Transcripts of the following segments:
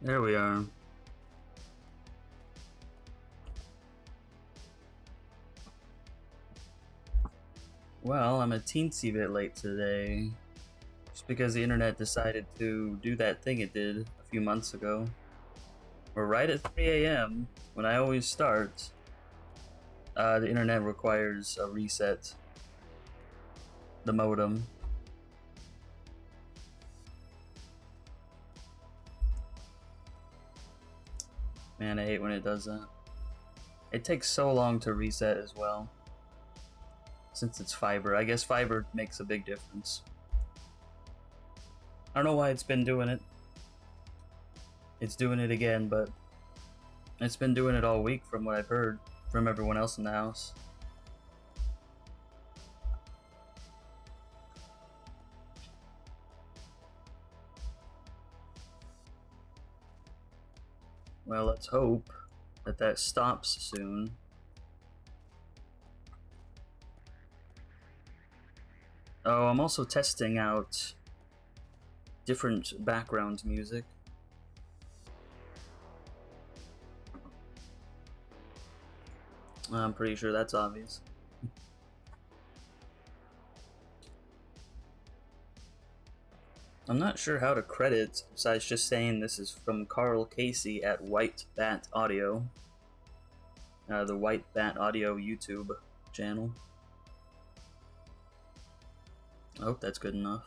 There we are. Well, I'm a teensy bit late today, just because the internet decided to do that thing it did a few months ago. We're right at 3 a.m. when I always start. The internet requires a reset. The modem. Man, I hate when it does that. It takes so long to reset as well. Since it's fiber. I guess fiber makes a big difference. I don't know why it's been doing it. It's doing it again, but it's been doing it all week from what I've heard from everyone else in the house. Well, let's hope that that stops soon. Oh, I'm also testing out different background music. I'm pretty sure that's obvious. I'm not sure how to credit, besides just saying this is from Karl Casey at White Bat Audio. The White Bat Audio YouTube channel. I hope that's good enough.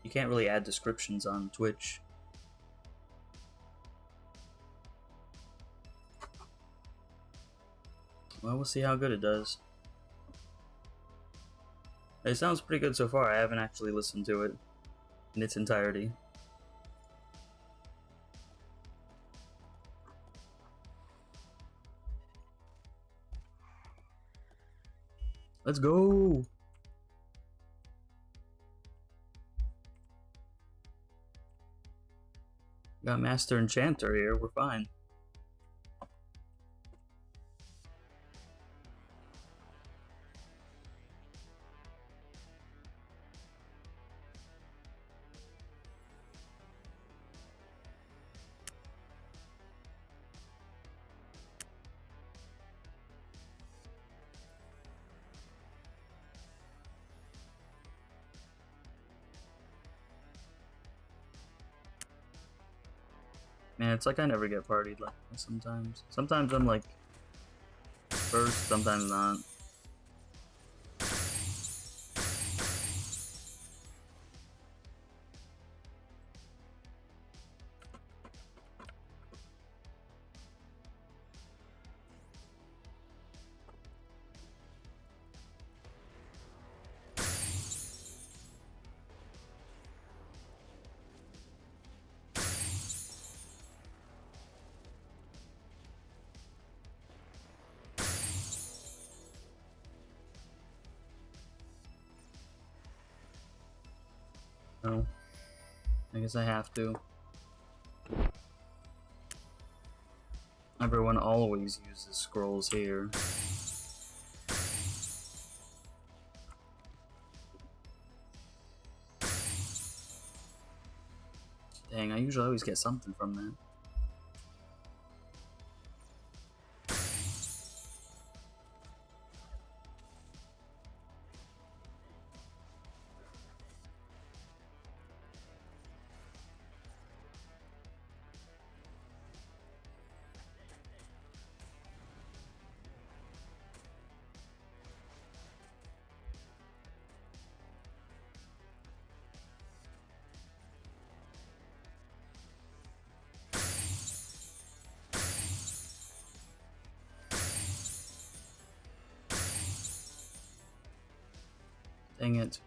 You can't really add descriptions on Twitch. Well, we'll see how good it does. It sounds pretty good so far. I haven't actually listened to it in its entirety. Let's go! Got Master Enchanter here, we're fine. Man, it's like I never get partied like this sometimes. Sometimes I'm like first, sometimes not. No. I guess I have to. Everyone always uses scrolls here. Dang, I usually always get something from that. Dang it.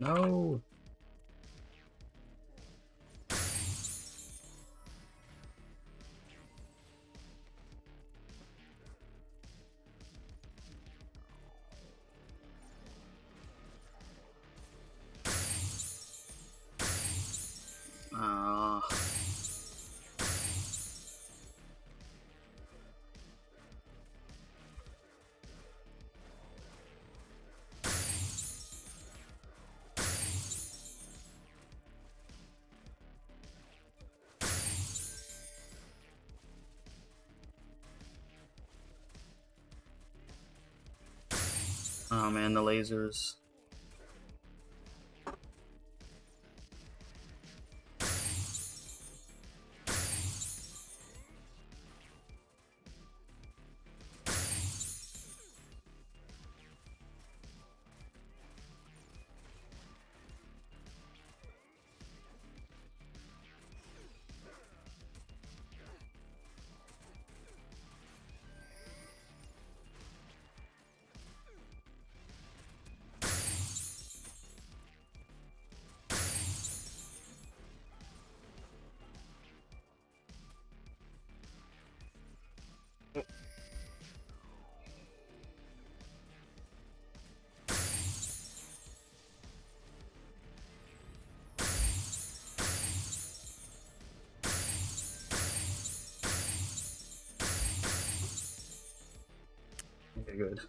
No. Ah. Oh man, the lasers. Okay, good.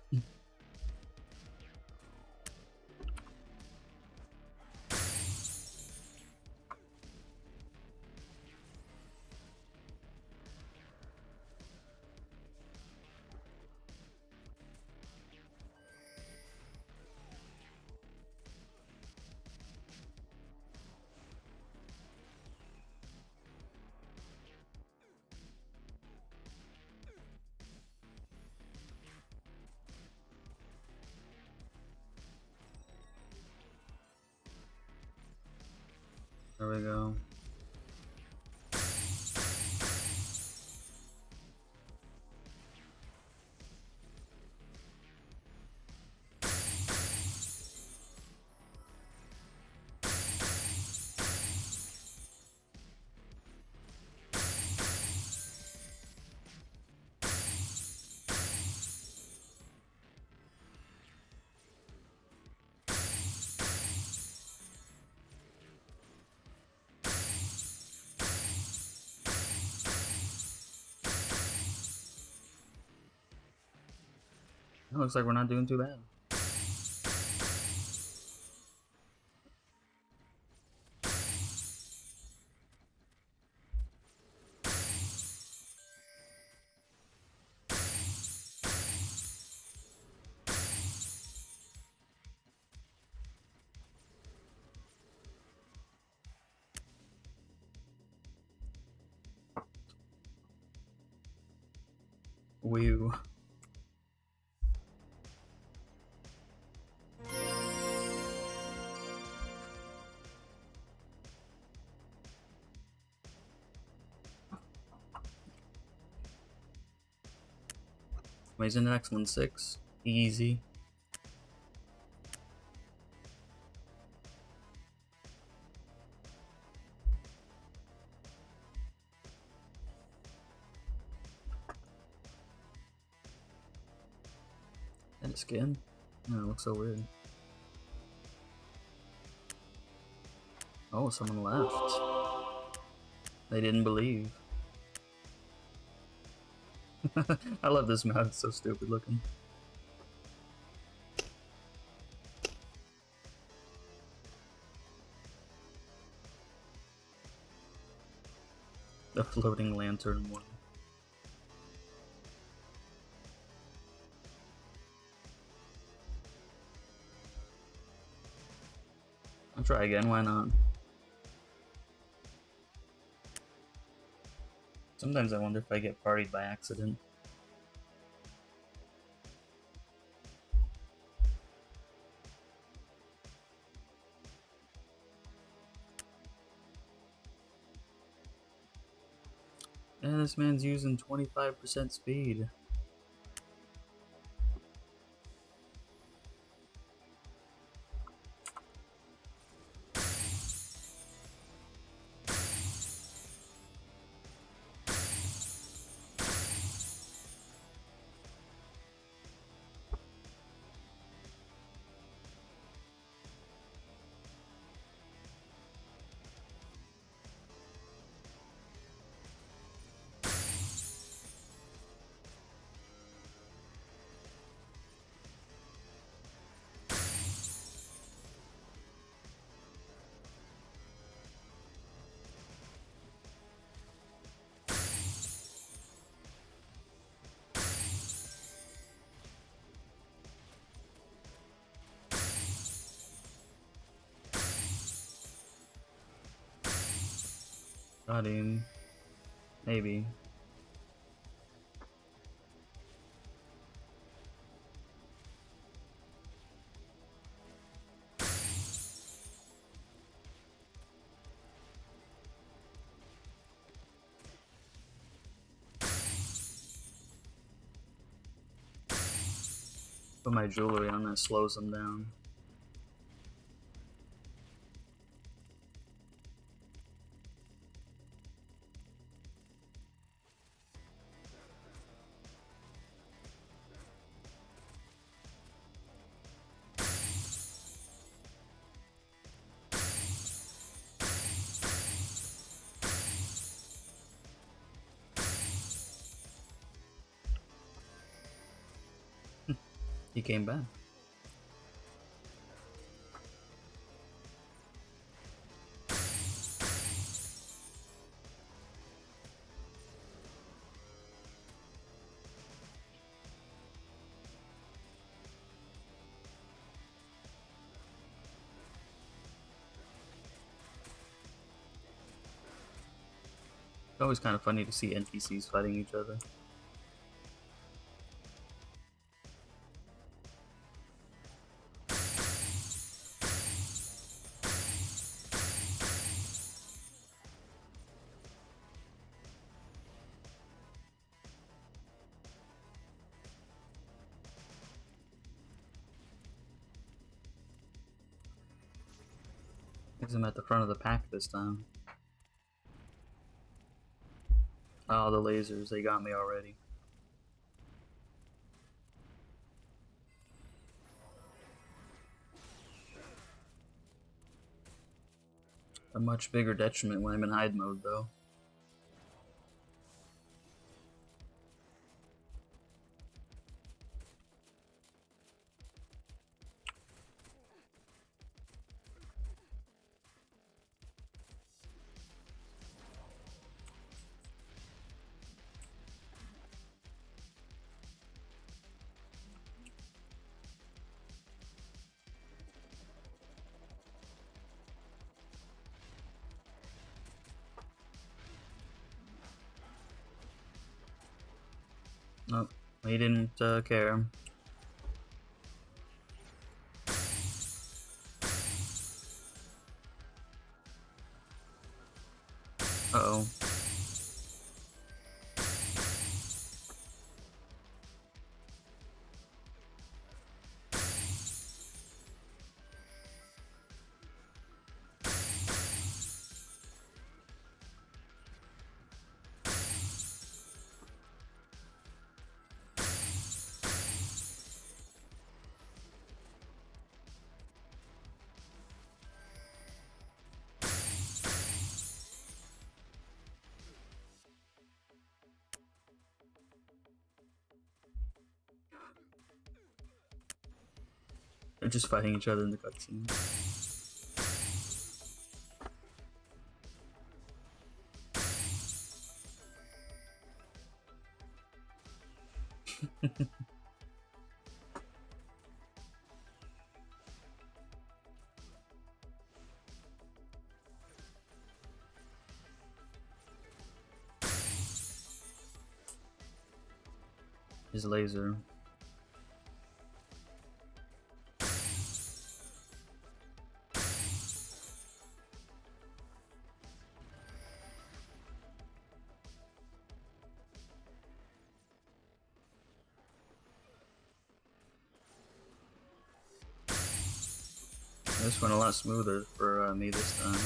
There we go. It looks like we're not doing too bad. Whew. Where's the next one? 6. Easy. That skin? No, it looks so weird. Oh, someone left. They didn't believe. I love this map, it's so stupid looking. The floating lantern one. I'll try again, why not? Sometimes I wonder if I get partied by accident. And this man's using 25% speed. Got him. Maybe. Put my jewelry on that slows them down. He came back. It's always kind of funny to see NPCs fighting each other. Because I'm at the front of the pack this time. Oh, the lasers, they got me already. A much bigger detriment when I'm in hide mode, though. Nope, he didn't care. Uh-oh. They're just fighting each other in the cutscene. His laser. This went a lot smoother for me this time.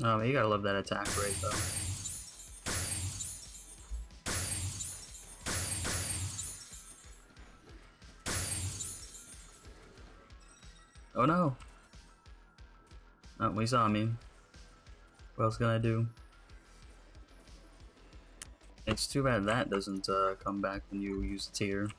Oh, you gotta love that attack rate, though. Oh no! Oh, he saw me. What else can I do? It's too bad that doesn't come back when you use a tier.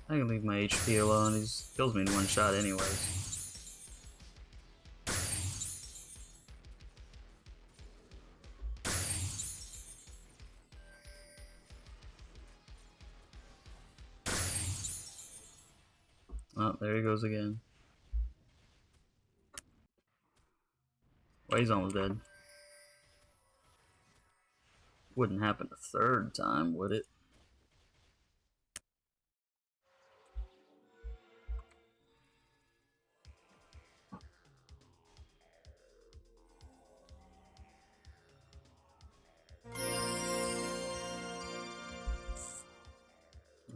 I can leave my HP alone, he kills me in one shot anyways. Oh, there he goes again. Well, he's almost dead. Wouldn't happen a third time, would it?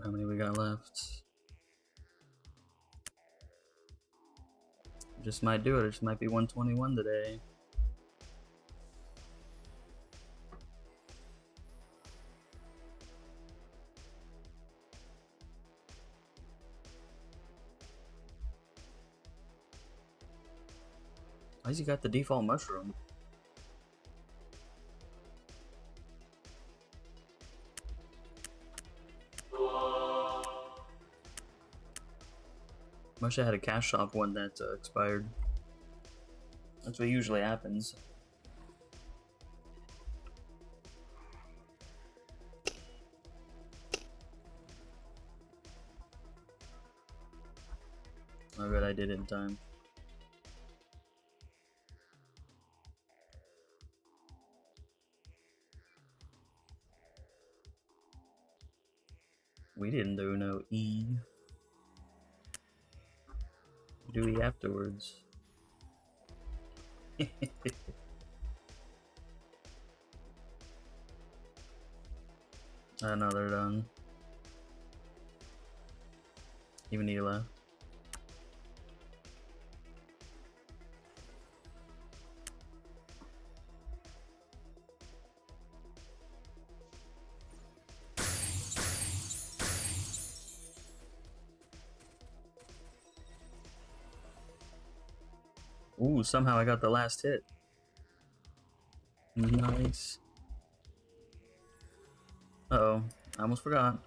How many we got left? Just might do it. It just might be 121 today. Why's he got the default mushroom? Wish I had a cash shop one that expired. That's what usually happens. Oh good, I did it in time. We didn't do no E. Do E afterwards. I know they're done. Even E left. Ooh, somehow I got the last hit. Nice. Uh-oh, I almost forgot.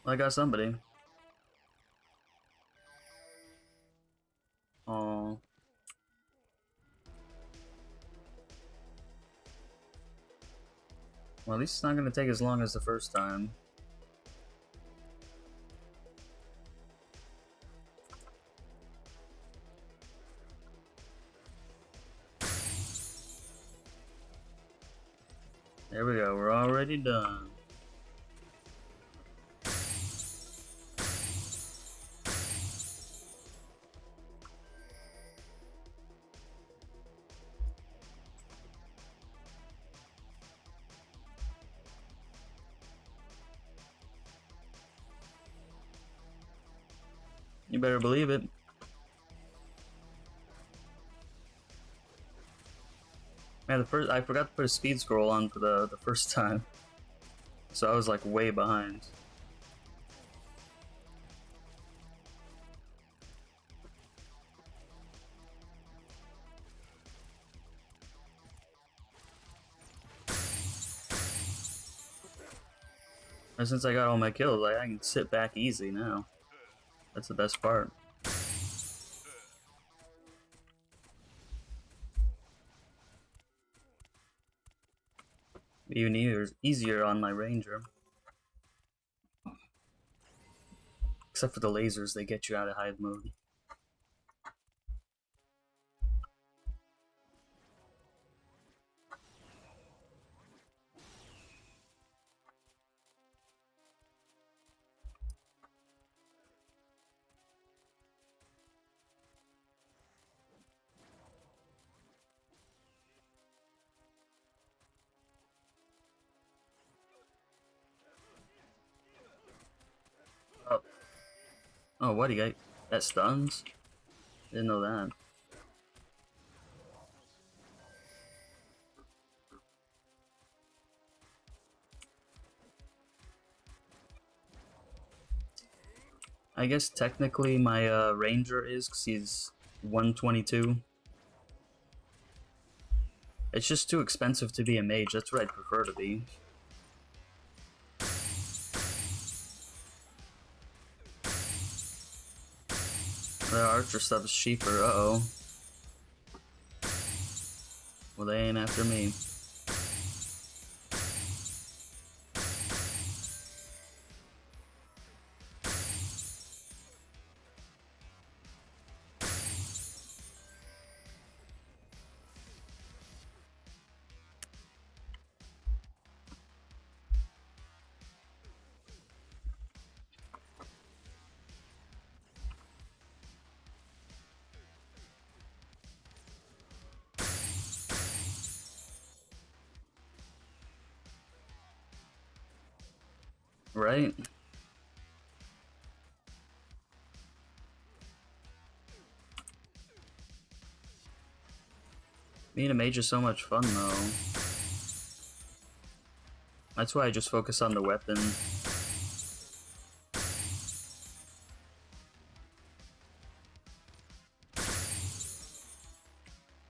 I got somebody. Oh. Well, at least it's not gonna take as long as the first time. There we go, we're already done. You better believe it. Man, I forgot to put a speed scroll on for the first time. So I was like way behind. And since I got all my kills, like, I can sit back easy now. That's the best part. Even easier on my ranger. Except for the lasers, they get you out of hide mode. Oh, oh what do you got? That stuns? Didn't know that. I guess technically my ranger is, because he's 122. It's just too expensive to be a mage, that's what I'd prefer to be. The archer stuff's cheaper, uh-oh. Well, they ain't after me. Right? Being a mage is so much fun, though. That's why I just focus on the weapon.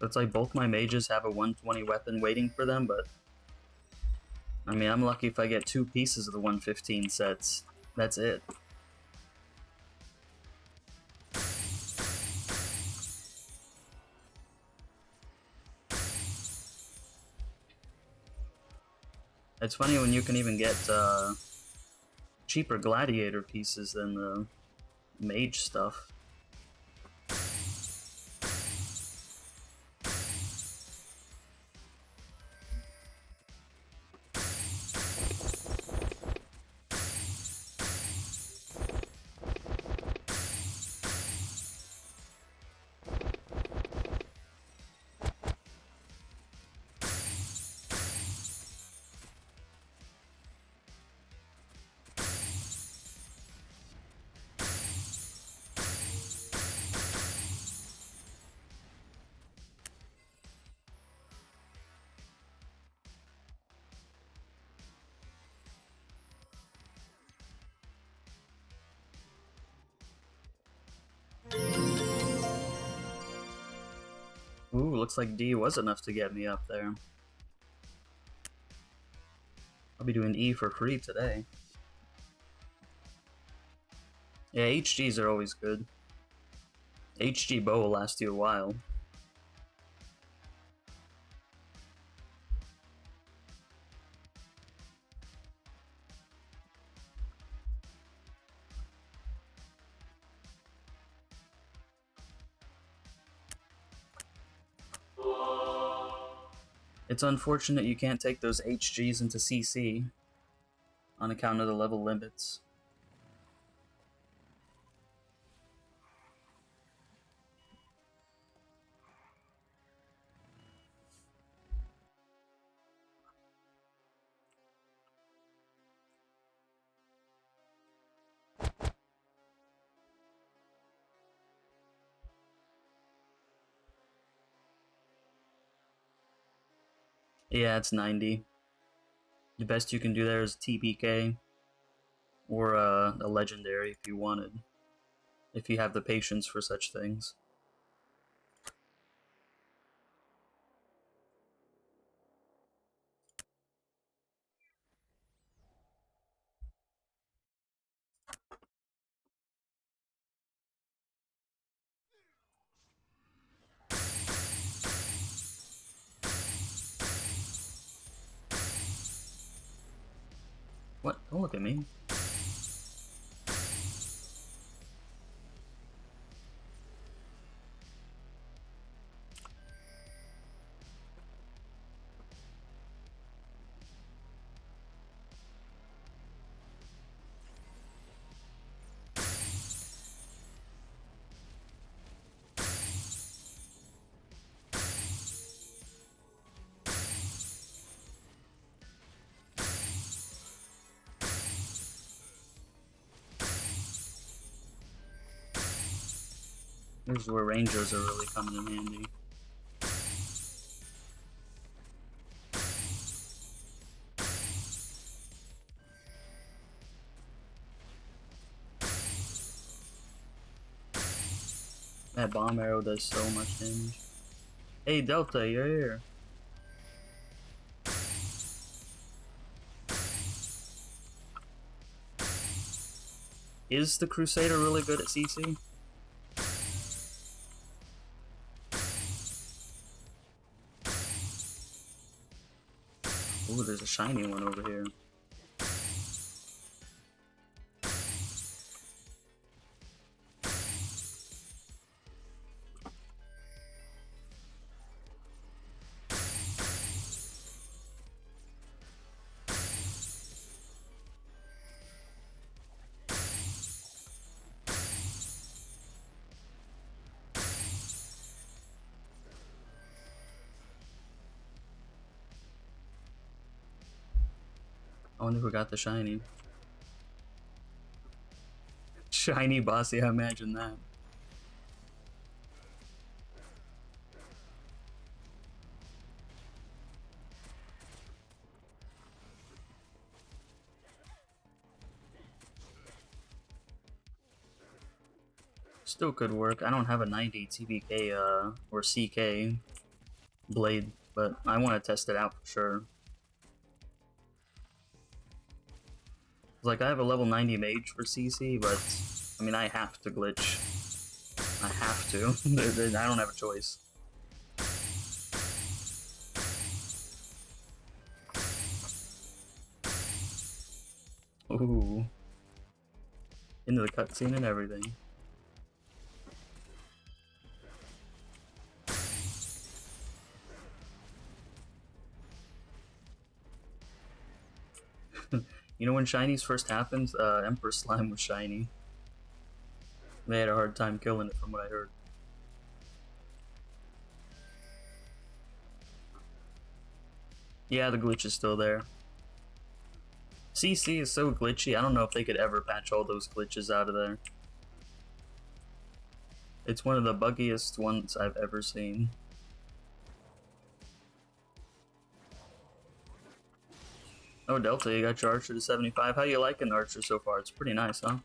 It's like both my mages have a 120 weapon waiting for them, but I mean, I'm lucky if I get 2 pieces of the 115 sets. That's it. It's funny when you can even get cheaper gladiator pieces than the mage stuff. Ooh, looks like D was enough to get me up there. I'll be doing E for free today. Yeah, HGs are always good. HG bow will last you a while. It's unfortunate you can't take those HGs into CC on account of the level limits. Yeah, it's 90. The best you can do there is TPK or a legendary if you wanted. If you have the patience for such things. Don't look at me. This is where rangers are really coming in handy. That bomb arrow does so much damage. Hey Delta, you're here. Is the Crusader really good at CC? Ooh, there's a shiny one over here. I wonder who got the shiny. Shiny bossy, I imagine that. Still could work. I don't have a 90 TBK or CK blade, but I want to test it out for sure. Like, I have a level 90 mage for CC, but I mean, I have to glitch. I have to. I don't have a choice. Ooh. Into the cutscene and everything. You know when shinies first happened, Emperor Slime was shiny. They had a hard time killing it from what I heard. Yeah, the glitch is still there. CC is so glitchy, I don't know if they could ever patch all those glitches out of there. It's one of the buggiest ones I've ever seen. Oh, Delta, you got your Archer to 75. How you liking the Archer so far? It's pretty nice, huh?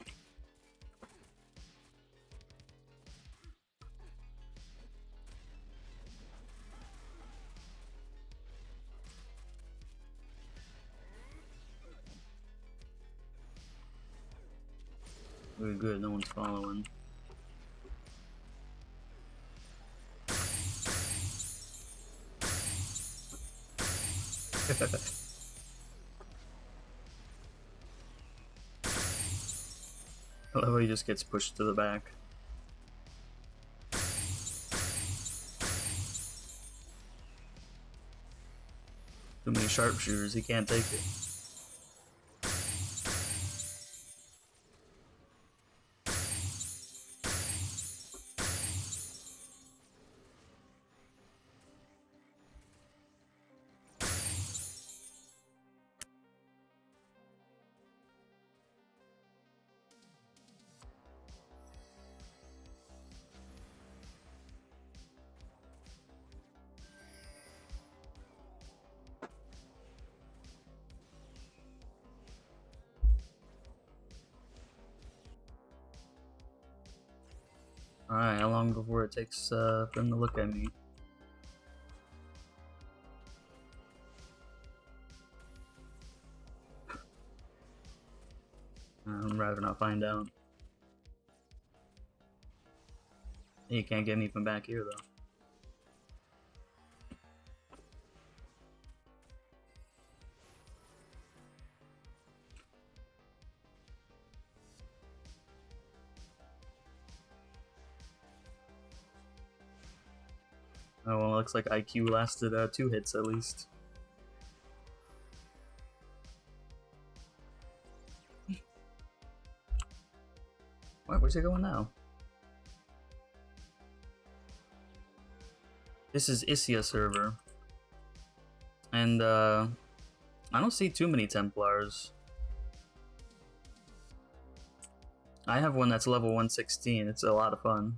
Very good, no one's following. I love how he just gets pushed to the back. Too many sharpshooters, he can't take it. Alright, how long before it takes for him to look at me? I'd rather not find out. You can't get me from back here, though. Oh well, looks like IQ lasted 2 hits at least. What? Where's he going now? This is Isia server. And I don't see too many Templars. I have one that's level 116. It's a lot of fun.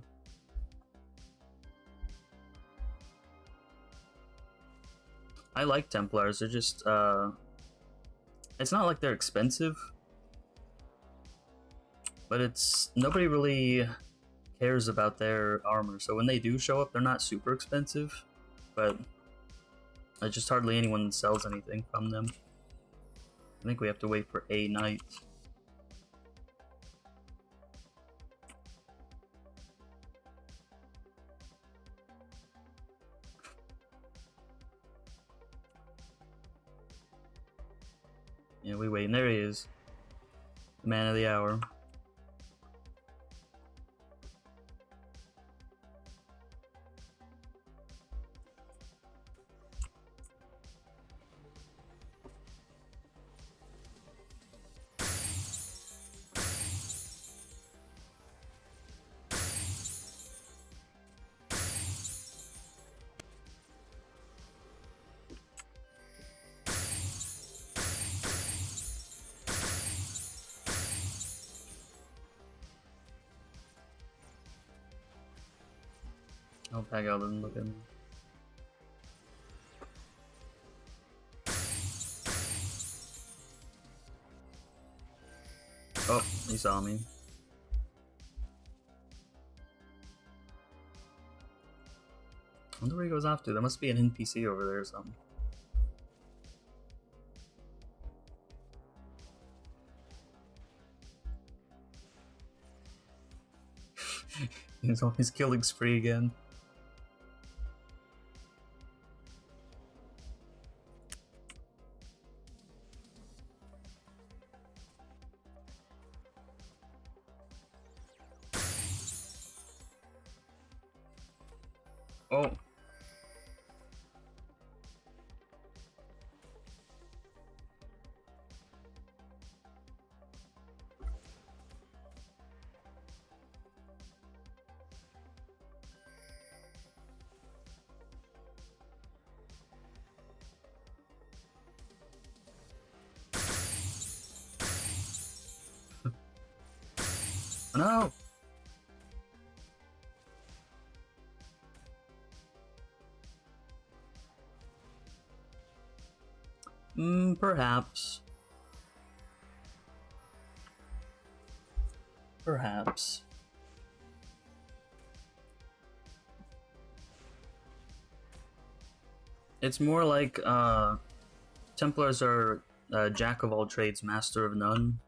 I like Templars. They're just it's not like they're expensive, but it's nobody really cares about their armor. So when they do show up, they're not super expensive, but just hardly anyone sells anything from them. I think we have to wait for a night. Yeah, we wait, and there he is. The man of the hour. I'll pack out and look at him. Oh, he saw me. I wonder where he goes off to. There must be an NPC over there or something. He's on his killing spree again. Oh. No! Perhaps. Perhaps. It's more like, Templars are jack of all trades, master of none.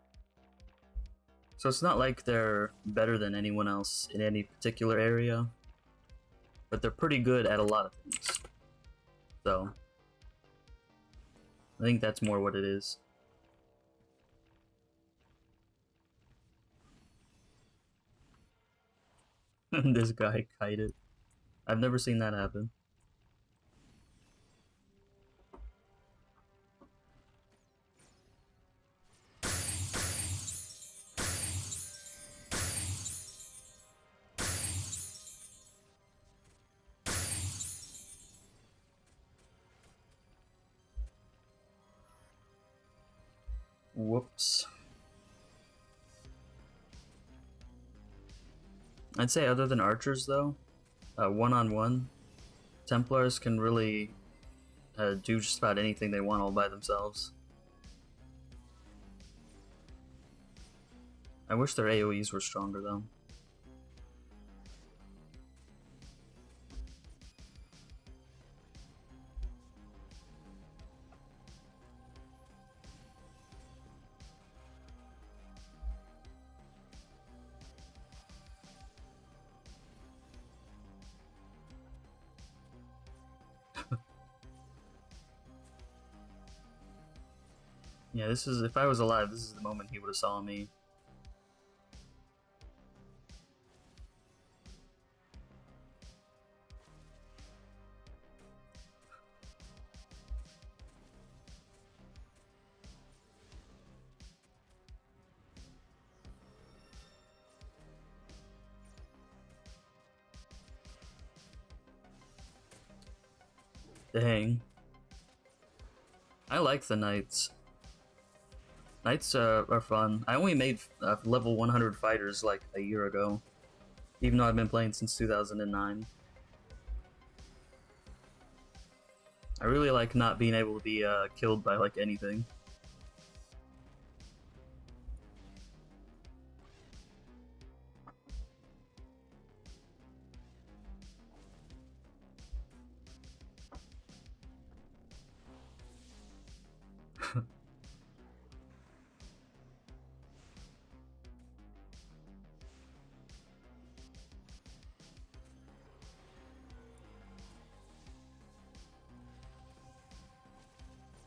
So it's not like they're better than anyone else in any particular area, but they're pretty good at a lot of things. So I think that's more what it is. This guy kited. I've never seen that happen. Whoops. I'd say other than archers though, one-on-one, Templars can really do just about anything they want all by themselves. I wish their AoEs were stronger though. Yeah, this is, if I was alive, this is the moment he would have saw me. Dang. I like the knights. Knights are fun. I only made level 100 fighters like a year ago, even though I've been playing since 2009. I really like not being able to be killed by like anything.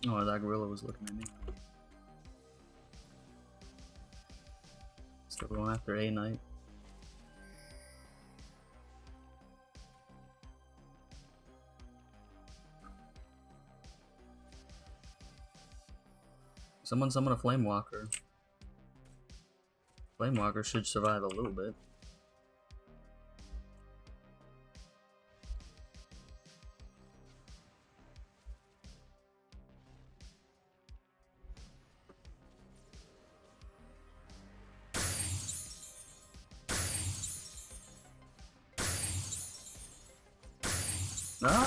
Oh, that gorilla was looking at me. Still going after a knight. Someone summon a flame walker. Flame walker should survive a little bit. No!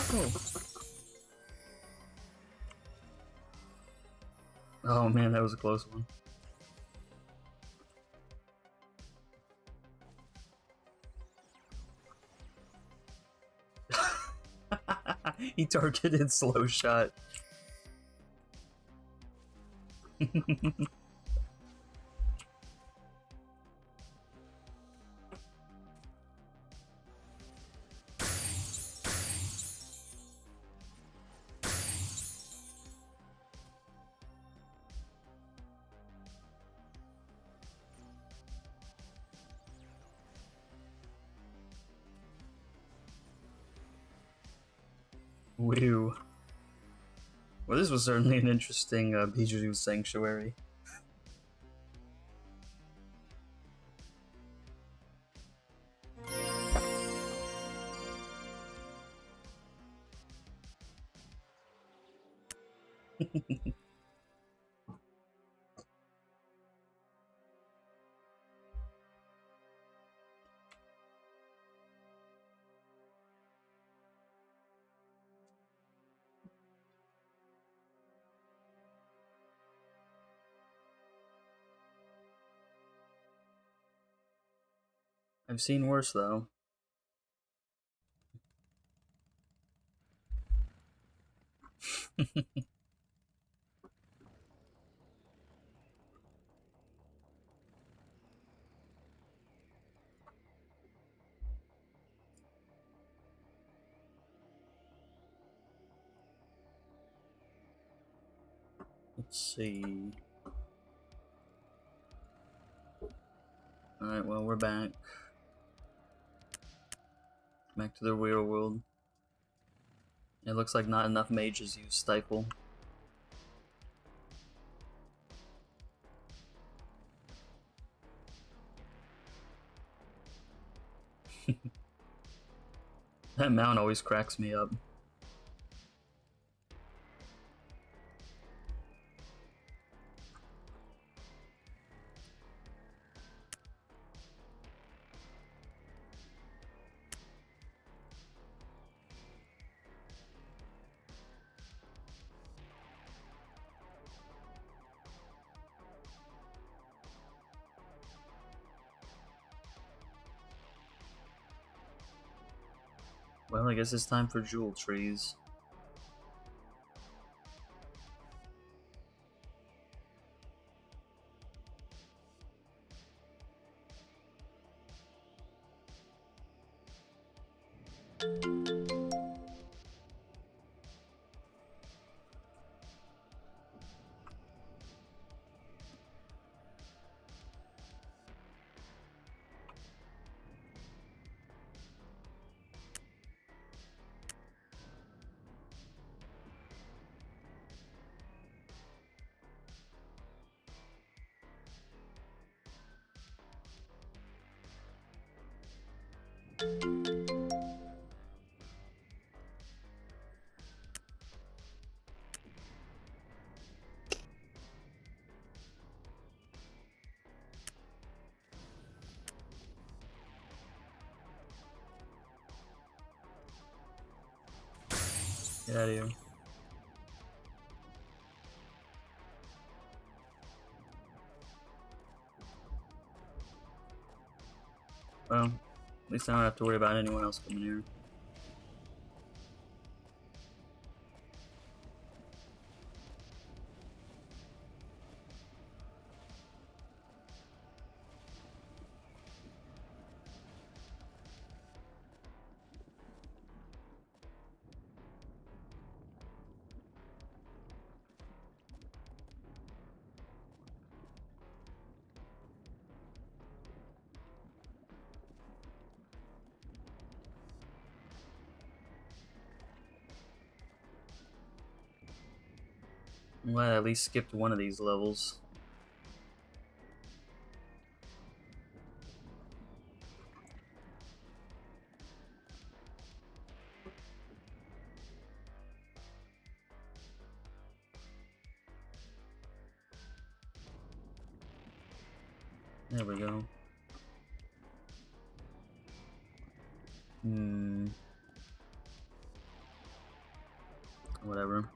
Oh man, that was a close one. He targeted slow shot. Woo. Well, this was certainly an interesting Bijou sanctuary. I've seen worse though. Let's see. Alright, well, we're back. Back to the real world. It looks like not enough mages use Stifle. That mount always cracks me up. Well, I guess it's time for jewel trees. Get out of here. Well, at least I don't have to worry about anyone else coming here. I'm glad I at least skipped one of these levels. There we go. Whatever.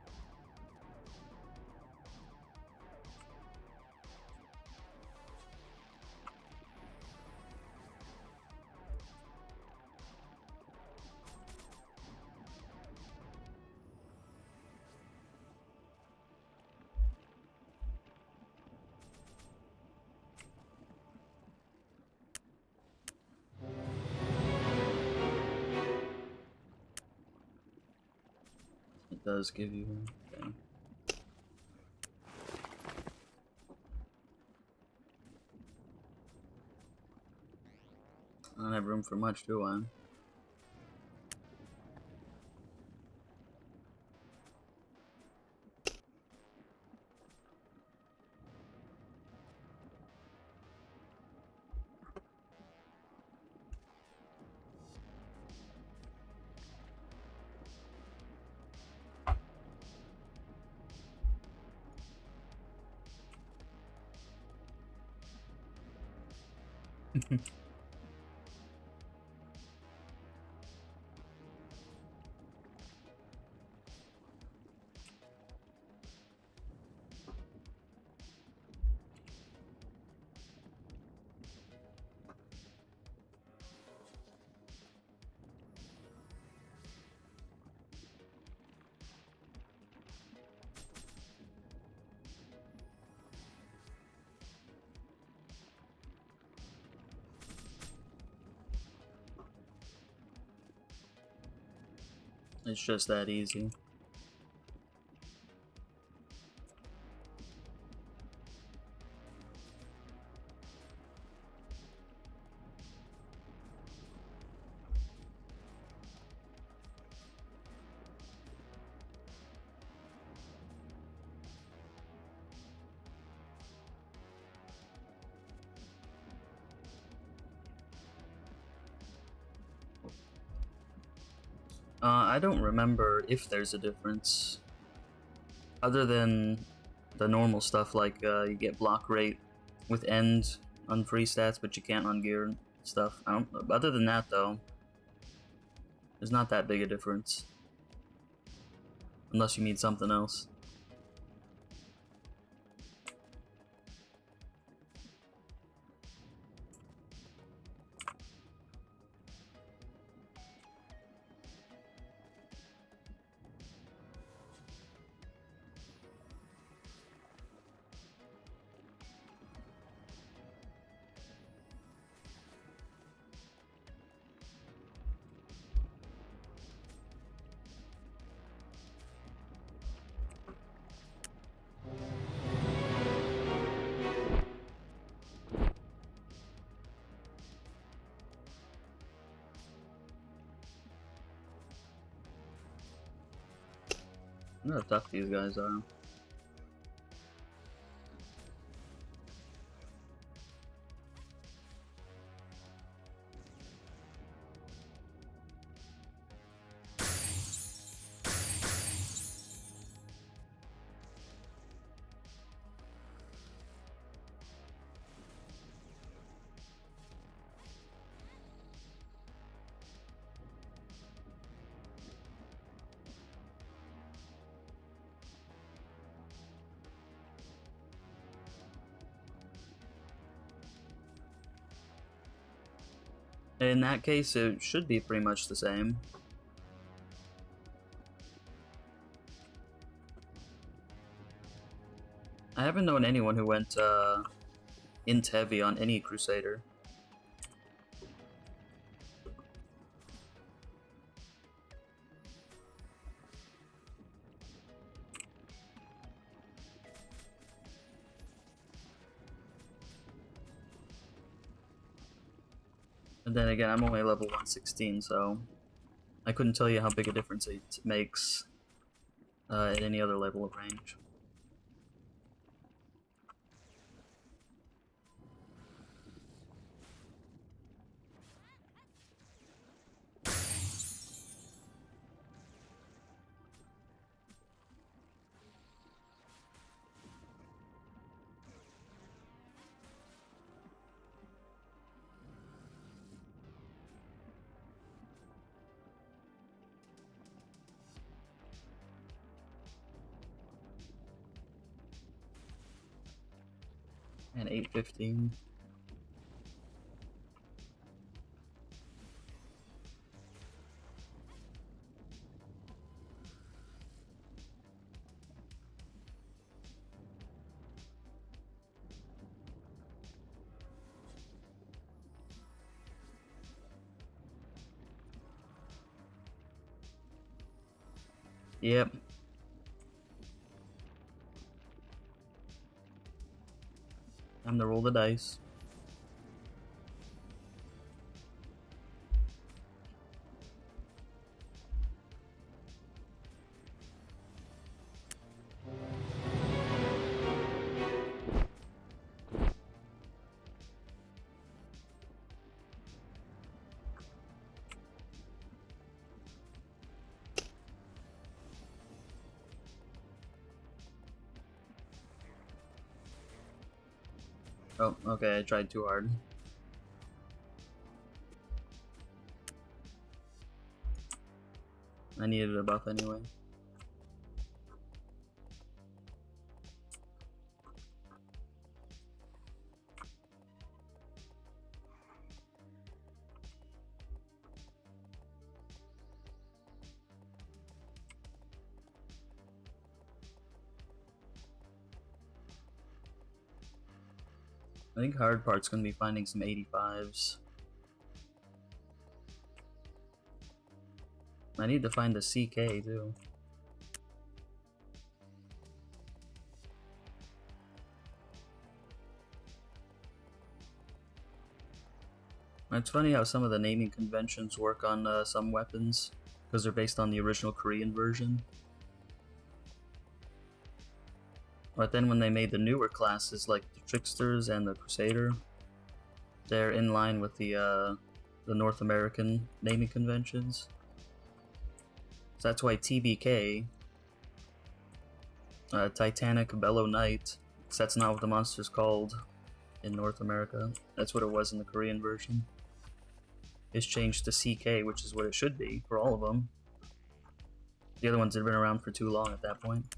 It does give you... Okay. I don't have room for much, do I? It's just that easy. I don't remember if there's a difference. Other than the normal stuff like you get block rate with end on free stats, but you can't on gear stuff. I don't. Other than that, though, there's not that big a difference. Unless you need something else. I know how tough these guys are. In that case, it should be pretty much the same. I haven't known anyone who went int heavy on any Crusader. And then again, I'm only level 116, so I couldn't tell you how big a difference it makes at any other level of range. And 815. Yep. Time to roll the dice. Oh, okay, I tried too hard. I needed a buff anyway. I think hard part's gonna be finding some 85s. I need to find the CK too. It's funny how some of the naming conventions work on some weapons, because they're based on the original Korean version. But then when they made the newer classes, like the Tricksters and the Crusader, they're in line with the North American naming conventions. So that's why TBK, Titanic Bellow Knight, because that's not what the monster's called in North America. That's what it was in the Korean version. It's changed to CK, which is what it should be for all of them. The other ones had been around for too long at that point.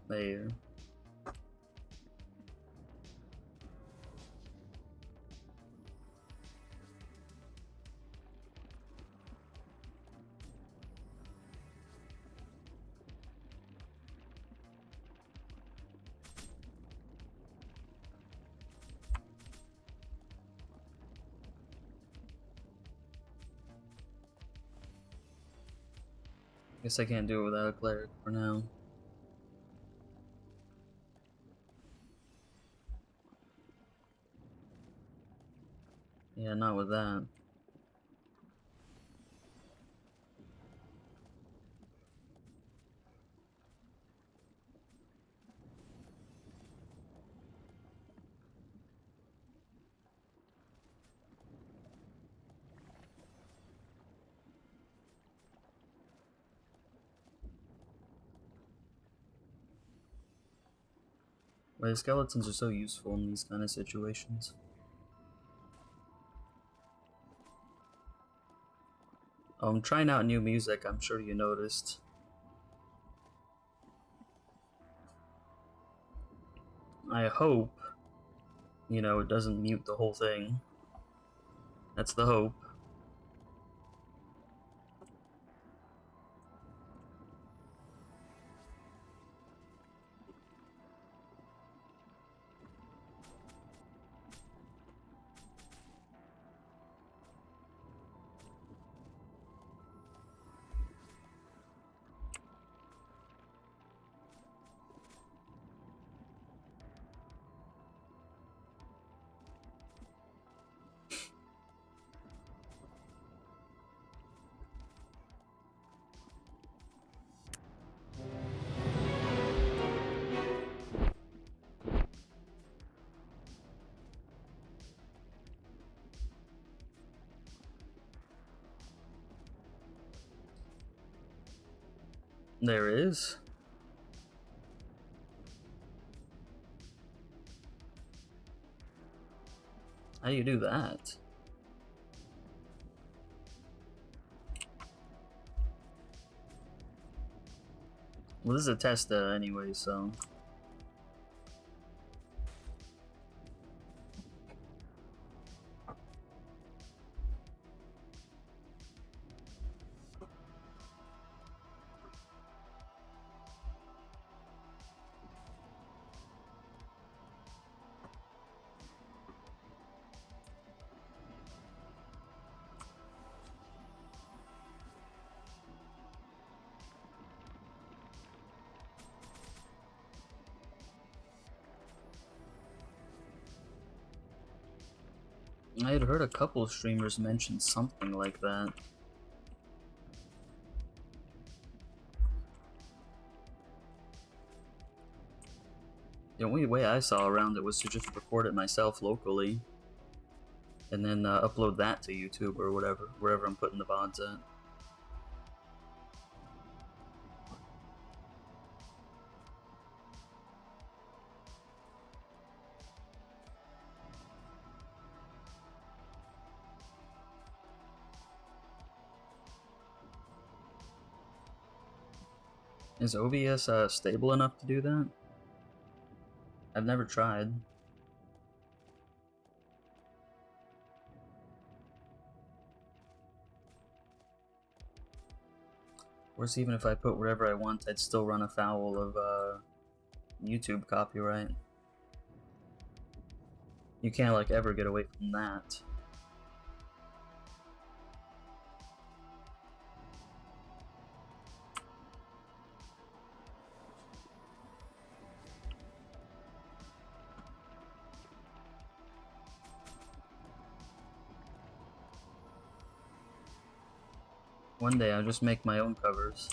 There. Guess I can't do it without a cleric for now. Yeah, not with that. Why skeletons are so useful in these kind of situations. Oh, I'm trying out new music, I'm sure you noticed. I hope, you know, it doesn't mute the whole thing. That's the hope. There is. How do you do that? Well, this is a test anyway, so... I had heard a couple of streamers mention something like that. The only way I saw around it was to just record it myself locally, and then upload that to YouTube or whatever, wherever I'm putting the VODs at. Is OBS stable enough to do that? I've never tried. Of course, even if I put whatever I want, I'd still run afoul of YouTube copyright. You can't like ever get away from that. One day I'll just make my own covers.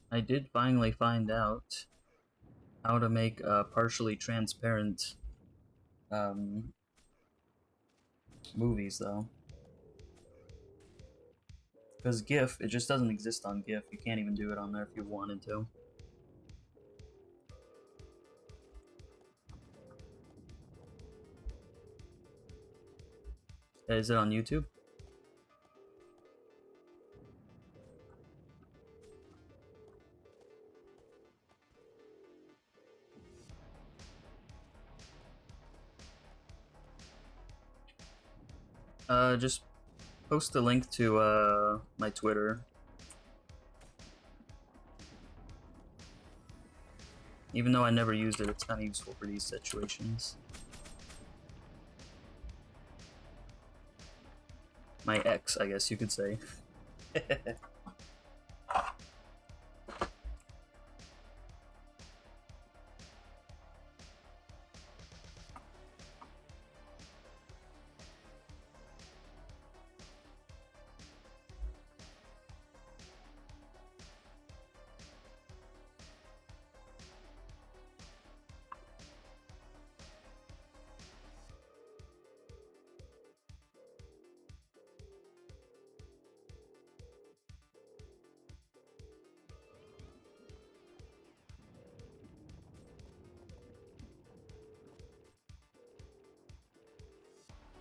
I did finally find out how to make partially transparent movies, though. Because GIF, it just doesn't exist on GIF. You can't even do it on there if you wanted to. Is it on YouTube? Just post a link to my Twitter. Even though I never used it, it's kind of useful for these situations. My ex, I guess you could say.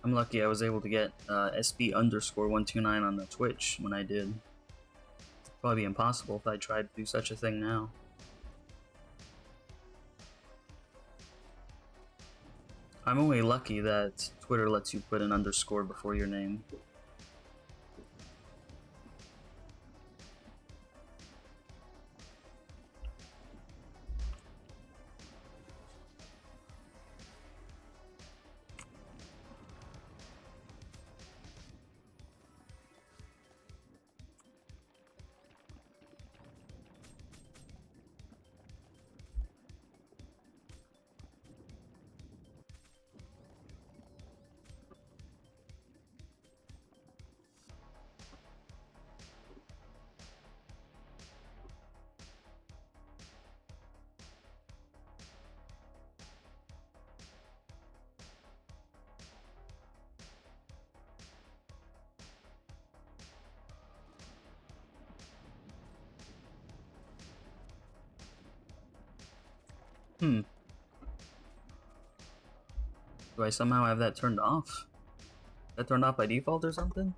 I'm lucky I was able to get SB_129 on the Twitch when I did. It'd probably be impossible if I tried to do such a thing now. I'm only lucky that Twitter lets you put an underscore before your name. Do I somehow have that turned off? That turned off by default or something?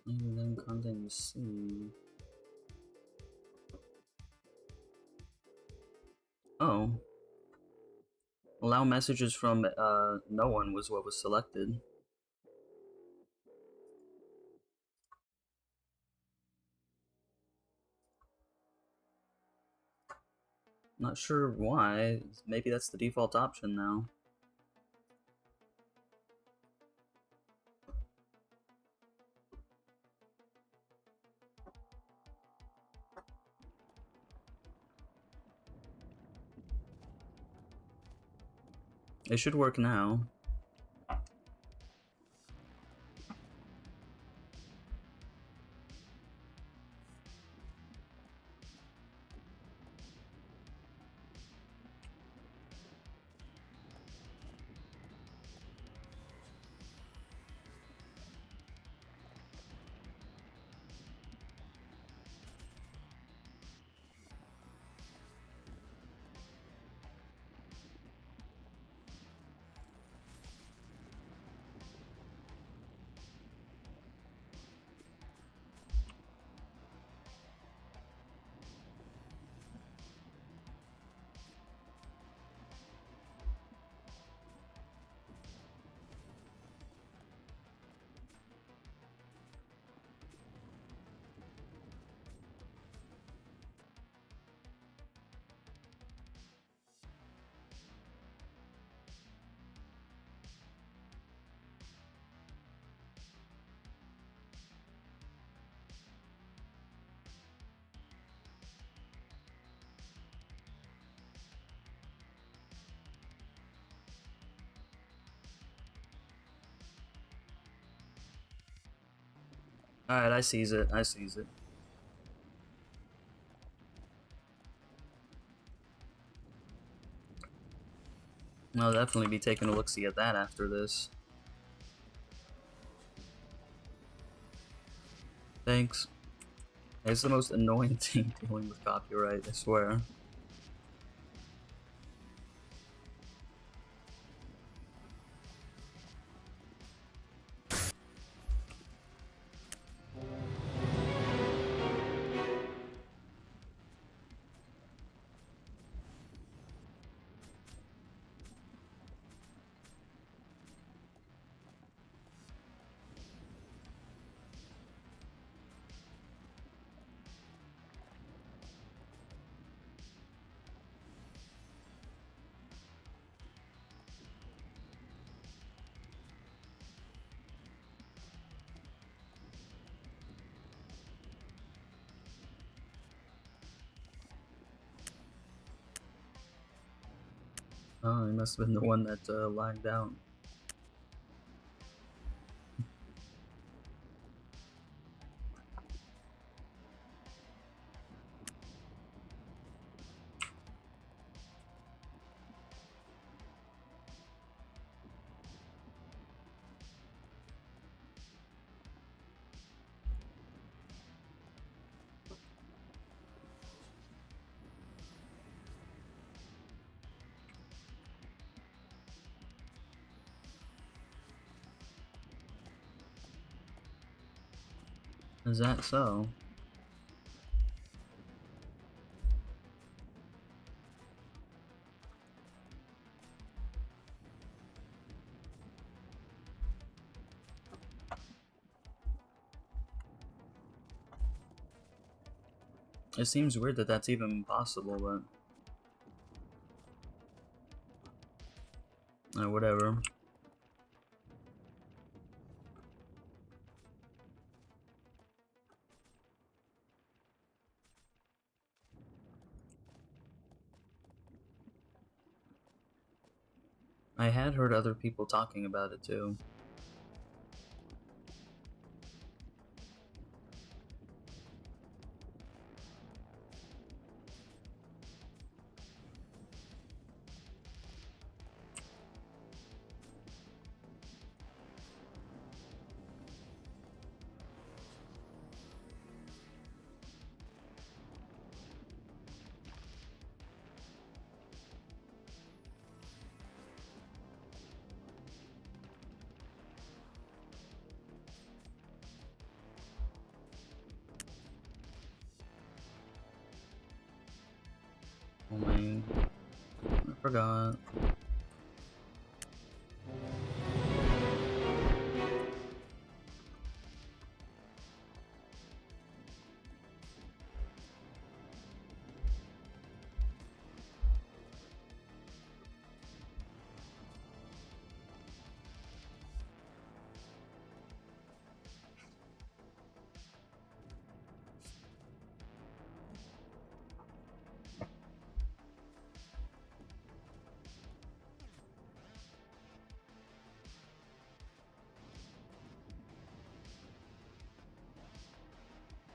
And then content you see. Oh. Allow messages from no one was what was selected. Not sure why. Maybe that's the default option now. It should work now. Alright, I sees it. I sees it. I'll definitely be taking a look-see at that after this. Thanks. It's the most annoying thing dealing with copyright, I swear. Oh, he must have been the one that lagged out. Is that so? It seems weird that that's even possible, but whatever. I had heard other people talking about it too. Oh my, I forgot.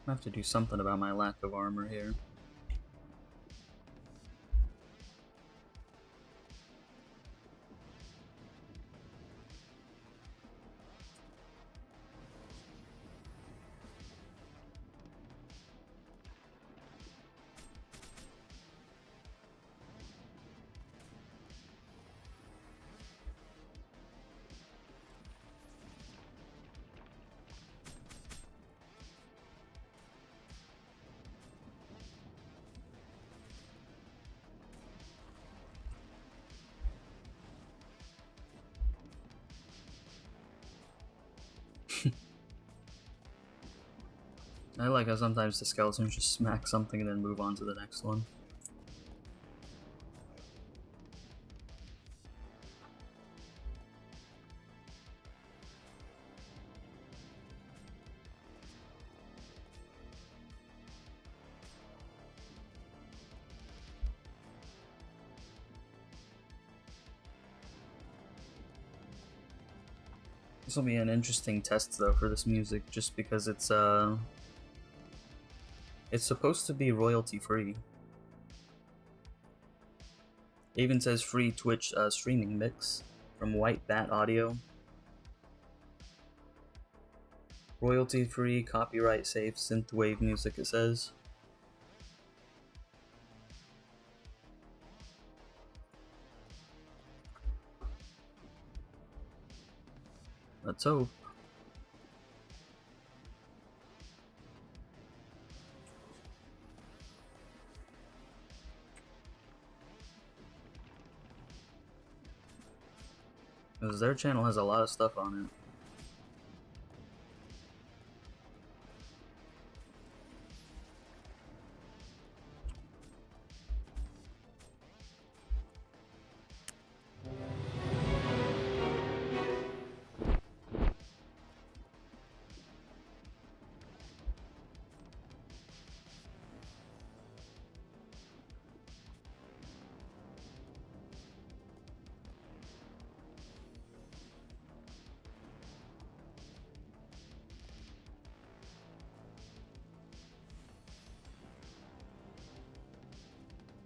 I have to do something about my lack of armor here. I like how sometimes the skeletons just smack something and then move on to the next one. This will be an interesting test though for this music, just because it's supposed to be royalty free. It even says free Twitch streaming mix from White Bat Audio. Royalty free, copyright safe, synthwave music, it says. Let's hope. Because their channel has a lot of stuff on it.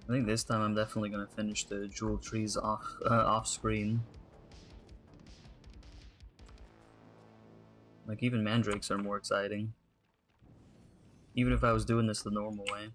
I think this time I'm definitely gonna finish the jewel trees off screen. Like, even mandrakes are more exciting. Even if I was doing this the normal way.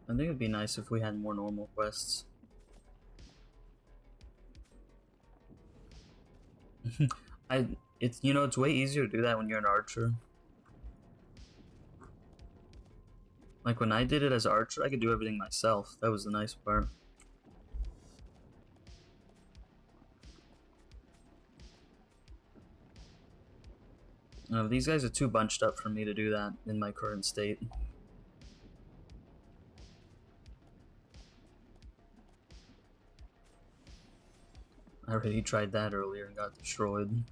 I think it'd be nice if we had more normal quests. It's way easier to do that when you're an archer. Like, when I did it as archer, I could do everything myself. That was the nice part. These guys are too bunched up for me to do that in my current state. I already tried that earlier and got destroyed.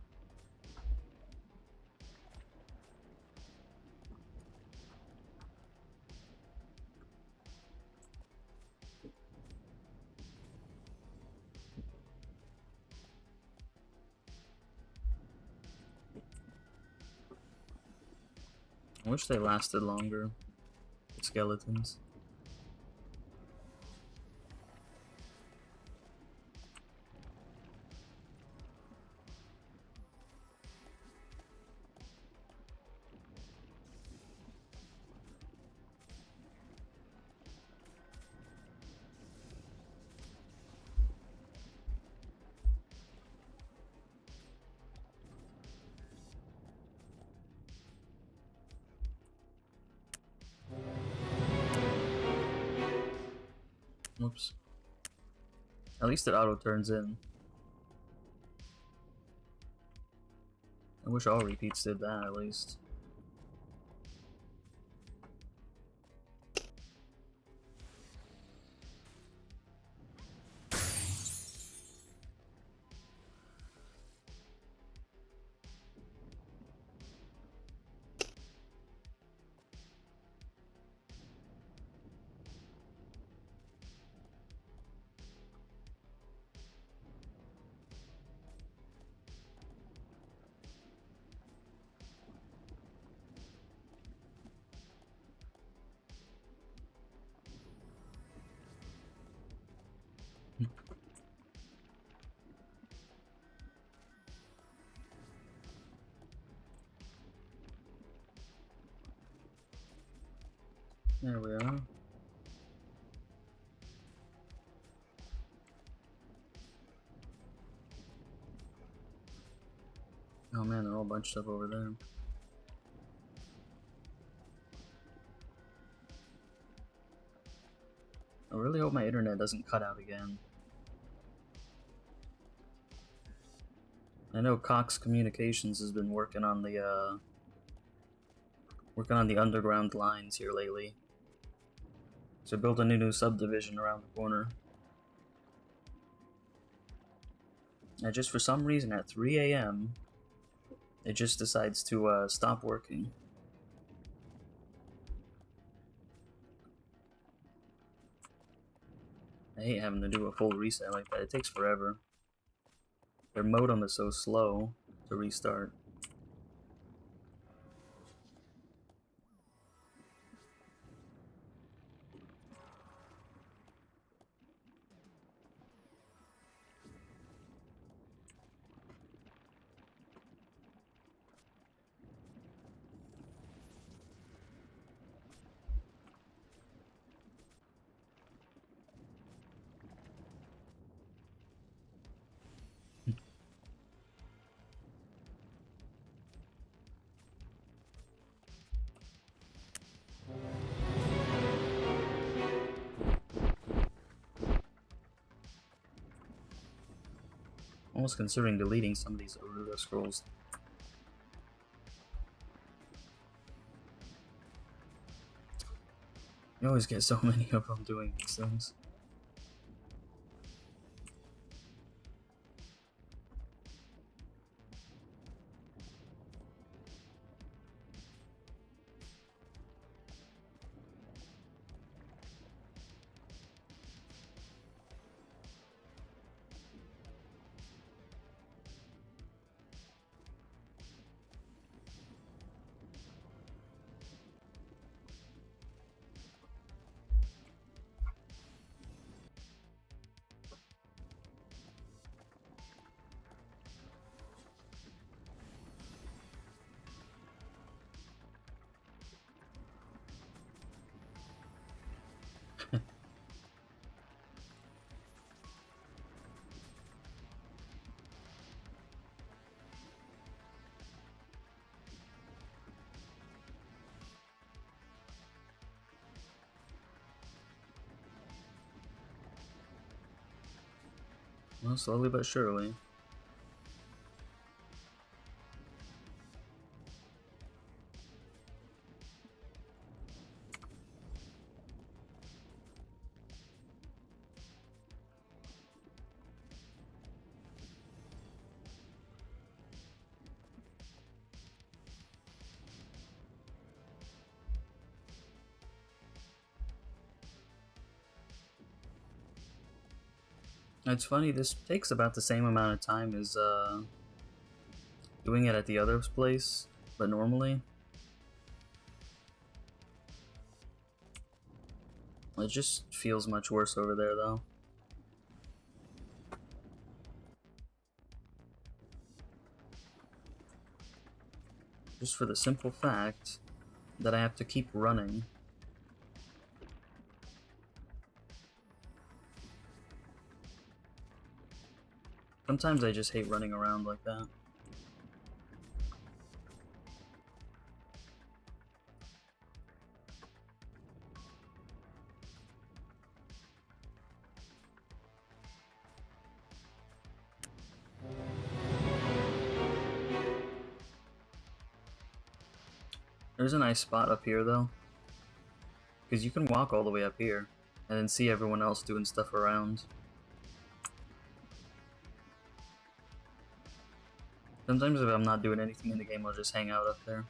I wish they lasted longer. The skeletons. Whoops. At least it auto turns in. I wish all repeats did that at least. There we are. Oh man, they're all bunched up over there. I really hope my internet doesn't cut out again. I know Cox Communications has been working on the underground lines here lately. So built a new subdivision around the corner. And just for some reason at 3 a.m. it just decides to stop working. I hate having to do a full reset like that. It takes forever. Their modem is so slow to restart. Almost considering deleting some of these Aruga scrolls. You always get so many of them doing these things. Well, slowly but surely. It's funny, this takes about the same amount of time as doing it at the other place, but normally. It just feels much worse over there, though. Just for the simple fact that I have to keep running. Sometimes I just hate running around like that. There's a nice spot up here, though. Because you can walk all the way up here, and then see everyone else doing stuff around. Sometimes if I'm not doing anything in the game, I'll just hang out up there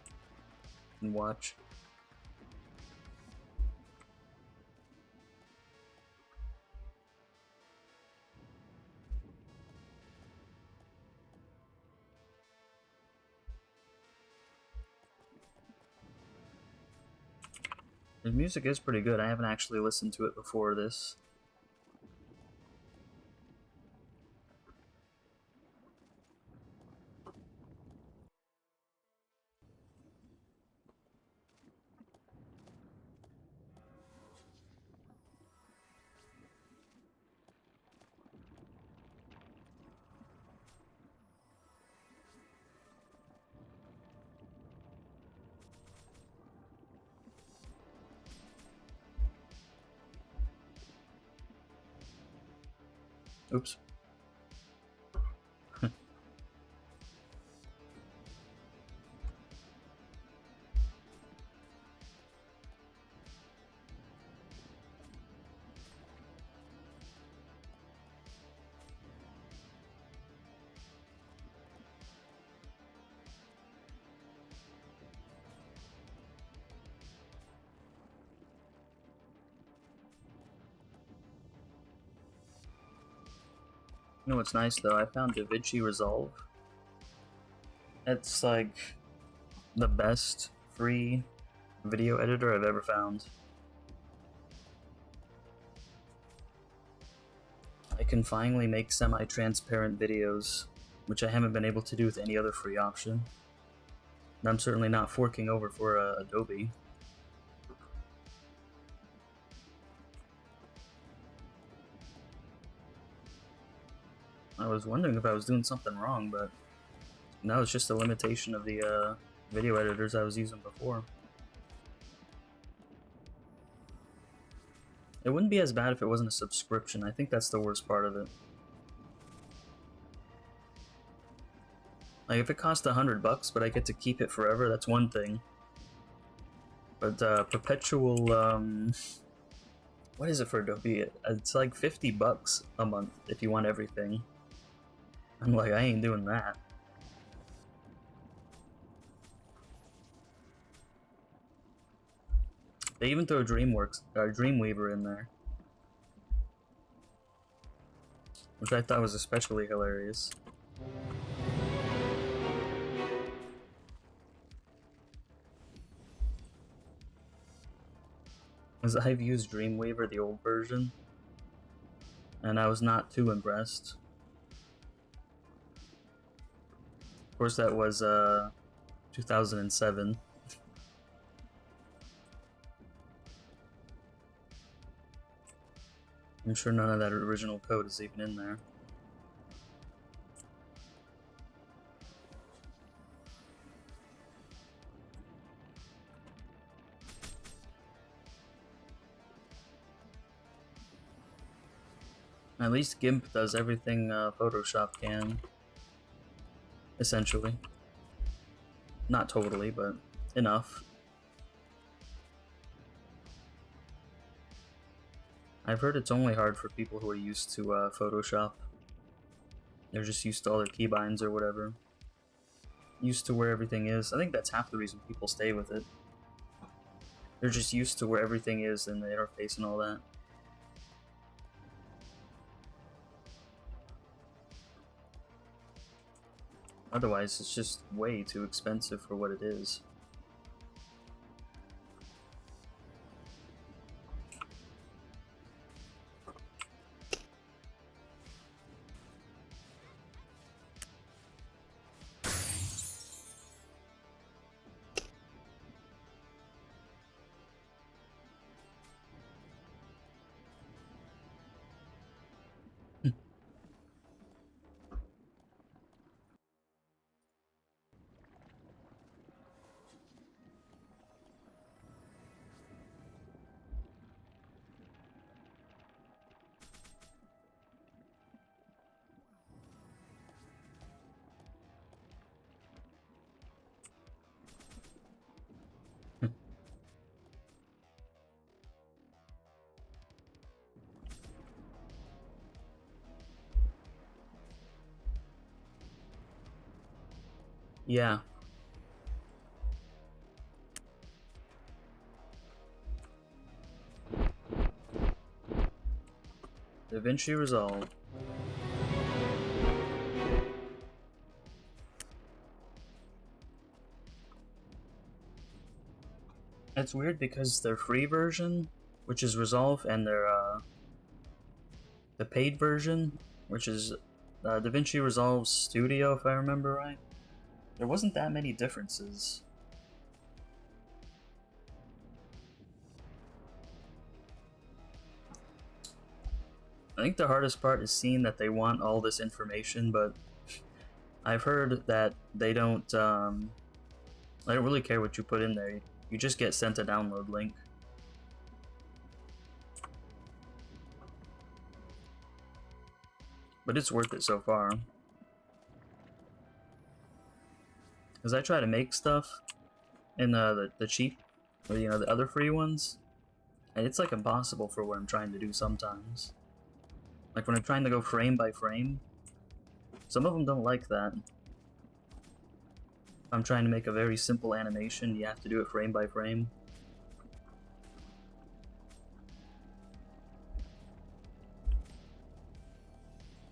and watch. The music is pretty good. I haven't actually listened to it before this. Oops. You know what's nice though? I found DaVinci Resolve. It's like the best free video editor I've ever found. I can finally make semi-transparent videos, which I haven't been able to do with any other free option. And I'm certainly not forking over for Adobe. I was wondering if I was doing something wrong, but no, it's just a limitation of the video editors I was using before. It wouldn't be as bad if it wasn't a subscription. I think that's the worst part of it. Like, if it cost $100 but I get to keep it forever, that's one thing. But perpetual, what is it for Adobe? It's like $50 a month if you want everything. I'm like, I ain't doing that. They even throw DreamWorks, Dreamweaver in there, which I thought was especially hilarious. Because I've used Dreamweaver, the old version, and I was not too impressed. Of course, that was 2007. I'm sure none of that original code is even in there. At least GIMP does everything Photoshop can, essentially. Not totally, but enough. I've heard it's only hard for people who are used to Photoshop. They're just used to all their keybinds or whatever. Used to where everything is. I think that's half the reason people stay with it. They're just used to where everything is in the interface and all that. Otherwise, it's just way too expensive for what it is. Yeah. DaVinci Resolve. It's weird because their free version, which is Resolve, and their the paid version, which is DaVinci Resolve Studio, if I remember right, there wasn't that many differences. I think the hardest part is seeing that they want all this information, but I've heard that they don't really care what you put in there. You just get sent a download link. But it's worth it so far. Because I try to make stuff in the cheap, or the other free ones, and it's like impossible for what I'm trying to do sometimes. Like when I'm trying to go frame by frame, some of them don't like that. If I'm trying to make a very simple animation, you have to do it frame by frame.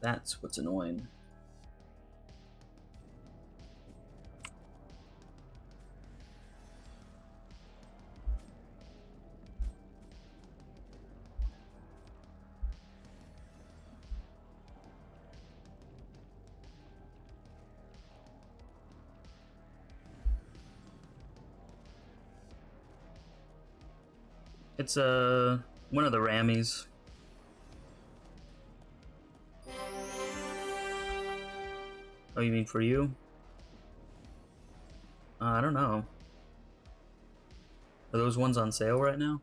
That's what's annoying. It's one of the Rammies. Oh, you mean for you? I don't know. Are those ones on sale right now?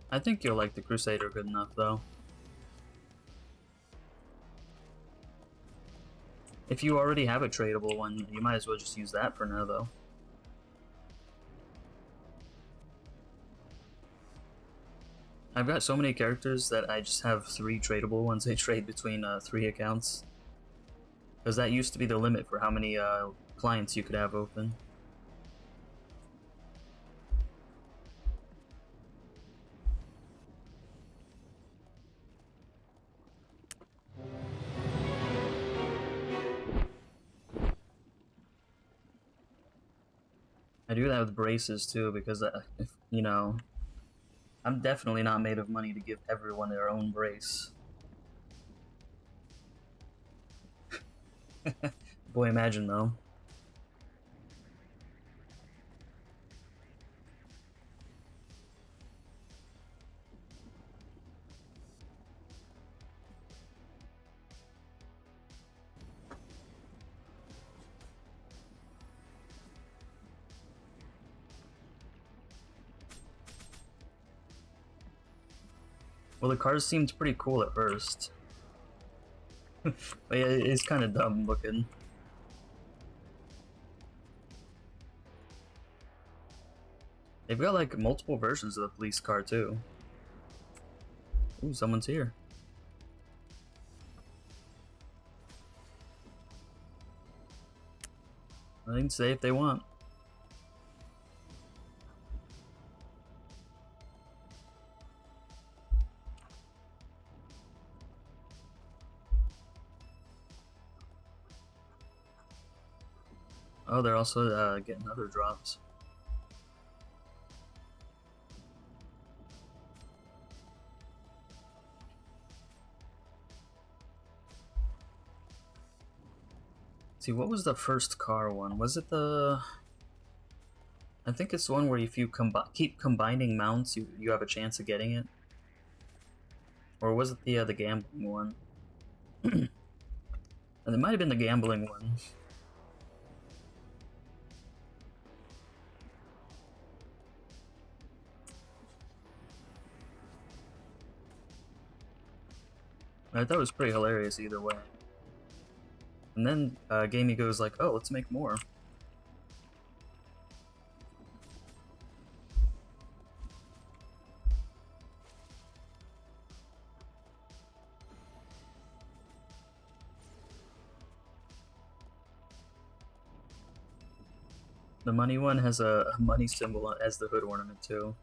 I think you'll like the Crusader good enough, though. If you already have a tradable one, you might as well just use that for now, though. I've got so many characters that I just have 3 tradable ones I trade between 3 accounts. Because that used to be the limit for how many clients you could have open. I do that with braces too, because if, you know, I'm definitely not made of money to give everyone their own brace. Boy, imagine though. Well, the cars seemed pretty cool at first. But yeah, it's kind of dumb looking. They've got like multiple versions of the police car too. Ooh, someone's here. They can say if they want. Oh, they're also getting other drops. See, what was the first car one? Was it the... I think it's the one where if you keep combining mounts, you have a chance of getting it. Or was it the gambling one? And it might have been the gambling one. I thought it was pretty hilarious either way. And then Gamey goes like, oh, let's make more. The money one has a money symbol as the hood ornament too.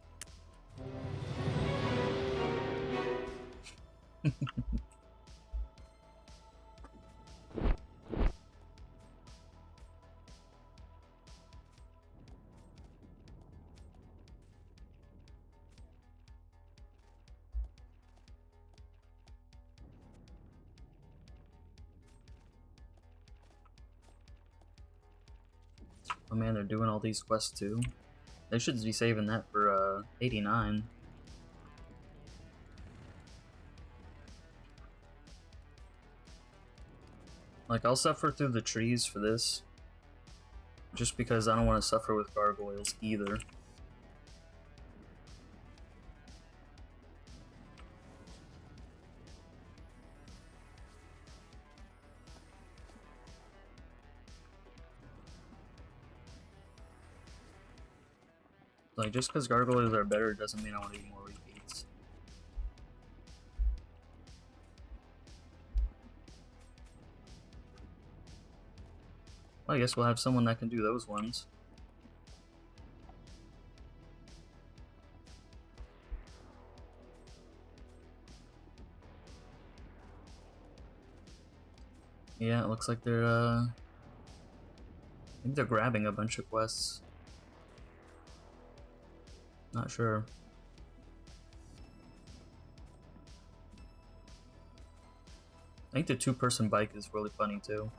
Oh man, they're doing all these quests too. They should be saving that for 89. Like, I'll suffer through the trees for this. Just because I don't want to suffer with gargoyles either. Like, just because gargoyles are better doesn't mean I want to eat more repeats. Well, I guess we'll have someone that can do those ones. Yeah, it looks like they're, I think they're grabbing a bunch of quests. Not sure. I think the 2-person bike is really funny too.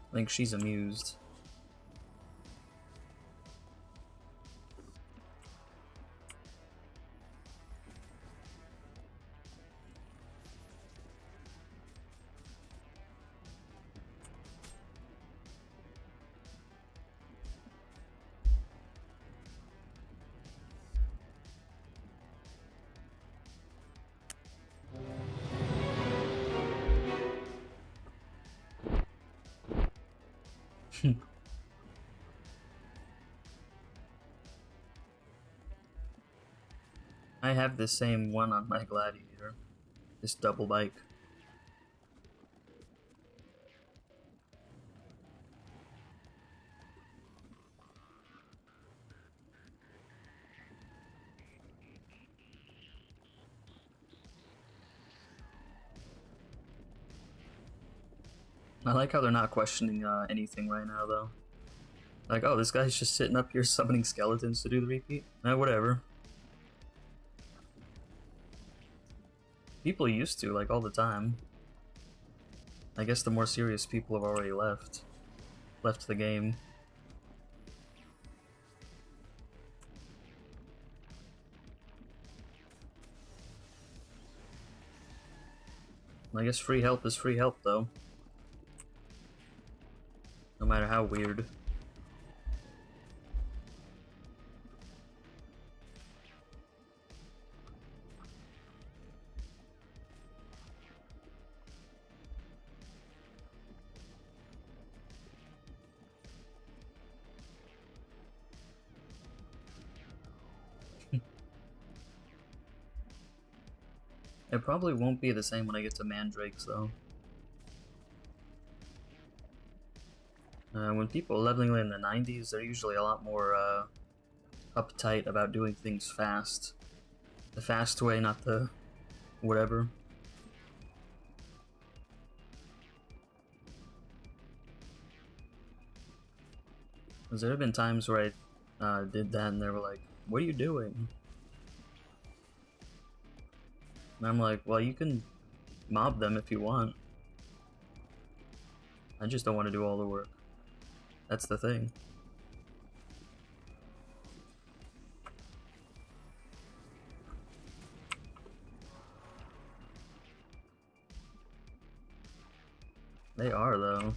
I think she's amused. I have the same one on my Gladiator. This double bike. I like how they're not questioning anything right now, though. Like, oh, this guy's just sitting up here summoning skeletons to do the repeat? Whatever. People used to, like, all the time. I guess the more serious people have already left the game. I guess free help is free help, though. No matter how weird. It probably won't be the same when I get to Mandrakes, though. When people are leveling in the 90s, they're usually a lot more uptight about doing things fast. The fast way, not the whatever. Because there have been times where I did that and they were like, what are you doing? And I'm like, well, you can mob them if you want. I just don't want to do all the work. That's the thing. They are, though.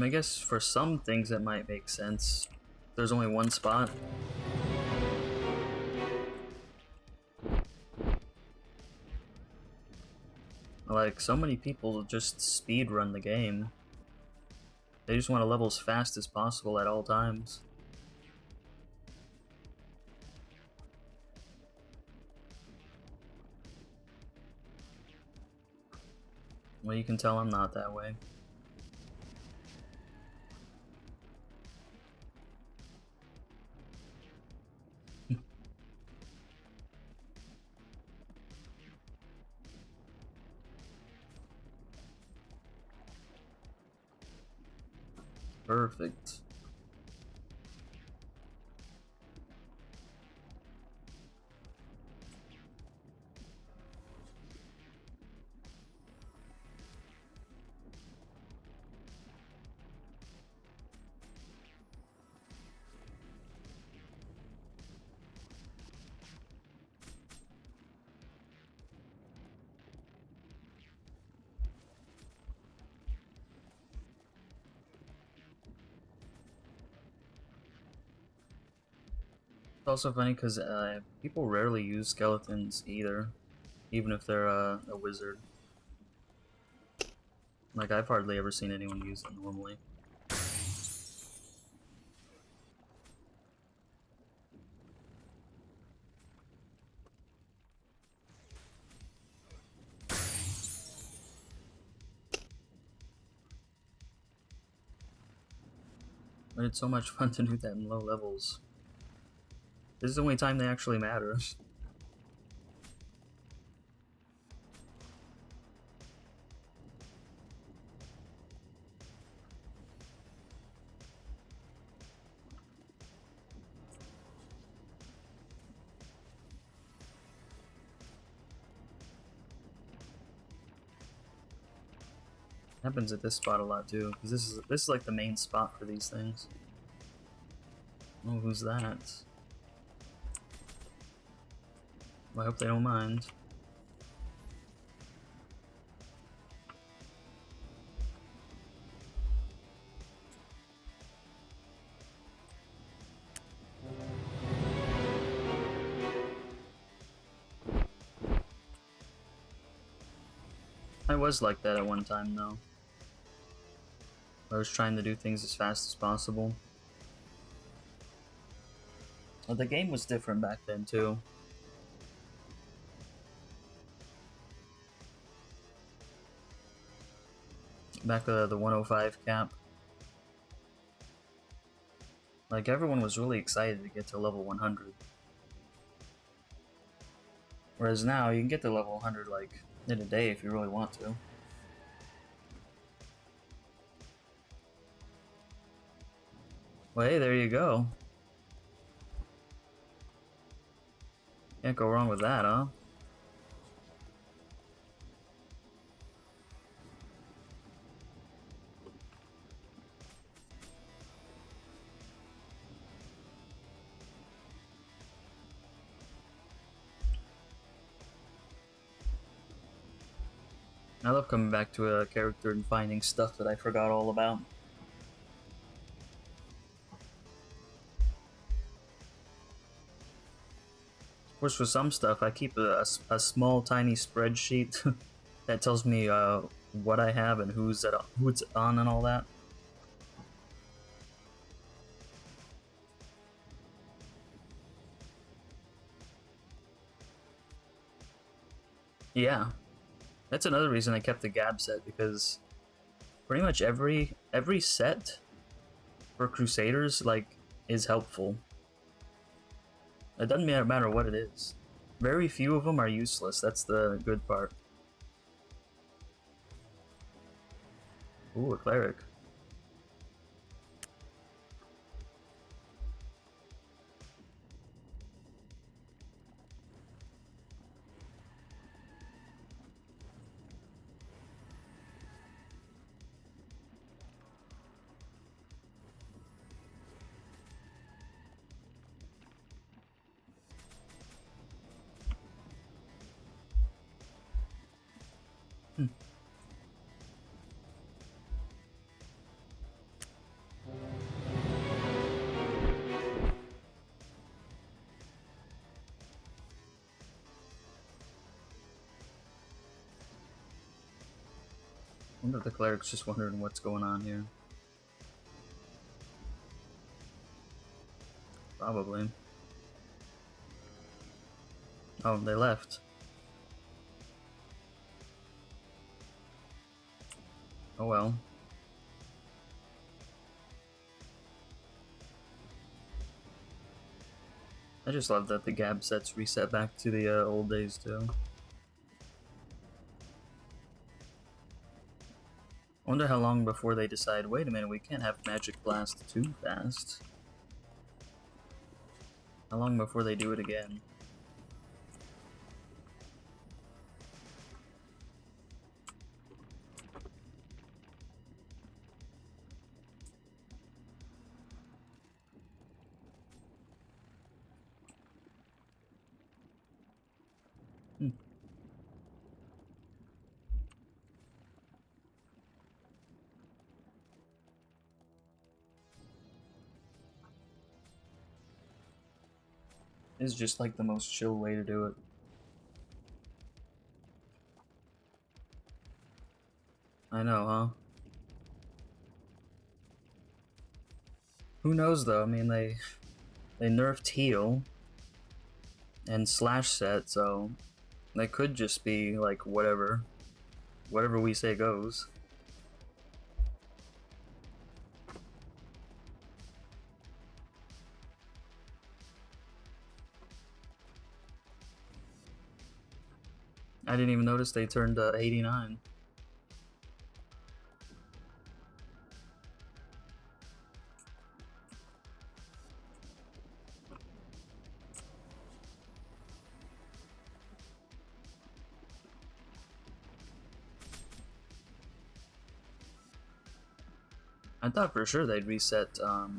I guess for some things it might make sense. There's only one spot. Like, so many people just speed run the game. They just want to level as fast as possible at all times. Well, you can tell I'm not that way. Perfect. It's also funny because people rarely use skeletons either, even if they're a wizard. Like, I've hardly ever seen anyone use them normally. But it's so much fun to do that in low levels. This is the only time they actually matter. Happens at this spot a lot too, because this is like the main spot for these things. Oh, who's that? Well, I hope they don't mind. I was like that at one time, though. I was trying to do things as fast as possible. Well, the game was different back then, too. Back the 105 cap. Like, everyone was really excited to get to level 100. Whereas now, you can get to level 100, like, in a day if you really want to. Well, hey, there you go. Can't go wrong with that, huh? I love coming back to a character and finding stuff that I forgot all about. Of course, for some stuff, I keep a small, tiny spreadsheet that tells me what I have and who it's on and all that. Yeah, that's another reason I kept the Gab set, because pretty much every set for Crusaders is helpful. It doesn't matter what it is. Very few of them are useless. That's the good part. Ooh, a cleric. I wonder if the cleric's just wondering what's going on here. Probably. Oh, they left. Oh well. I just love that the Gab sets reset back to the old days too. I wonder how long before they decide, wait a minute, we can't have Magic Blast too fast. How long before they do it again? It's just like the most chill way to do it. I know, huh? Who knows though? I mean, they nerfed heal and slash set, so they could just be like whatever we say goes. I didn't even notice they turned 89. I thought for sure they'd reset the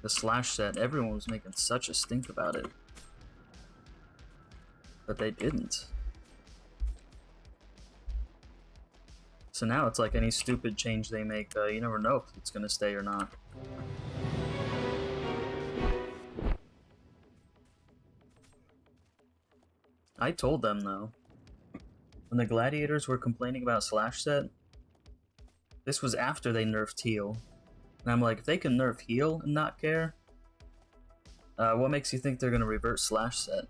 slash set. Everyone was making such a stink about it. But they didn't. So now it's like any stupid change they make, you never know if it's gonna stay or not. I told them though. when the gladiators were complaining about Slash Set, this was after they nerfed heal. And I'm like, if they can nerf heal and not care, what makes you think they're gonna revert Slash Set?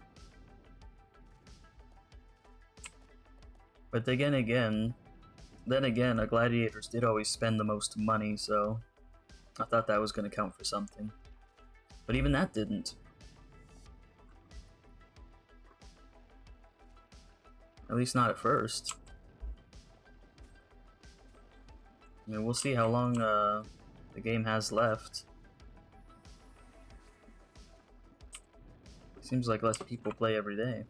But then again, gladiators did always spend the most money, so I thought that was gonna count for something. But even that didn't. At least not at first. I mean, we'll see how long the game has left. Seems like less people play every day.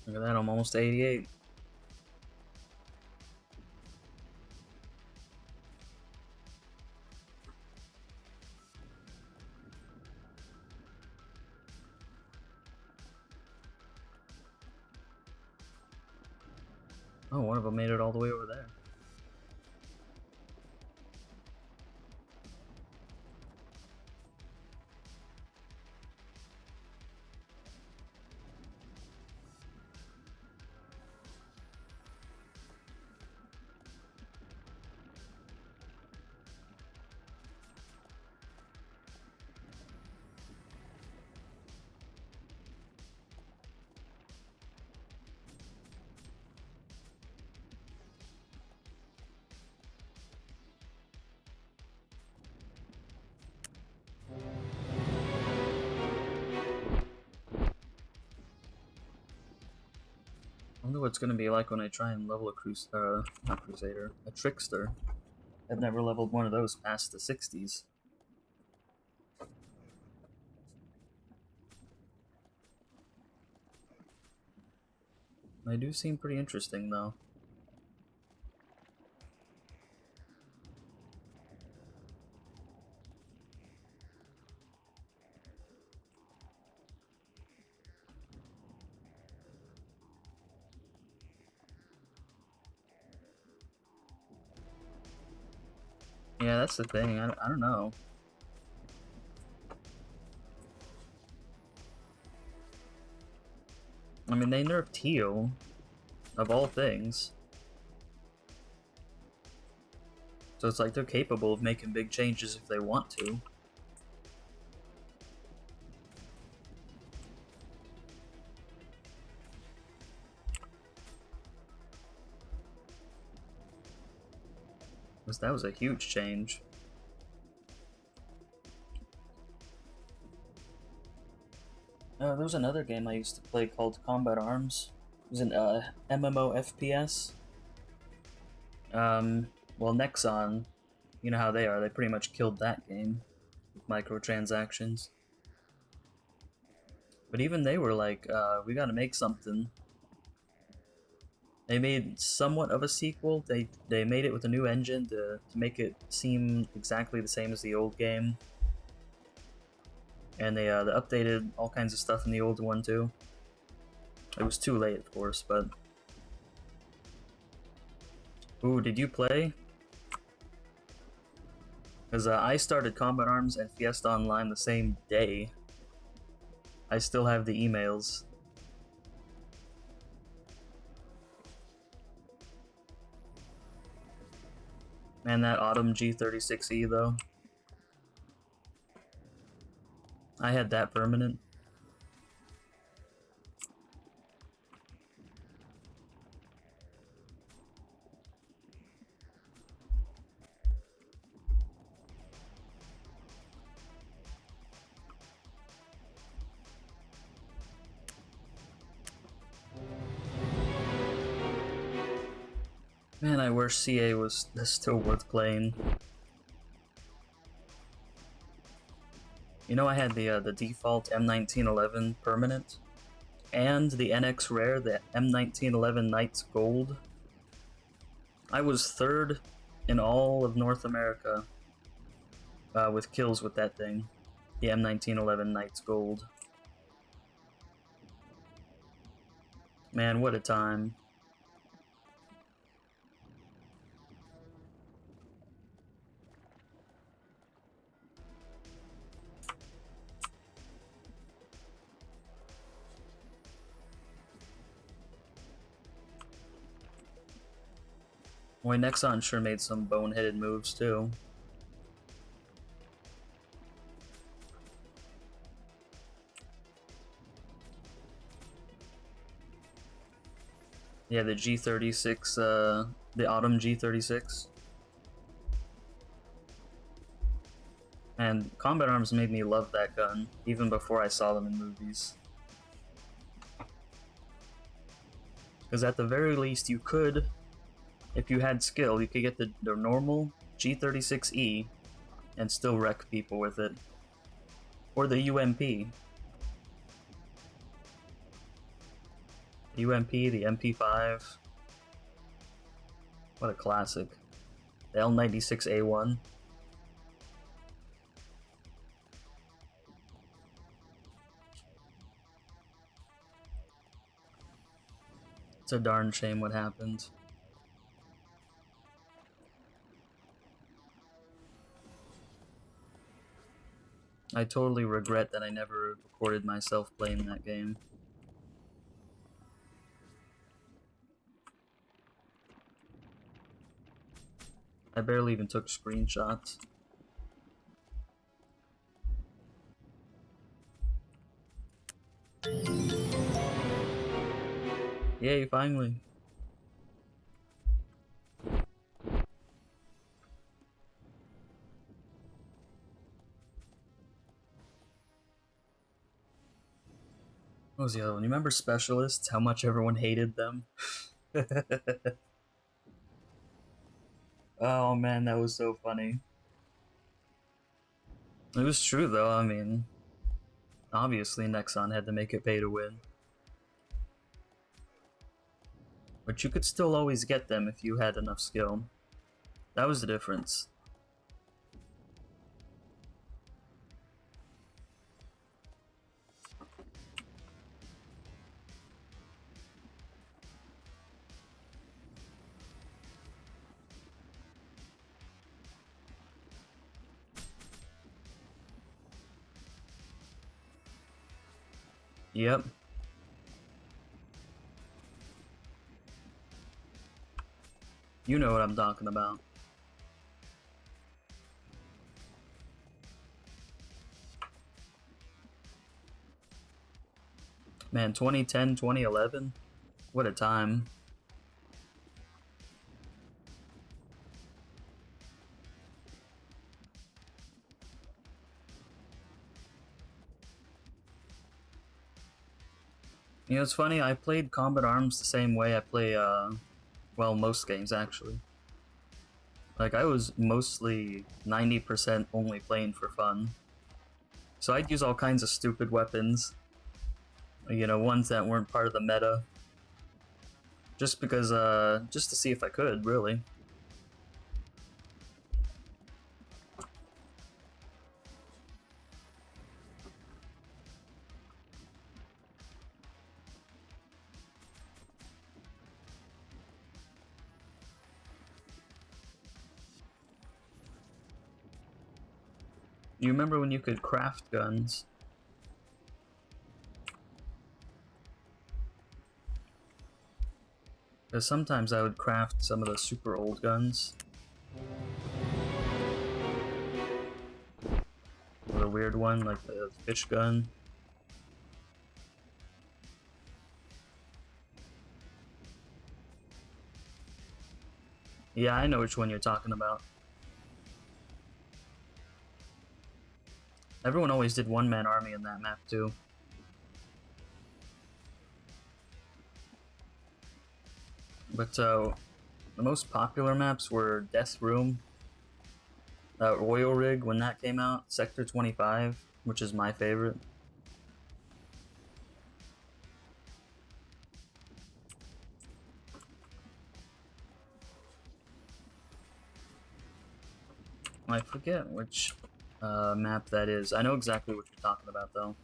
Look at that, I'm almost 88. Oh, one of them made it all the way over there. I wonder what it's gonna be like when I try and level a not Crusader, a Trickster. I've never leveled one of those past the 60s. They do seem pretty interesting, though. Yeah, that's the thing. I don't know. I mean, they nerfed heal, of all things. So it's like they're capable of making big changes if they want to. Because that was a huge change. There was another game I used to play called Combat Arms. It was an MMO FPS. Well, Nexon, you know how they are. They pretty much killed that game with microtransactions. But even they were like, we gotta make something. They made somewhat of a sequel. They made it with a new engine to make it seem exactly the same as the old game. And they updated all kinds of stuff in the old one too. It was too late, of course, but... Ooh, did you play? Because I started Combat Arms and Fiesta Online the same day. I still have the emails. Man, that Autumn G36E though. I had that permanent. Man, I wish CA was still worth playing. You know, I had the default M1911 permanent, and the NX rare, the M1911 Knights Gold. I was third in all of North America with kills with that thing, the M1911 Knights Gold. Man, what a time. Boy, Nexon sure made some boneheaded moves too. Yeah, the G36, the Autumn G36. And Combat Arms made me love that gun, even before I saw them in movies. Because at the very least, you could, if you had skill, you could get the normal G36E and still wreck people with it. Or the UMP. UMP, the MP5. What a classic. The L96A1. It's a darn shame what happened. I totally regret that I never recorded myself playing that game. I barely even took screenshots. Yay, finally. What was the other one? You remember Specialists? How much everyone hated them? Oh man, that was so funny. It was true though, I mean, obviously Nexon had to make it pay to win. But you could still always get them if you had enough skill. That was the difference. Yep. You know what I'm talking about. Man, 2010, 2011? What a time. You know, it's funny, I played Combat Arms the same way I play, well, most games, actually. Like, I was mostly 90% only playing for fun. So I'd use all kinds of stupid weapons. You know, ones that weren't part of the meta. Just because, just to see if I could, really. You remember when you could craft guns? Because sometimes I would craft some of the super old guns. Or a weird one, like the fish gun. Yeah, I know which one you're talking about. Everyone always did one-man army in that map, too. But, the most popular maps were Death Room, Oil Rig when that came out, Sector 25. which is my favorite. I forget which map that is. I know exactly what you're talking about, though.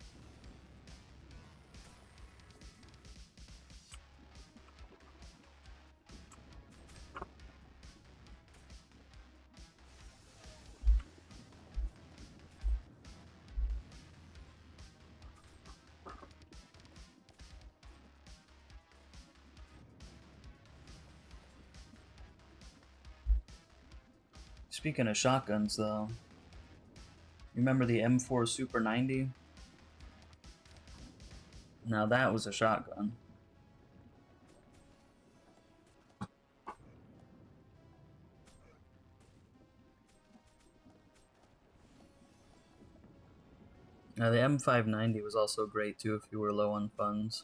Speaking of shotguns, though, you remember the M4 Super 90? Now that was a shotgun. Now the M590 was also great too if you were low on funds.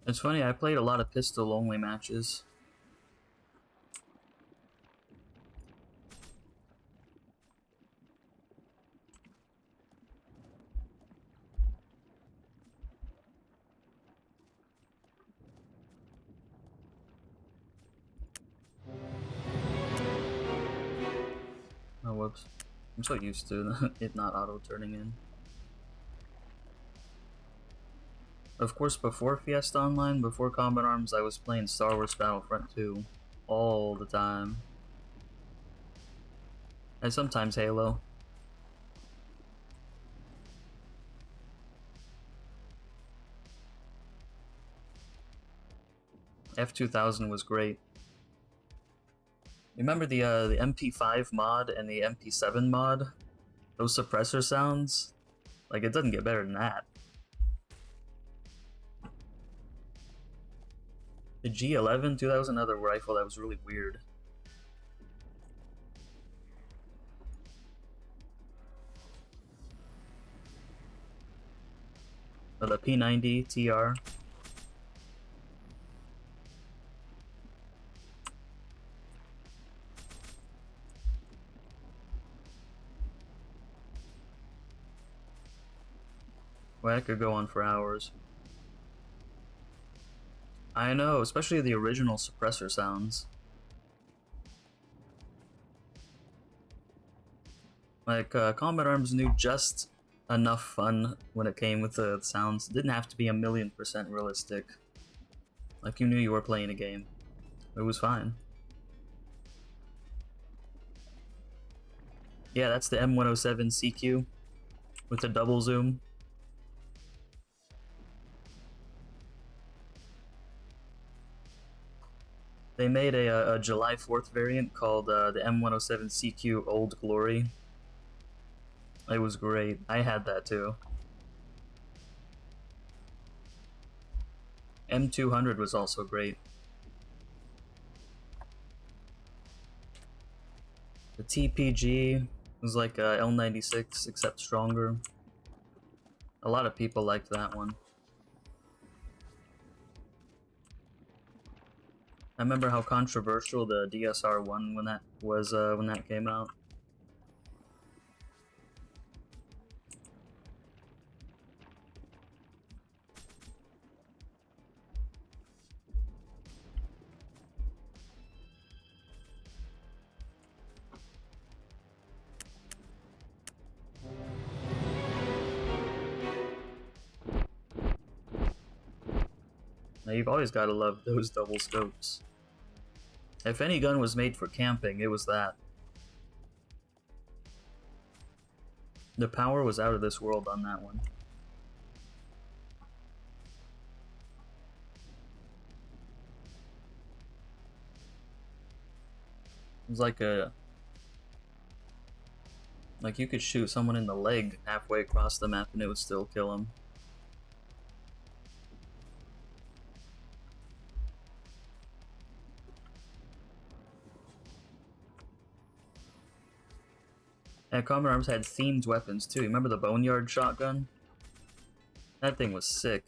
It's funny, I played a lot of pistol-only matches. Oh, whoops. I'm so used to it not auto-turning in. Of course, before Fiesta Online, before Combat Arms, I was playing Star Wars Battlefront 2 all the time. And sometimes Halo. F2000 was great. Remember the MP5 mod and the MP7 mod? Those suppressor sounds? Like, it doesn't get better than that. The G11, dude, that was another rifle that was really weird. The P90 TR. Well, that could go on for hours. I know, especially the original suppressor sounds. Like, Combat Arms knew just enough fun when it came with the sounds. It didn't have to be 1,000,000% realistic. Like, you knew you were playing a game. It was fine. Yeah, that's the M107 CQ with the double zoom. They made a July 4th variant called the M107 CQ Old Glory. It was great. I had that too. M200 was also great. The TPG was like L96 except stronger. A lot of people liked that one. I remember how controversial the DSR-1 when that came out. Now you've always got to love those double scopes. If any gun was made for camping, it was that. The power was out of this world on that one. It was like like you could shoot someone in the leg halfway across the map and it would still kill them. And Combat Arms had themed weapons too. Remember the Boneyard shotgun? That thing was sick.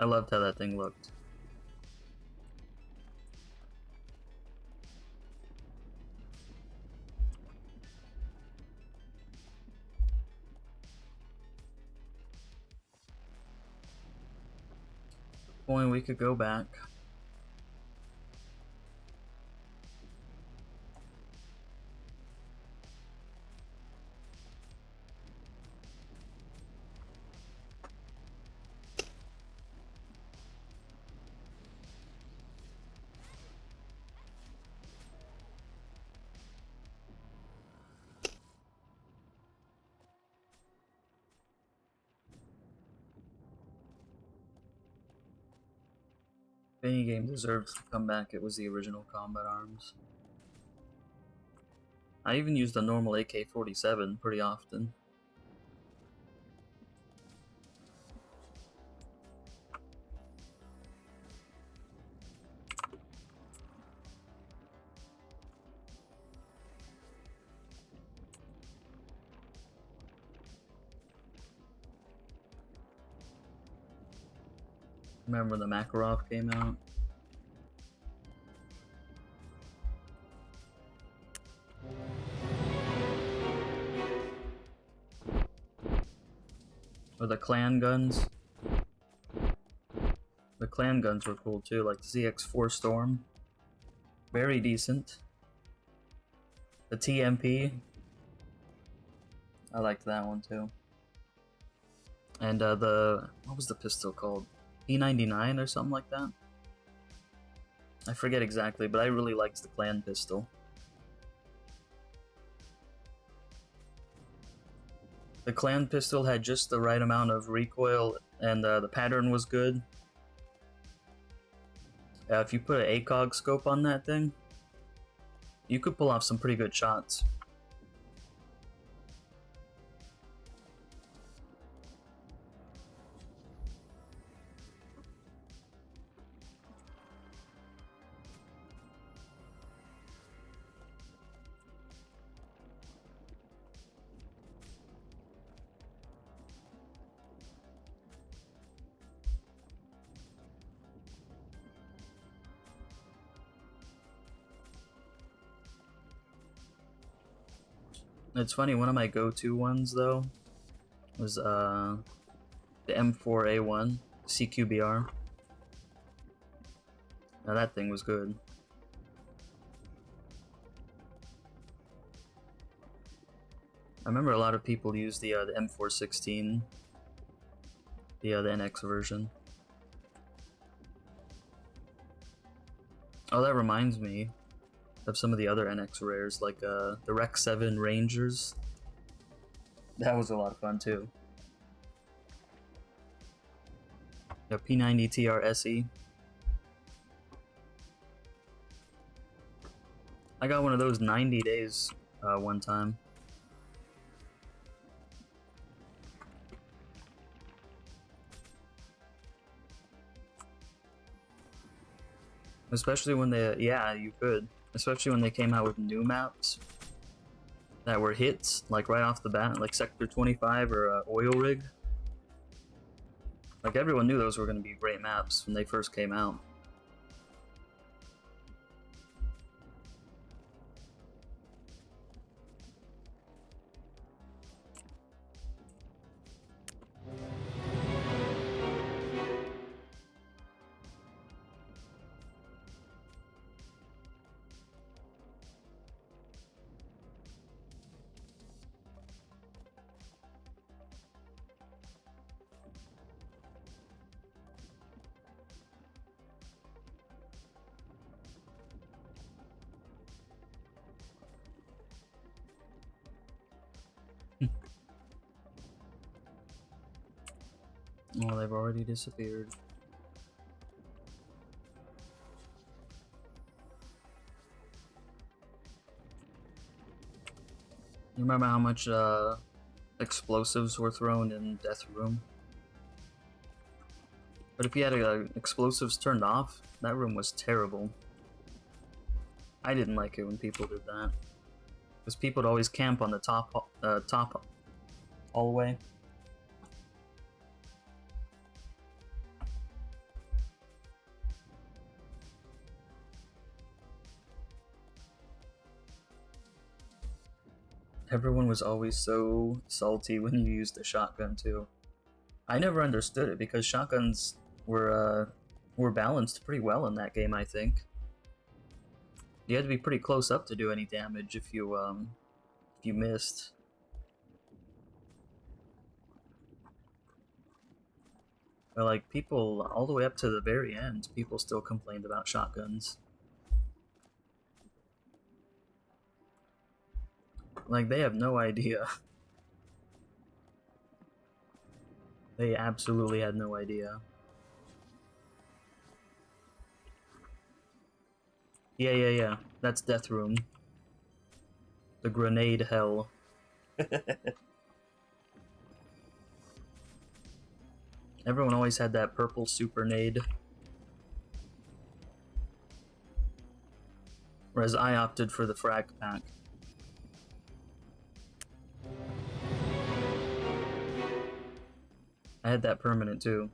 I loved how that thing looked. Point we could go back. If any game deserves to come back, it was the original Combat Arms. I even used the normal AK-47 pretty often. Remember when the Makarov came out? Or the clan guns. The clan guns were cool too, like the ZX4 Storm. Very decent. The TMP. I liked that one too. And what was the pistol called? P99 or something like that? I forget exactly, but I really liked the clan pistol. The clan pistol had just the right amount of recoil, and the pattern was good. If you put an ACOG scope on that thing, you could pull off some pretty good shots. It's funny, one of my go-to ones though was the M4A1 CQBR. Now that thing was good. I remember a lot of people use the M416, the NX version. Oh, that reminds me of some of the other NX rares, like the Rec 7 Rangers. That was a lot of fun too. The P90 TR SE. I got one of those 90 days one time. Especially when they, yeah, you could. Especially when they came out with new maps that were hits, like right off the bat, like Sector 25 or Oil Rig. Like everyone knew those were going to be great maps when they first came out. Well, they've already disappeared. You remember how much explosives were thrown in Death Room? But if you had explosives turned off, that room was terrible. I didn't like it when people did that. Because people would always camp on the top hallway. Everyone was always so salty when you used the shotgun too. I never understood it because shotguns were balanced pretty well in that game. I think you had to be pretty close up to do any damage if you missed. But like people all the way up to the very end, people still complained about shotguns. Like they have no idea. They absolutely had no idea. Yeah. That's Death Room. The grenade hell. Everyone always had that purple super nade. Whereas I opted for the frag pack. I had that permanent too.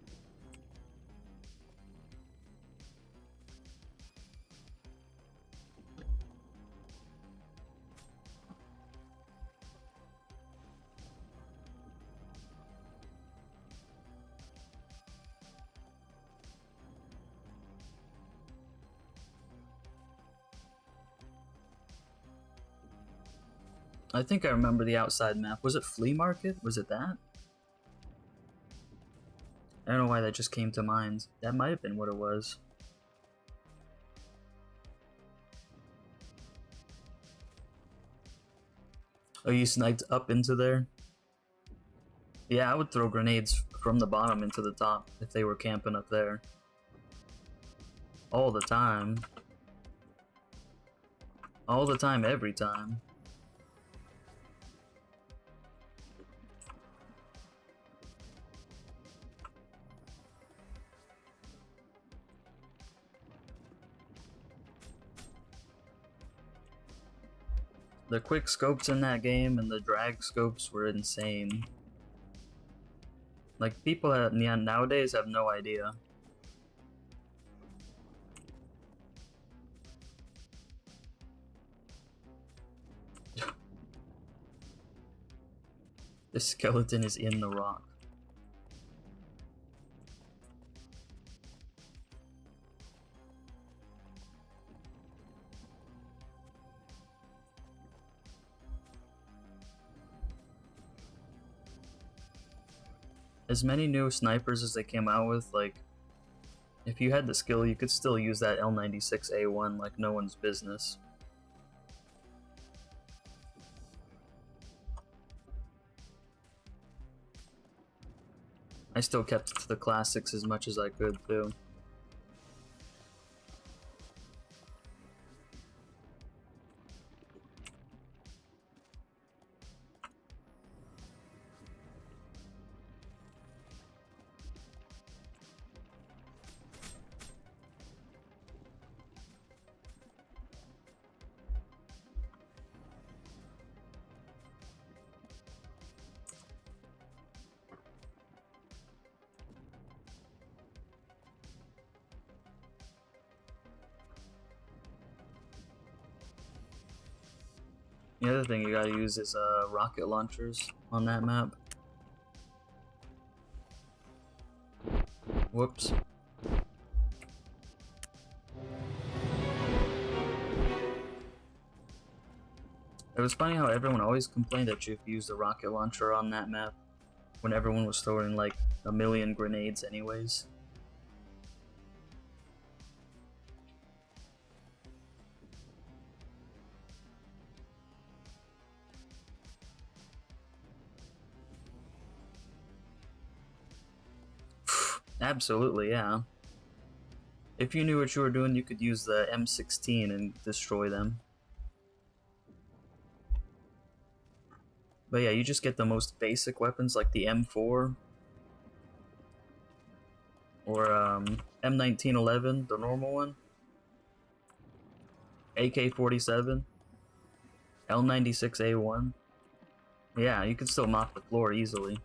I think I remember the outside map. Was it Flea Market? Was it that? I don't know why that just came to mind. That might have been what it was. Oh, you sniped up into there? Yeah, I would throw grenades from the bottom into the top if they were camping up there. All the time. All the time, every time. The quick scopes in that game and the drag scopes were insane. Like, people nowadays have no idea. The skeleton is in the rock. As many new snipers as they came out with, like, if you had the skill, you could still use that L96A1 like no one's business. I still kept it to the classics as much as I could, too. The other thing you gotta use is rocket launchers on that map. Whoops. It was funny how everyone always complained that you used a rocket launcher on that map when everyone was throwing like a million grenades anyways. Absolutely, yeah. If you knew what you were doing, you could use the M16 and destroy them. But yeah, you just get the most basic weapons like the M4 or M1911, the normal one, AK-47. L96A1. Yeah, you could still mop the floor easily.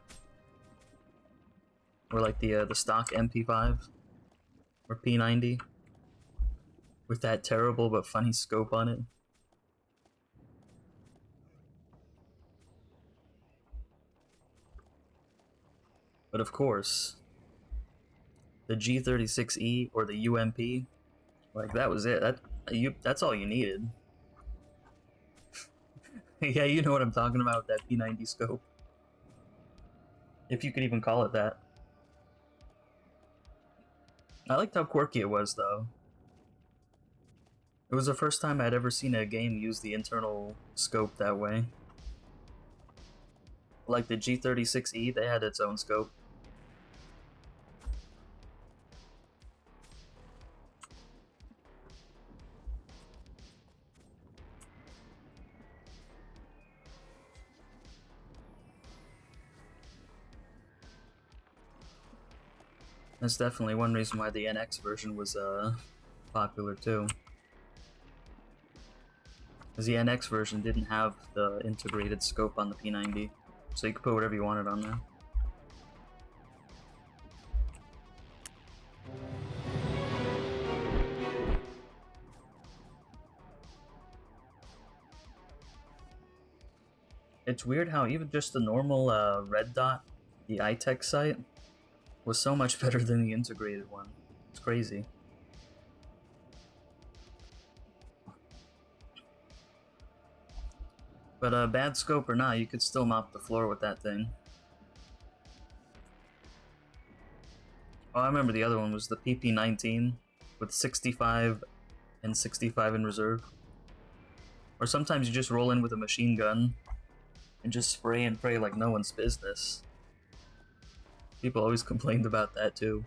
Or like the stock MP5 or P90 with that terrible but funny scope on it. But of course, the G36E or the UMP, like that was it. That's all you needed. Yeah, you know what I'm talking about with that P90 scope. If you could even call it that. I liked how quirky it was, though. It was the first time I'd ever seen a game use the internal scope that way. Like the G36E, they had its own scope. That's definitely one reason why the NX version was popular too. Because the NX version didn't have the integrated scope on the P90, so you could put whatever you wanted on there. It's weird how even just the normal red dot, the iTech site, was so much better than the integrated one. It's crazy. But bad scope or not, you could still mop the floor with that thing. Oh, I remember the other one was the PP19 with 65 and 65 in reserve. Or sometimes you just roll in with a machine gun and just spray and pray like no one's business. People always complained about that too.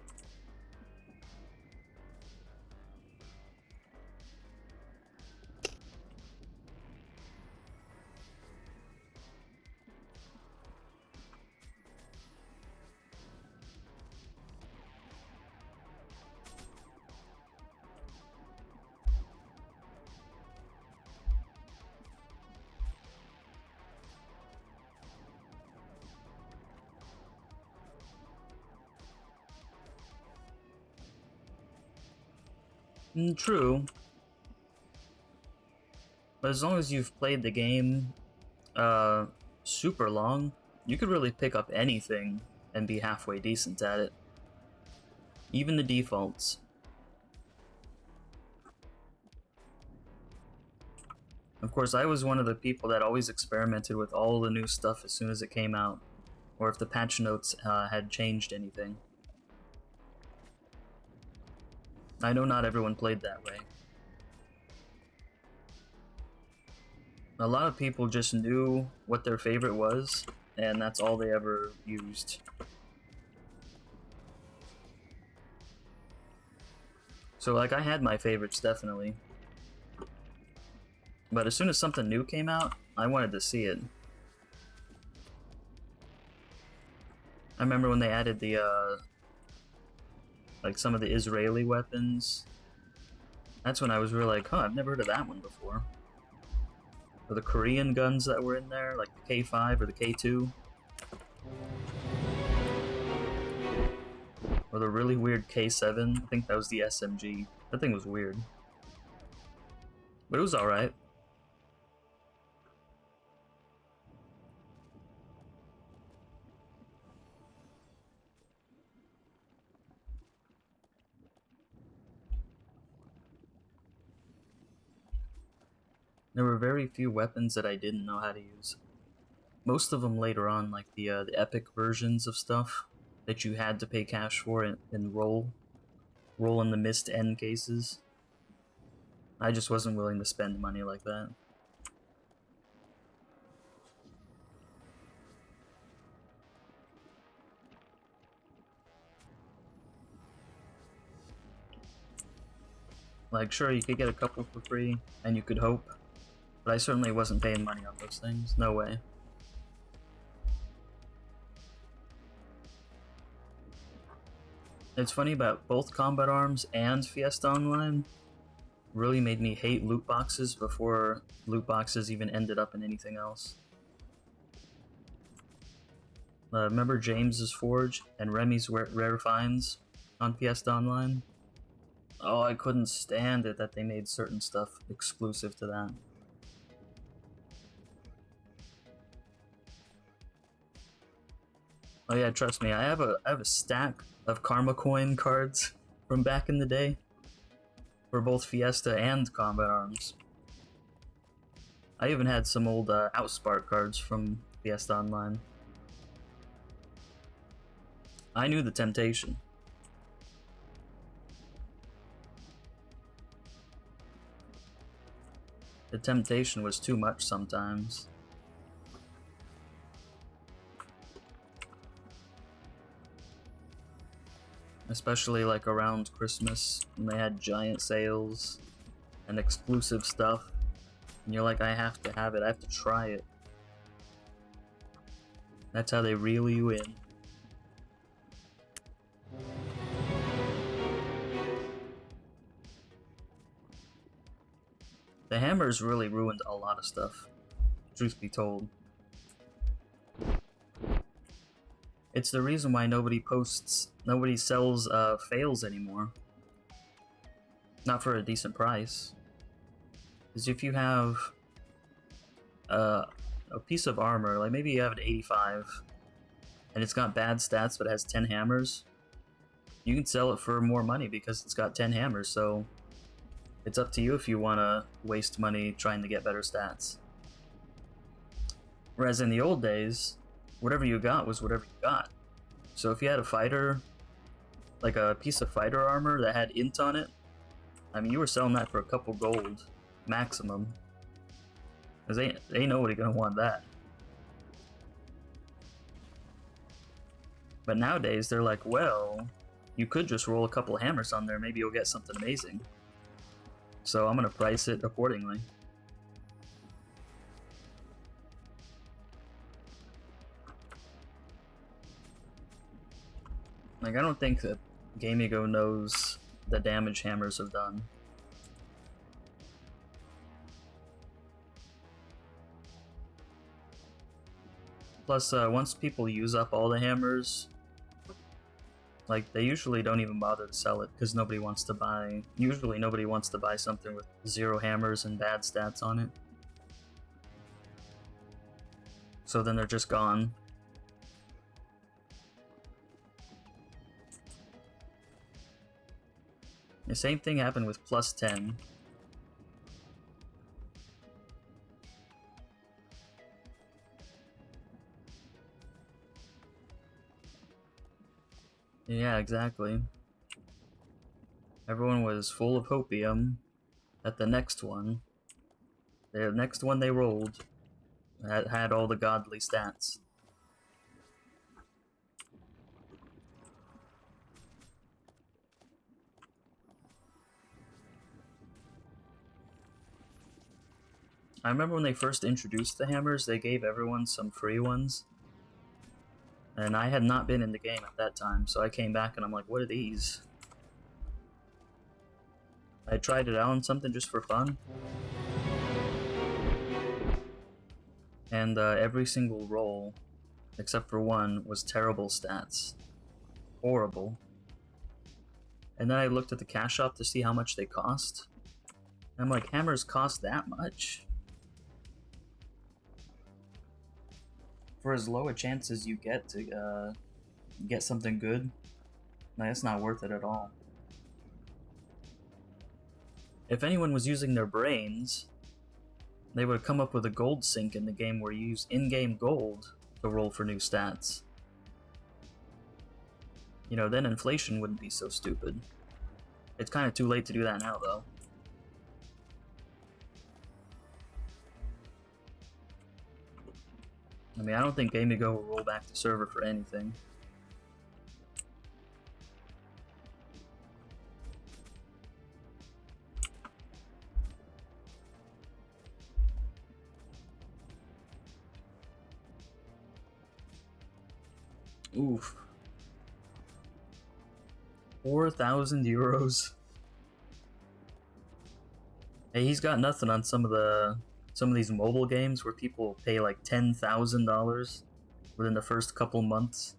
True. But as long as you've played the game super long, you could really pick up anything and be halfway decent at it. Even the defaults. Of course, I was one of the people that always experimented with all the new stuff as soon as it came out, or if the patch notes had changed anything. I know not everyone played that way. A lot of people just knew what their favorite was, and that's all they ever used. So, like, I had my favorites, definitely. But as soon as something new came out, I wanted to see it. I remember when they added the, like, some of the Israeli weapons. That's when I was really like, huh, I've never heard of that one before. Or the Korean guns that were in there, like the K5 or the K2. Or the really weird K7, I think that was the SMG. That thing was weird. But it was alright. There were very few weapons that I didn't know how to use. Most of them later on, like the epic versions of stuff that you had to pay cash for and roll in the missed end cases. I just wasn't willing to spend money like that. Like, sure, you could get a couple for free, and you could hope, but I certainly wasn't paying money on those things. No way. It's funny about both Combat Arms and Fiesta Online. really made me hate loot boxes before loot boxes even ended up in anything else. Remember James's Forge and Remy's Rare Finds on Fiesta Online? Oh, I couldn't stand it that they made certain stuff exclusive to that. Oh yeah, trust me, I have a stack of Karma Coin cards from back in the day for both Fiesta and Combat Arms. I even had some old Outspark cards from Fiesta Online. I knew the temptation. The temptation was too much sometimes. Especially like around Christmas when they had giant sales and exclusive stuff. And you're like, I have to have it, I have to try it. That's how they reel you in. The hammers really ruined a lot of stuff, truth be told. It's the reason why nobody sells fails anymore. Not for a decent price. Because if you have a piece of armor, like maybe you have an 85, and it's got bad stats but it has 10 hammers, you can sell it for more money because it's got 10 hammers, so it's up to you if you want to waste money trying to get better stats. Whereas in the old days, whatever you got was whatever you got. So if you had a fighter, like a piece of fighter armor that had int on it, I mean, you were selling that for a couple gold maximum. Because ain't nobody gonna want that. But nowadays, they're like, well, you could just roll a couple hammers on there, maybe you'll get something amazing. So I'm gonna price it accordingly. Like, I don't think that Gamigo knows the damage hammers have done. Plus, once people use up all the hammers, like, they usually don't even bother to sell it because nobody wants to buy. Usually, nobody wants to buy something with 0 hammers and bad stats on it. So then they're just gone. The same thing happened with plus 10. Yeah, exactly. Everyone was full of hopium that the next one they rolled had all the godly stats. I remember when they first introduced the hammers, they gave everyone some free ones. And I had not been in the game at that time, so I came back and I'm like, what are these? I tried it out on something just for fun. And every single roll, except for one, was terrible stats. Horrible. And then I looked at the cash shop to see how much they cost. And I'm like, hammers cost that much? For as low a chance as you get to get something good, like, it's not worth it at all. If anyone was using their brains, they would come up with a gold sink in the game where you use in-game gold to roll for new stats. You know, then inflation wouldn't be so stupid. It's kind of too late to do that now, though. I mean, I don't think Gamigo will roll back the server for anything. Oof. 4,000 euros. Hey, he's got nothing on some of these mobile games where people pay like $10,000 within the first couple months.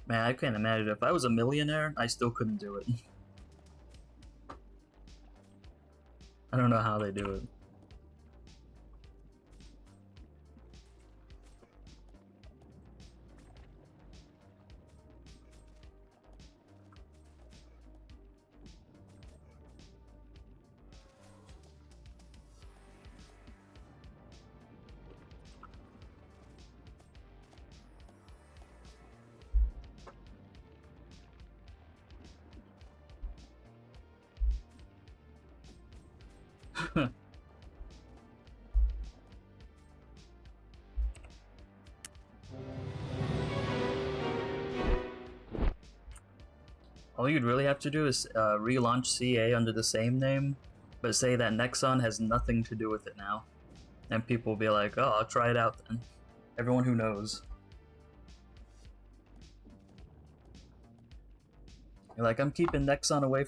Man, I can't imagine. If I was a millionaire, I still couldn't do it. I don't know how they do it. All you'd really have to do is relaunch CA under the same name, but say that Nexon has nothing to do with it now. And people will be like, oh, I'll try it out then. Everyone who knows. You're like, I'm keeping Nexon away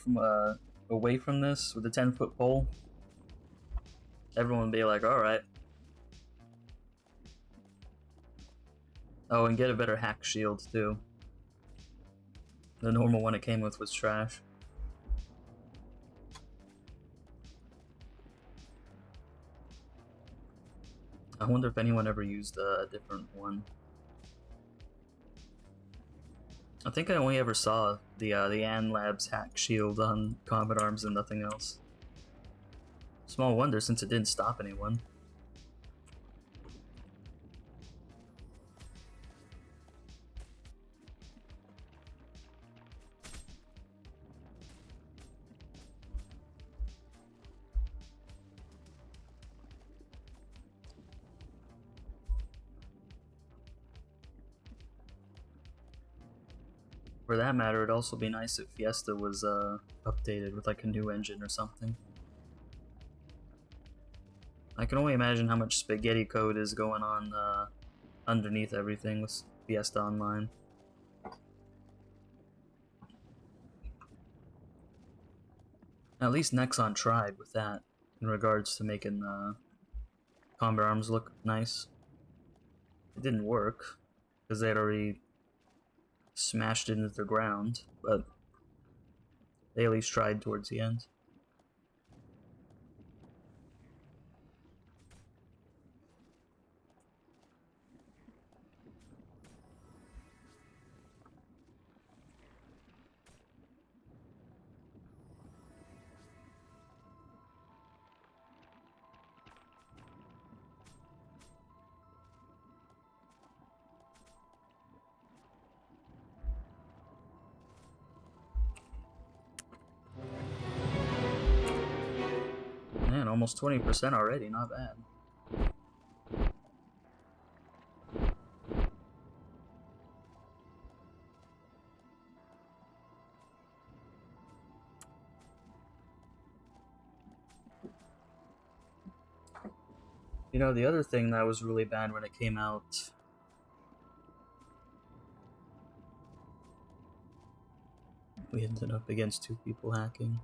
from this with a 10-foot pole. Everyone will be like, alright. Oh, and get a better hack shield too. The normal one it came with was trash. I wonder if anyone ever used a different one. I think I only ever saw the Ann Labs hack shield on Combat Arms and nothing else. Small wonder since it didn't stop anyone. For that matter, it'd also be nice if Fiesta was updated with like a new engine or something. I can only imagine how much spaghetti code is going on underneath everything with Fiesta Online. At least Nexon tried with that in regards to making Combat Arms look nice. It didn't work because they had already smashed it into the ground, but they at least tried towards the end. Man, almost 20% already, not bad. You know, the other thing that was really bad when it came out... We ended up against 2 people hacking.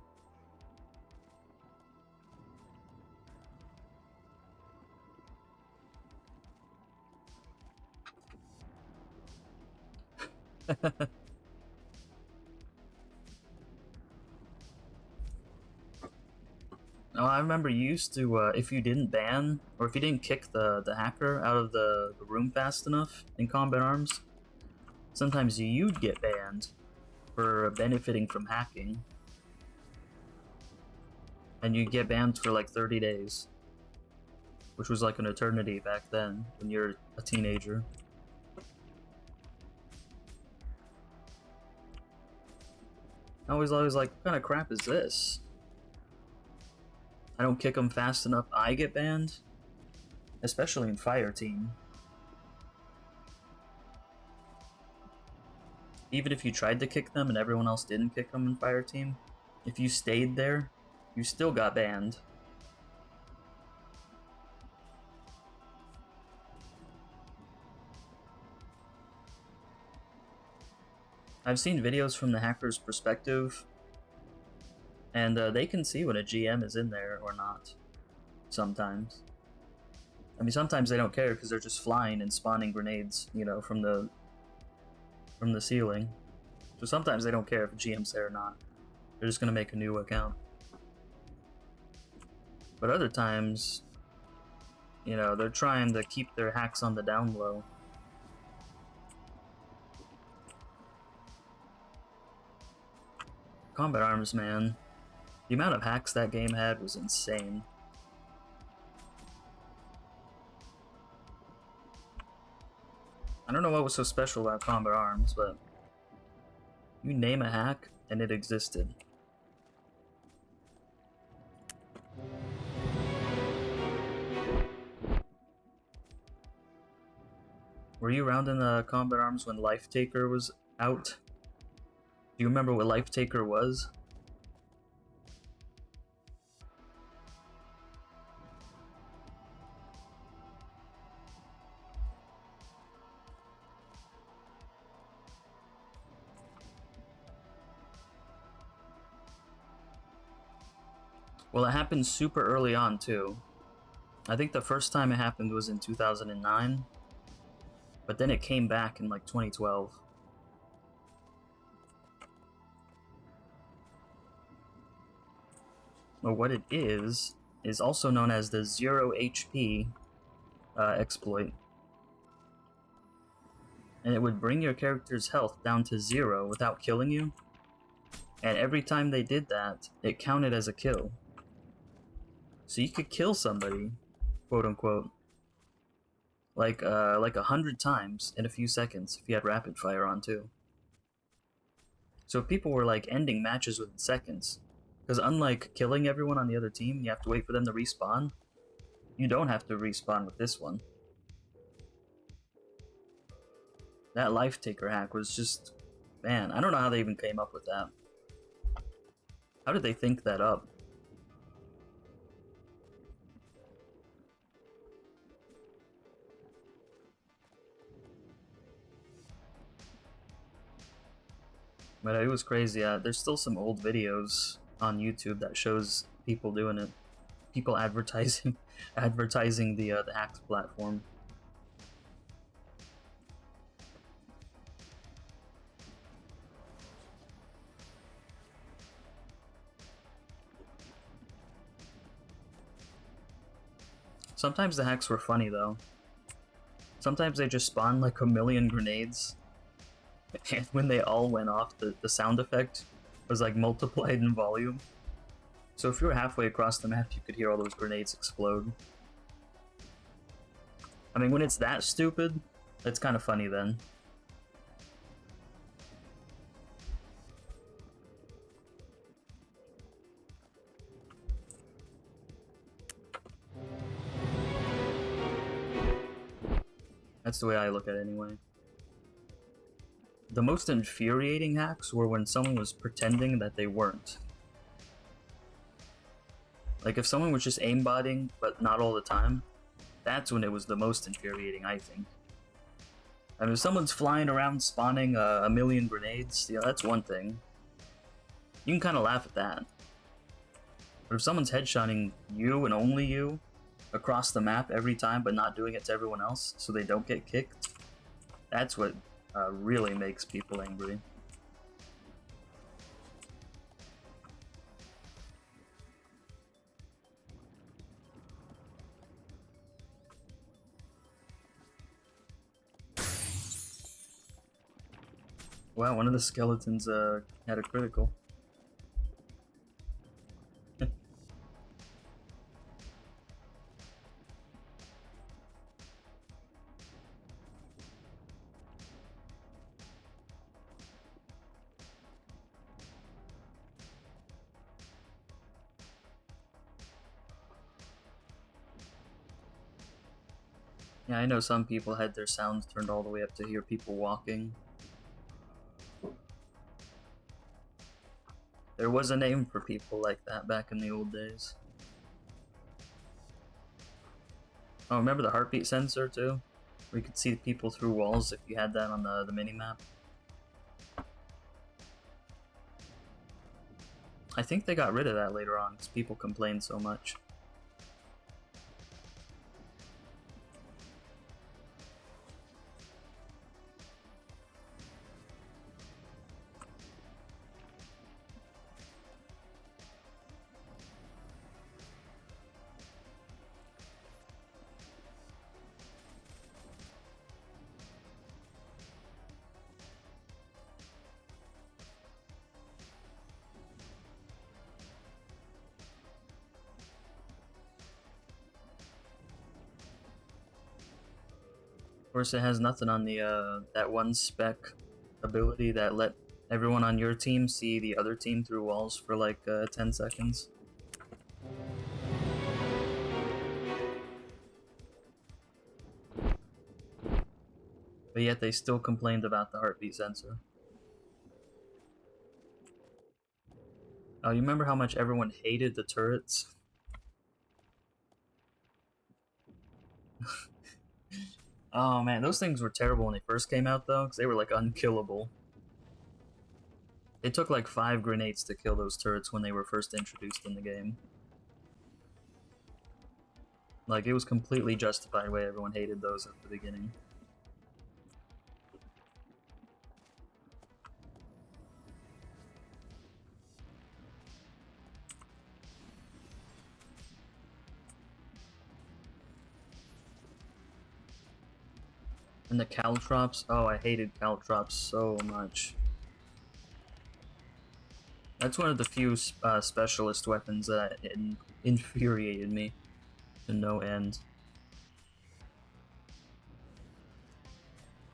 Oh, I remember you used to, if you didn't ban, or if you didn't kick the hacker out of the room fast enough in Combat Arms, sometimes you'd get banned for benefiting from hacking. And you'd get banned for like 30 days. Which was like an eternity back then, when you're a teenager. I was always like, what kind of crap is this? I don't kick them fast enough, I get banned? Especially in Fire Team. Even if you tried to kick them and everyone else didn't kick them in Fire Team, if you stayed there, you still got banned. I've seen videos from the hacker's perspective And they can see when a GM is in there or not. Sometimes. I mean, sometimes they don't care because they're just flying and spawning grenades, you know, from the ceiling. So sometimes they don't care if a GM's there or not. They're just gonna make a new account. But other times, you know, they're trying to keep their hacks on the down low. Combat Arms, man. The amount of hacks that game had was insane. I don't know what was so special about Combat Arms, but you name a hack and it existed. Were you around in the Combat Arms when Life Taker was out? Do you remember what Life Taker was? Well, it happened super early on, too. I think the first time it happened was in 2009, but then it came back in like 2012. Well, what it is also known as the 0 HP exploit. And it would bring your character's health down to 0 without killing you. And every time they did that, it counted as a kill. So you could kill somebody, quote unquote, like 100 times in a few seconds if you had rapid fire on too. So people were like ending matches within seconds. Because unlike killing everyone on the other team, you have to wait for them to respawn. You don't have to respawn with this one. That Life Taker hack was just... Man, I don't know how they even came up with that. How did they think that up? But it was crazy. There's still some old videos on YouTube that shows people doing it. People advertising the hacked platform. Sometimes the hacks were funny though. Sometimes they just spawned like a million grenades, and when they all went off, the sound effect was like multiplied in volume. So if you were halfway across the map, you could hear all those grenades explode. I mean, when it's that stupid, it's kind of funny then. That's the way I look at it anyway. The most infuriating hacks were when someone was pretending that they weren't. Like if someone was just aimbotting, but not all the time, that's when it was the most infuriating, I think. I mean, if someone's flying around spawning a million grenades, you know, that's one thing. You can kind of laugh at that. But if someone's headshotting you and only you across the map every time, but not doing it to everyone else so they don't get kicked, that's what really makes people angry. Wow, one of the skeletons had a critical. Yeah, I know some people had their sounds turned all the way up to hear people walking. There was a name for people like that back in the old days. Oh, remember the heartbeat sensor too? Where you could see people through walls if you had that on the minimap. I think they got rid of that later on because people complained so much. Of course, it has nothing on the that one spec ability that let everyone on your team see the other team through walls for like 10 seconds. But yet they still complained about the heartbeat sensor. Oh, you remember how much everyone hated the turrets? Oh man, those things were terrible when they first came out though, because they were like unkillable. It took like 5 grenades to kill those turrets when they were first introduced in the game. Like, it was completely justified why everyone hated those at the beginning. And the caltrops, oh, I hated caltrops so much. That's one of the few specialist weapons that infuriated me to no end.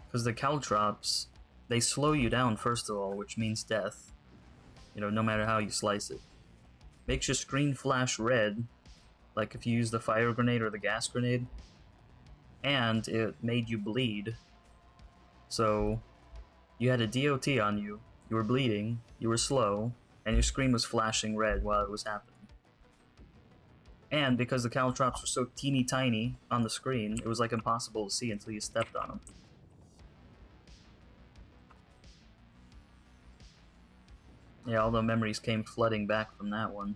Because the caltrops, they slow you down first of all, which means death. You know, no matter how you slice it. Makes your screen flash red, like if you use the fire grenade or the gas grenade. And it made you bleed. So, you had a DOT on you, you were bleeding, you were slow, and your screen was flashing red while it was happening. And because the caltrops were so teeny tiny on the screen, it was like impossible to see until you stepped on them. Yeah, all the memories came flooding back from that one.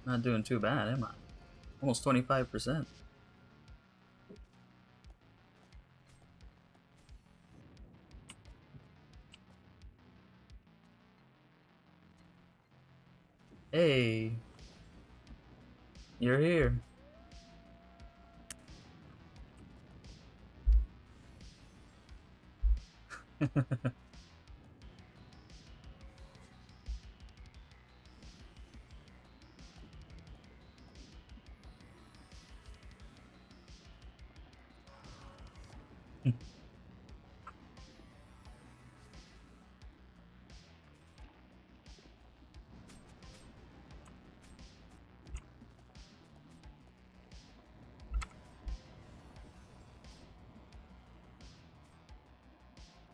Not doing too bad, am I? Almost 25%. Hey, you're here.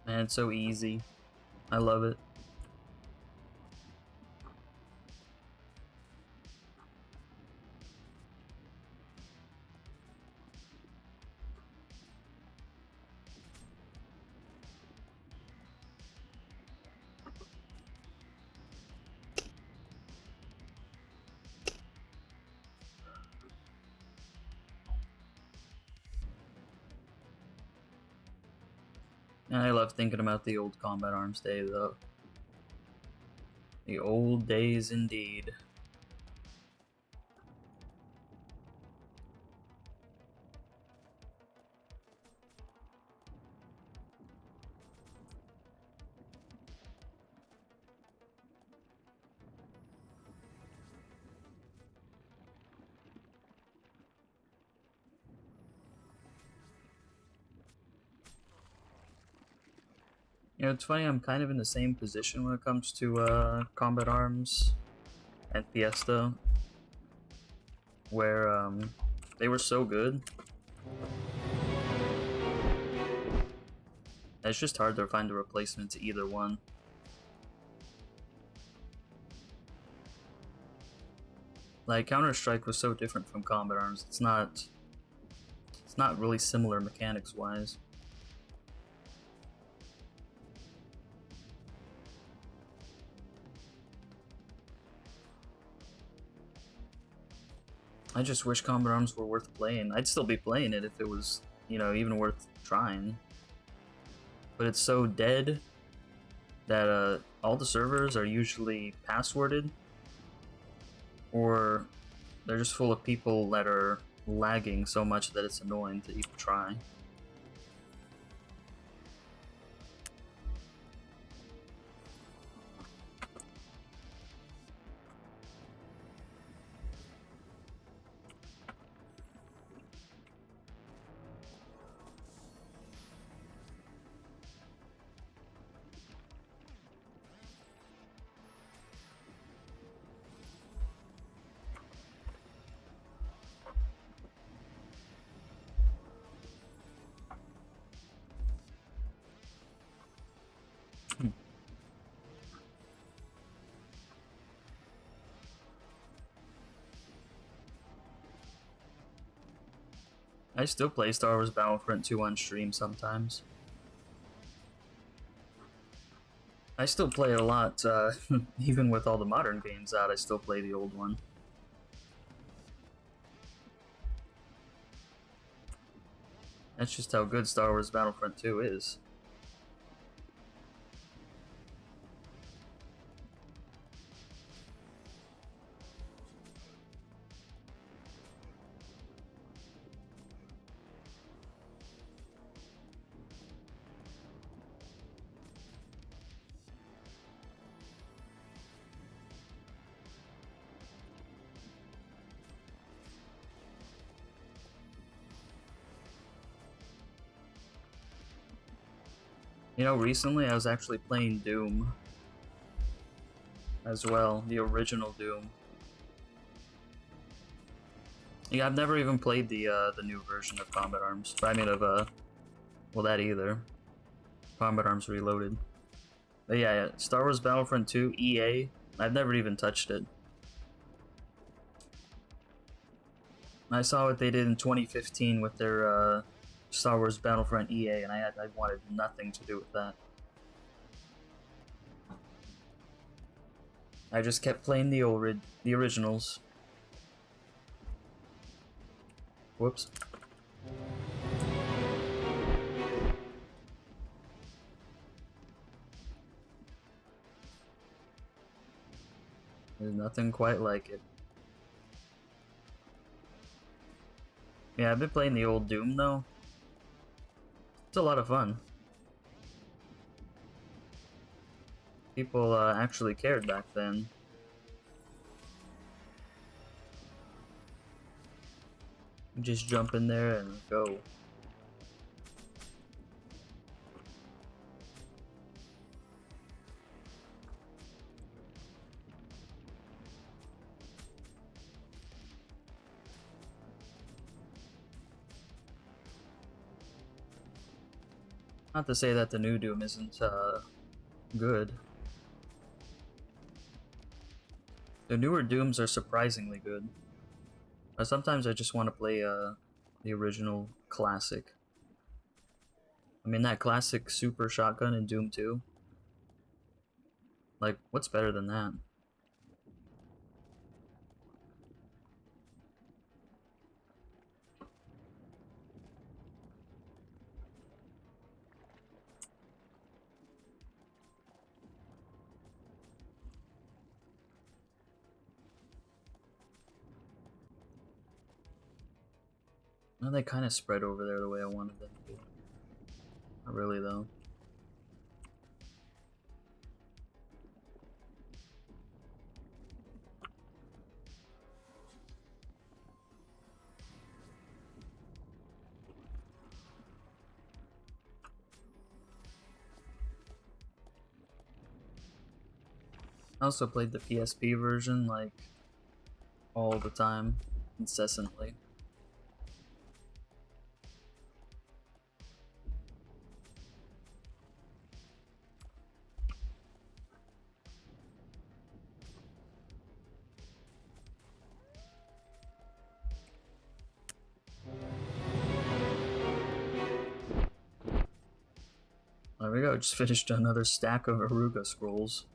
Man, it's so easy. I love it. And I love thinking about the old Combat Arms Day, though. The old days indeed. You know, it's funny, I'm kind of in the same position when it comes to combat arms and Fiesta, where they were so good. It's just hard to find a replacement to either one. Like, Counter-Strike was so different from combat arms, it's not really similar mechanics-wise. I just wish combat arms were worth playing. I'd still be playing it if it was, you know, even worth trying. But it's so dead that all the servers are usually passworded, or they're just full of people that are lagging so much that it's annoying to even try. I still play Star Wars Battlefront 2 on stream sometimes. I still play it a lot, even with all the modern games out, I still play the old one. That's just how good Star Wars Battlefront 2 is. You know, recently I was actually playing Doom as well, the original Doom. Yeah, I've never even played the new version of Combat Arms. I mean, well, that either. Combat Arms Reloaded. But yeah, Star Wars Battlefront 2 EA. I've never even touched it. I saw what they did in 2015 with their Star Wars Battlefront EA, and I wanted nothing to do with that. I just kept playing the originals. Whoops. There's nothing quite like it. Yeah, I've been playing the old Doom though. It's a lot of fun. People actually cared back then. You just jump in there and go. Not to say that the new Doom isn't good. The newer Dooms are surprisingly good. But sometimes I just want to play the original classic. I mean, that classic super shotgun in Doom 2. Like, what's better than that? No, they kind of spread over there the way I wanted them to. Not really, though. I also played the PSP version, like, all the time, incessantly. There we go, just finished another stack of Aruga scrolls.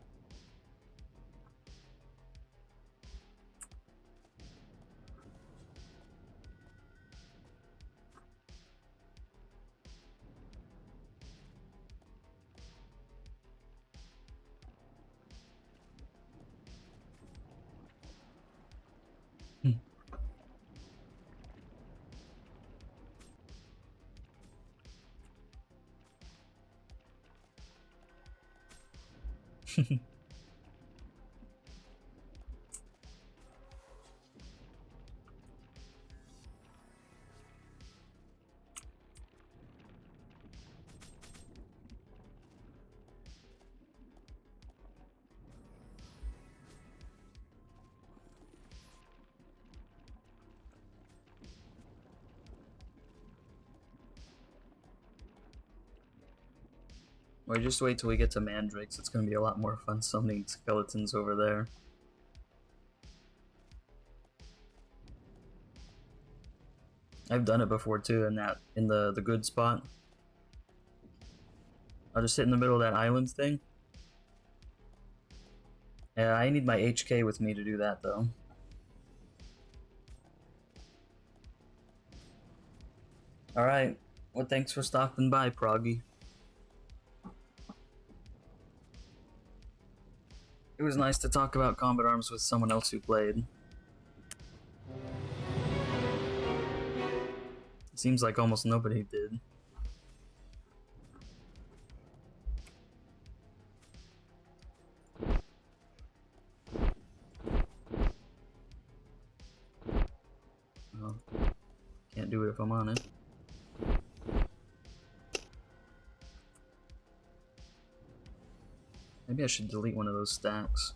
Or just wait till we get to mandrakes, it's gonna be a lot more fun summoning skeletons over there. I've done it before too, in the good spot. I'll just sit in the middle of that island thing. Yeah, I need my HK with me to do that though. Alright, well thanks for stopping by, Proggy. It was nice to talk about Combat Arms with someone else who played. It seems like almost nobody did. Well, can't do it if I'm on it. Maybe I should delete one of those stacks.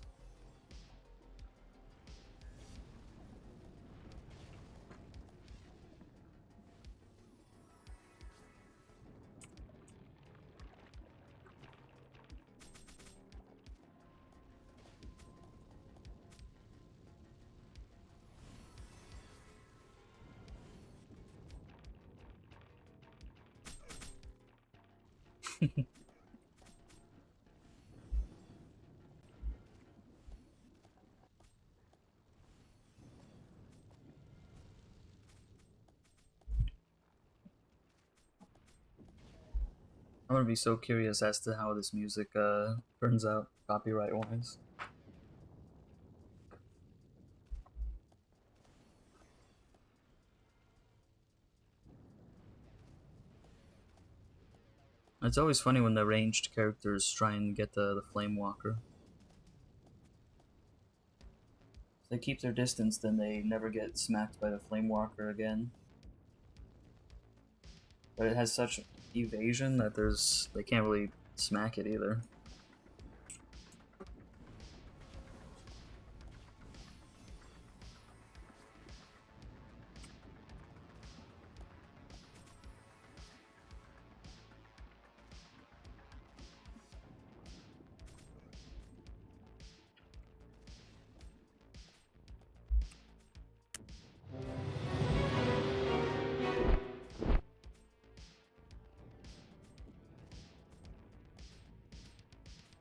I'm gonna be so curious as to how this music turns out copyright-wise. It's always funny when the ranged characters try and get the Flame Walker. If they keep their distance, then they never get smacked by the Flame Walker again. But it has such evasion that they can't really smack it either.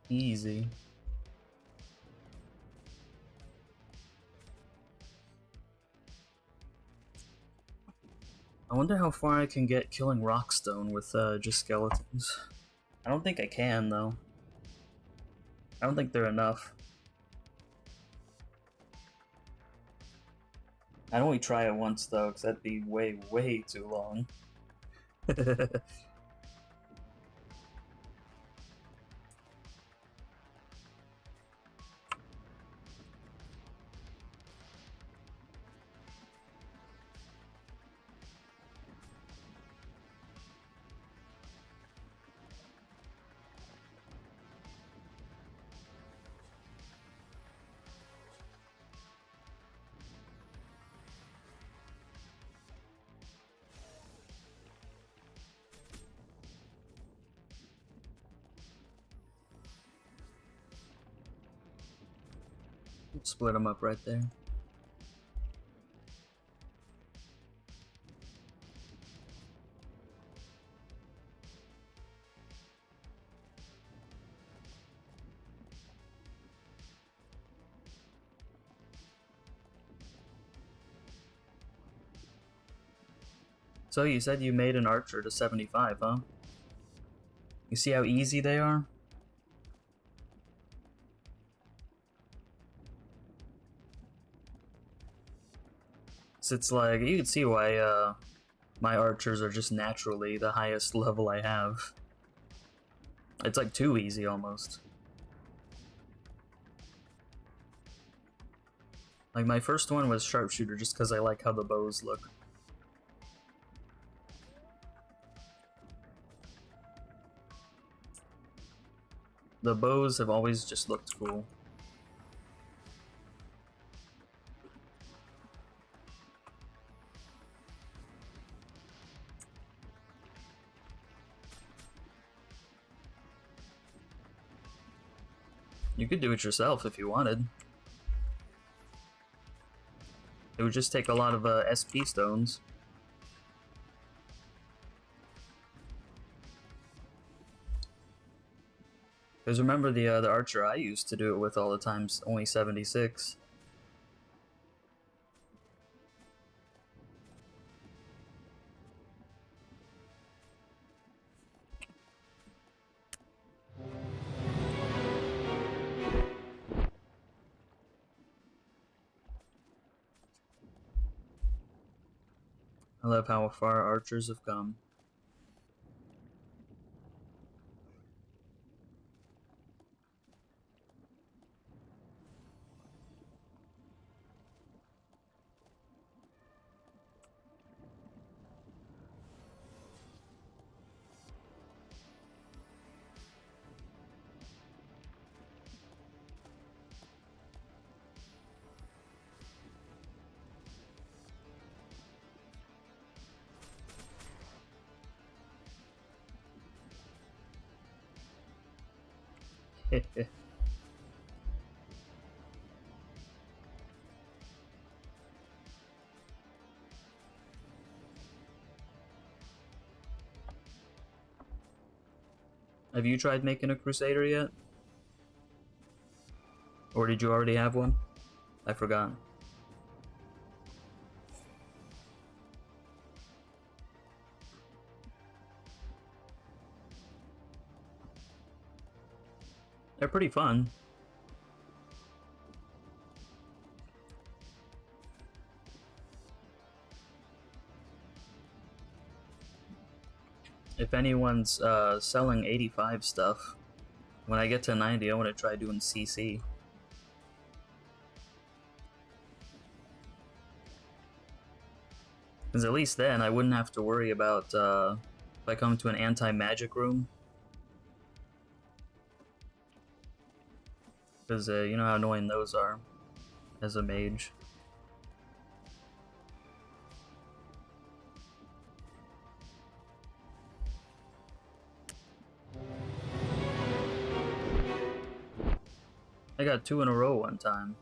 Easy. I wonder how far I can get killing Rockstone with just skeletons. I don't think I can, though. I don't think they're enough. I'd only try it once, though, because that'd be way, way too long. Split them up right there. So you said you made an archer to 75, huh? You see how easy they are? So it's like, you can see why my archers are just naturally the highest level I have. It's like too easy almost. Like my first one was sharpshooter just because I like how the bows look. The bows have always just looked cool. You could do it yourself if you wanted. It would just take a lot of SP stones. Because remember the archer I used to do it with all the time's only 76. I love how far archers have come. Have you tried making a crusader yet? Or did you already have one? I forgot. They're pretty fun. If anyone's selling 85 stuff, when I get to 90, I want to try doing CC. Because at least then, I wouldn't have to worry about if I come to an anti-magic room. Because you know how annoying those are as a mage. I got 2 in a row one time.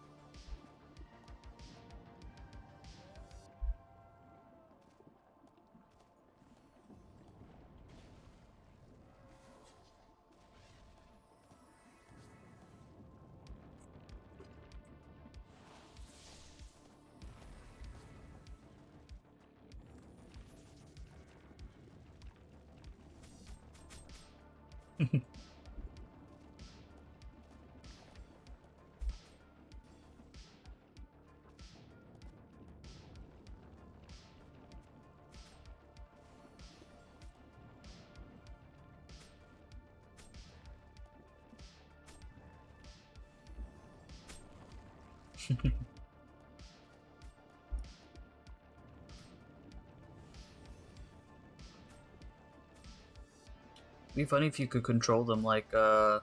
It'd be funny if you could control them like how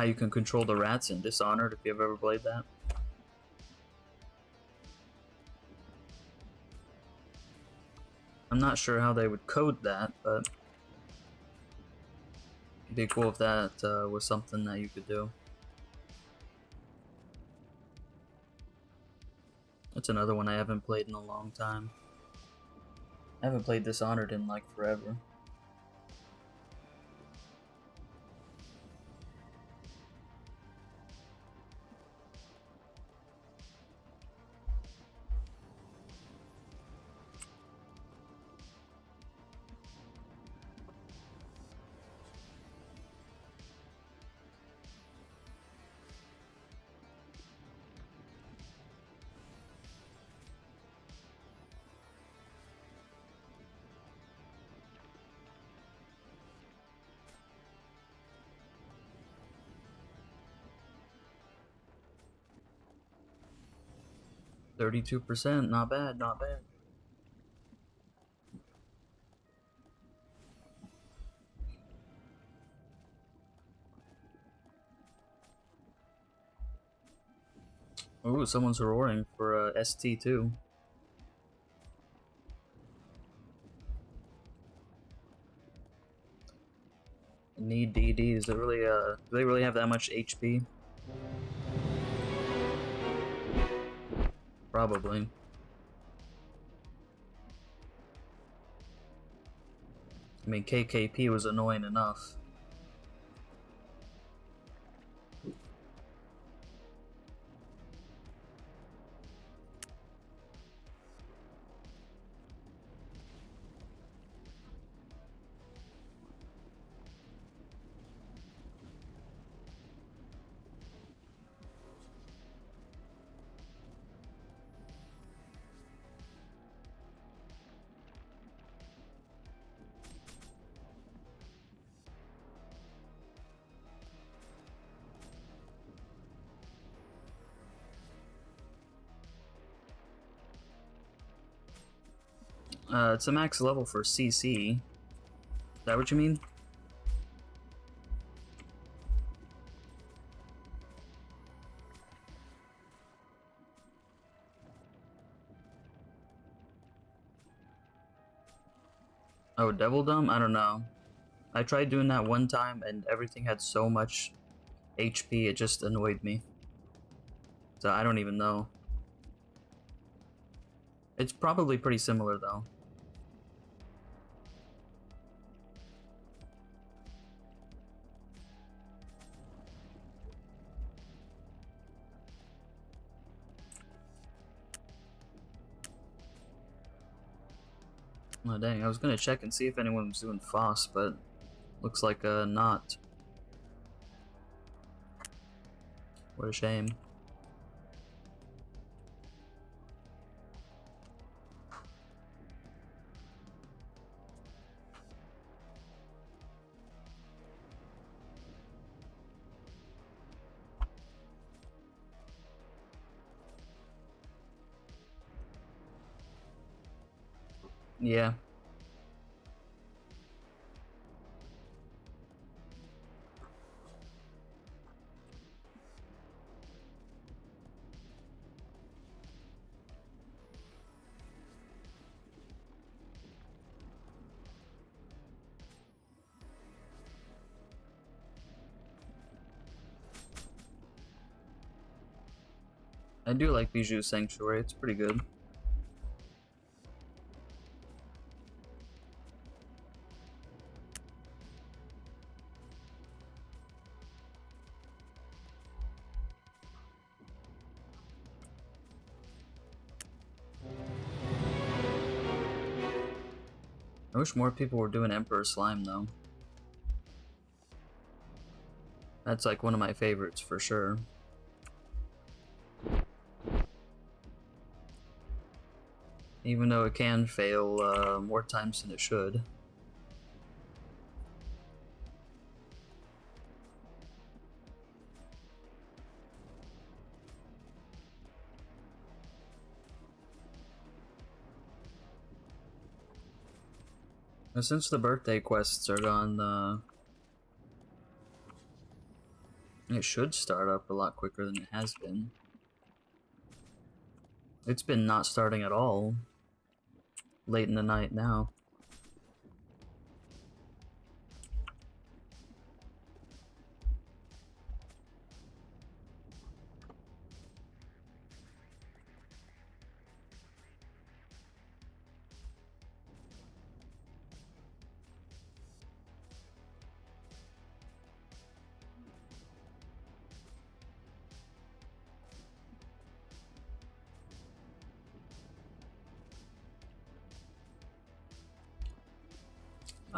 you can control the rats in Dishonored, if you've ever played that. I'm not sure how they would code that, but it'd be cool if that was something that you could do. That's another one I haven't played in a long time. I haven't played Dishonored in like forever. %, not bad, not bad. Ooh, someone's roaring for ST2. Need DD. Does it really do they really have that much HP? Probably. I mean, KKP was annoying enough. It's a max level for CC. Is that what you mean? Oh, Devil Dumb? I don't know. I tried doing that one time and everything had so much HP, it just annoyed me. So I don't even know. It's probably pretty similar though. Oh dang, I was gonna check and see if anyone was doing FOSS, but looks like not. What a shame. Yeah. I do like Bijou Sanctuary, it's pretty good. I wish more people were doing Emperor Slime though. That's like one of my favorites for sure. Even though it can fail more times than it should. And since the birthday quests are gone, it should start up a lot quicker than it has been. It's been not starting at all late in the night now.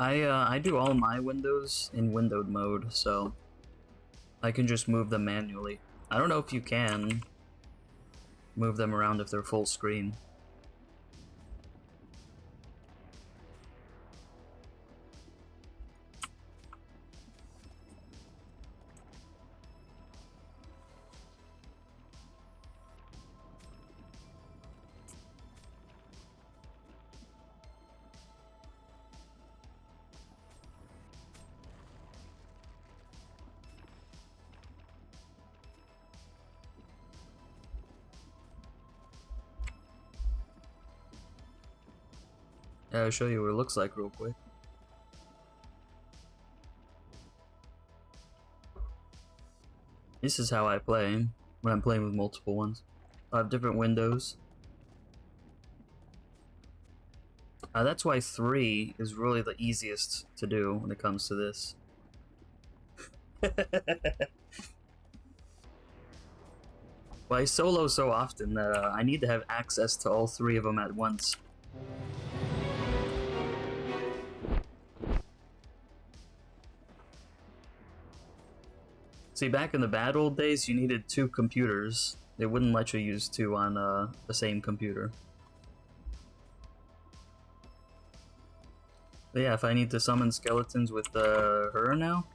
I do all my windows in windowed mode, so I can just move them manually. I don't know if you can move them around if they're full screen. Yeah, I'll show you what it looks like real quick. This is how I play when I'm playing with multiple ones. I have different windows. That's why 3 is really the easiest to do when it comes to this. Well, I solo so often that I need to have access to all 3 of them at once. See, back in the bad old days, you needed 2 computers. They wouldn't let you use 2 on the same computer. But yeah, if I need to summon skeletons with her now,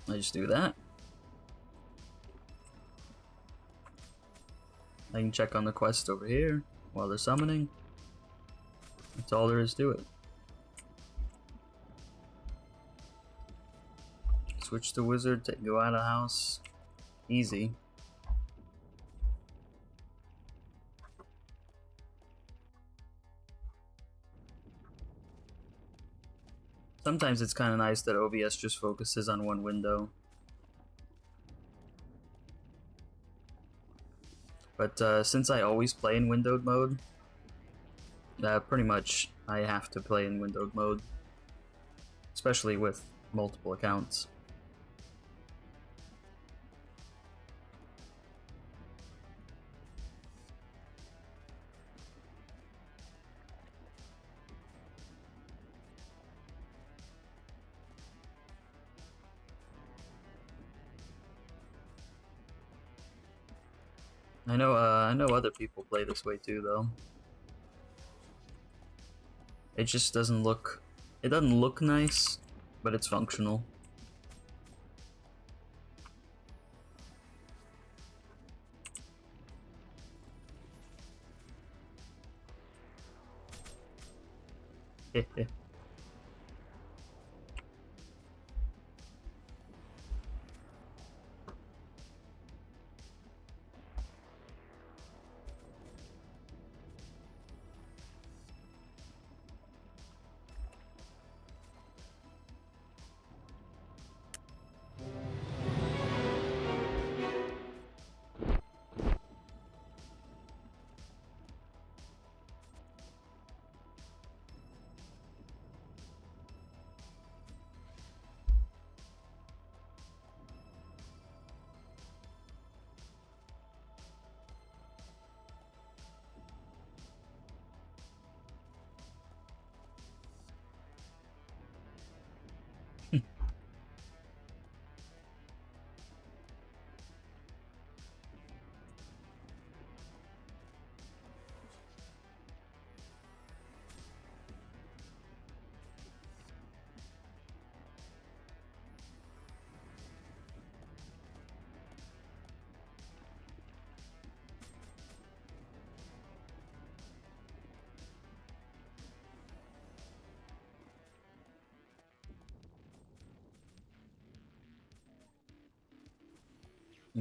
I just do that. I can check on the quest over here while they're summoning. That's all there is to it. Switch to wizard, go out of house. Easy. Sometimes it's kind of nice that OBS just focuses on one window. But since I always play in windowed mode, pretty much I have to play in windowed mode. Especially with multiple accounts. I know other people play this way too, though. It just doesn't look... It doesn't look nice, but it's functional. Heh.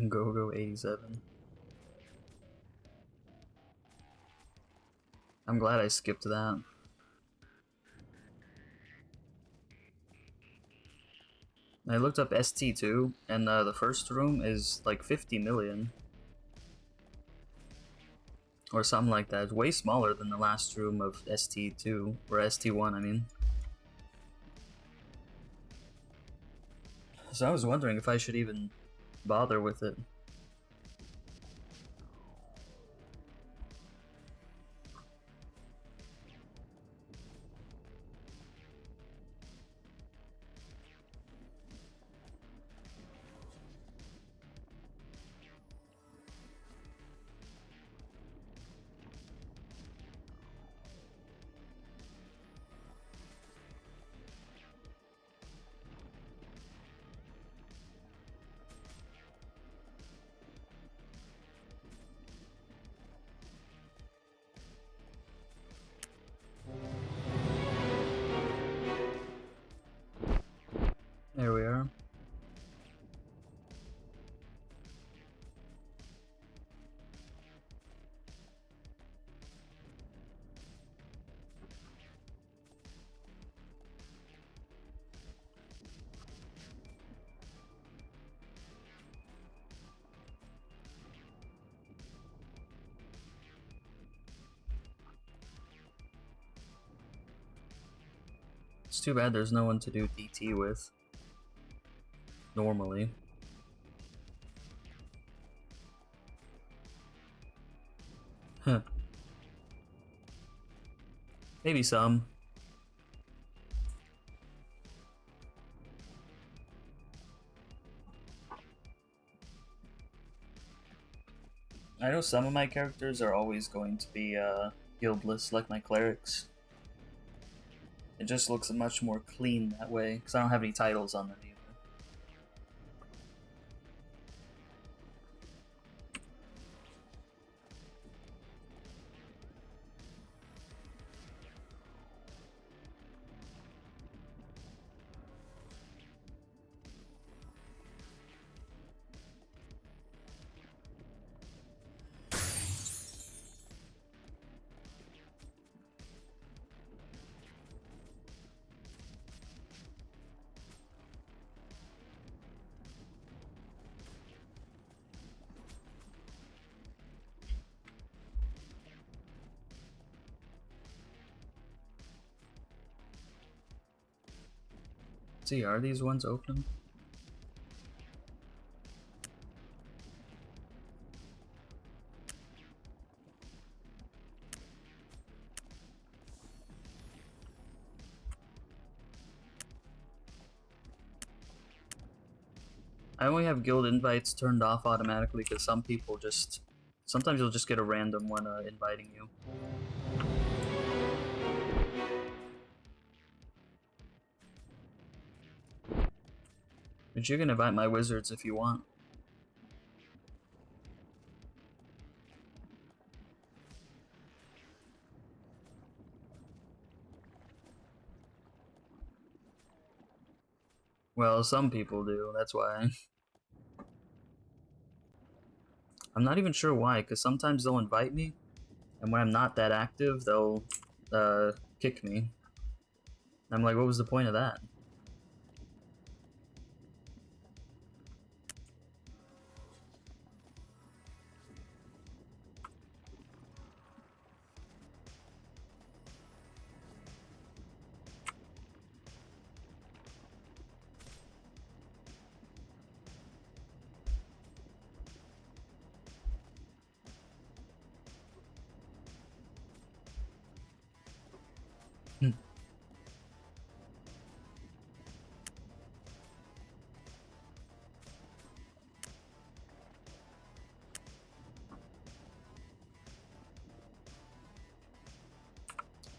Go 87. I'm glad I skipped that. I looked up ST2, and the first room is like 50 million. Or something like that. It's way smaller than the last room of ST2, or ST1, I mean. So I was wondering if I should even bother with it. It's too bad there's no one to do DT with. Normally. Huh. Maybe some. I know some of my characters are always going to be guildless, like my clerics. It just looks much more clean that way, because I don't have any titles on them either. See, are these ones open? I only have guild invites turned off automatically because some people just... Sometimes you'll just get a random one inviting you. But you can invite my wizards if you want. Well, some people do, that's why. I'm not even sure why, because sometimes they'll invite me, and when I'm not that active, they'll kick me. I'm like, what was the point of that?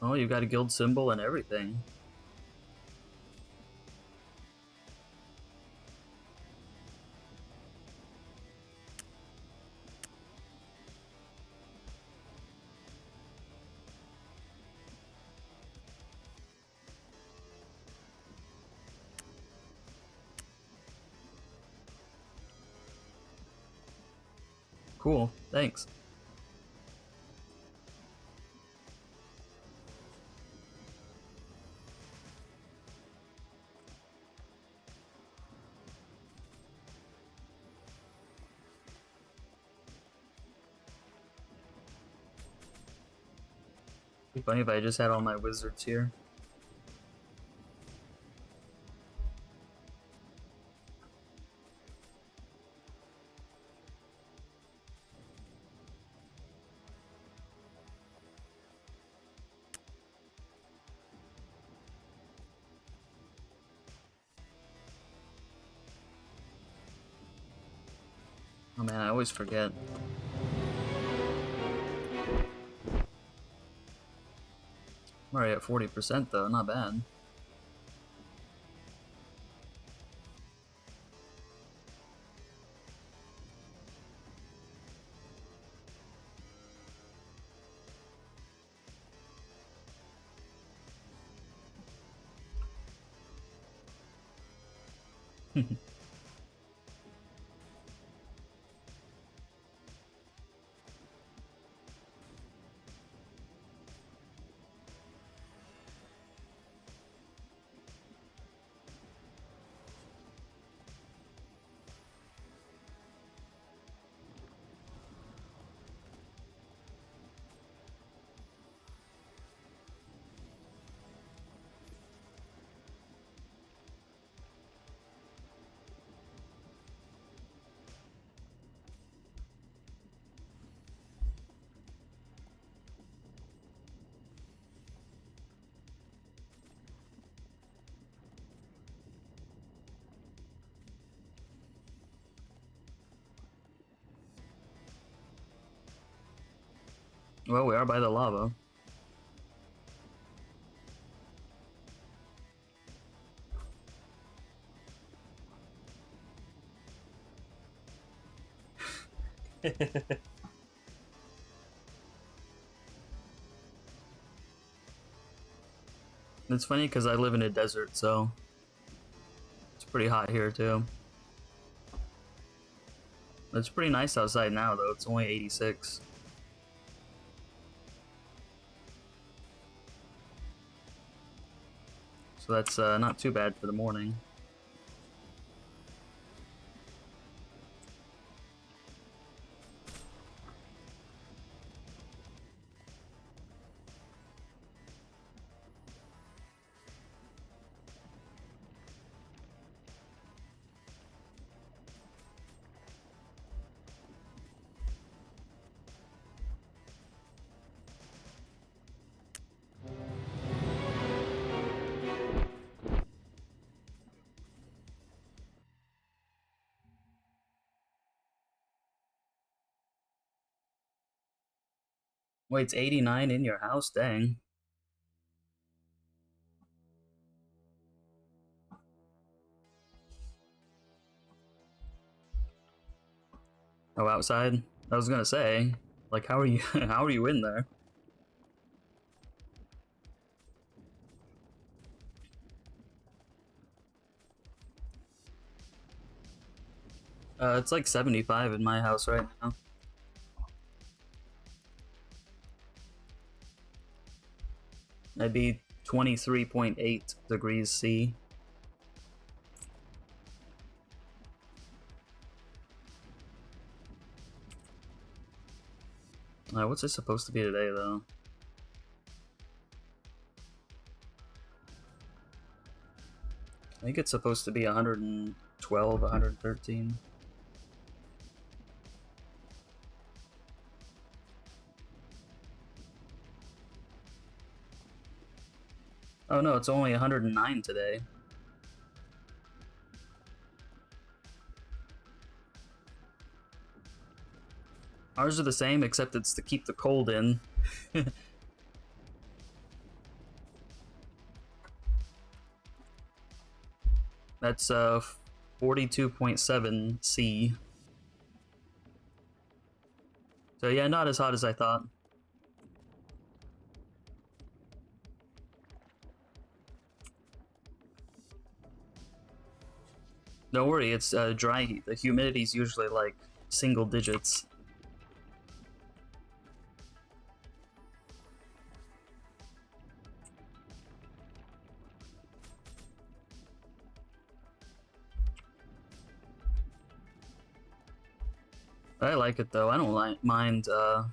Oh, you've got a guild symbol and everything. Cool, thanks. It'd be funny if I just had all my wizards here. Oh man, I always forget. I'm already at 40% though, not bad. Well, we are by the lava. It's funny because I live in a desert, so it's pretty hot here too. It's pretty nice outside now, though. It's only 86. So that's not too bad for the morning. Wait, it's 89 in your house? Dang. Oh, outside? I was gonna say, like, how are you? How are you in there? It's like 75 in my house right now. That'd be 23.8 degrees C. What's it supposed to be today, though? I think it's supposed to be 112, 113. Oh no, it's only 109 today. Ours are the same, except it's to keep the cold in. That's 42.7 C. So yeah, not as hot as I thought. Don't worry, it's dry heat. The humidity's usually like single digits. I like it though. I don't mind. I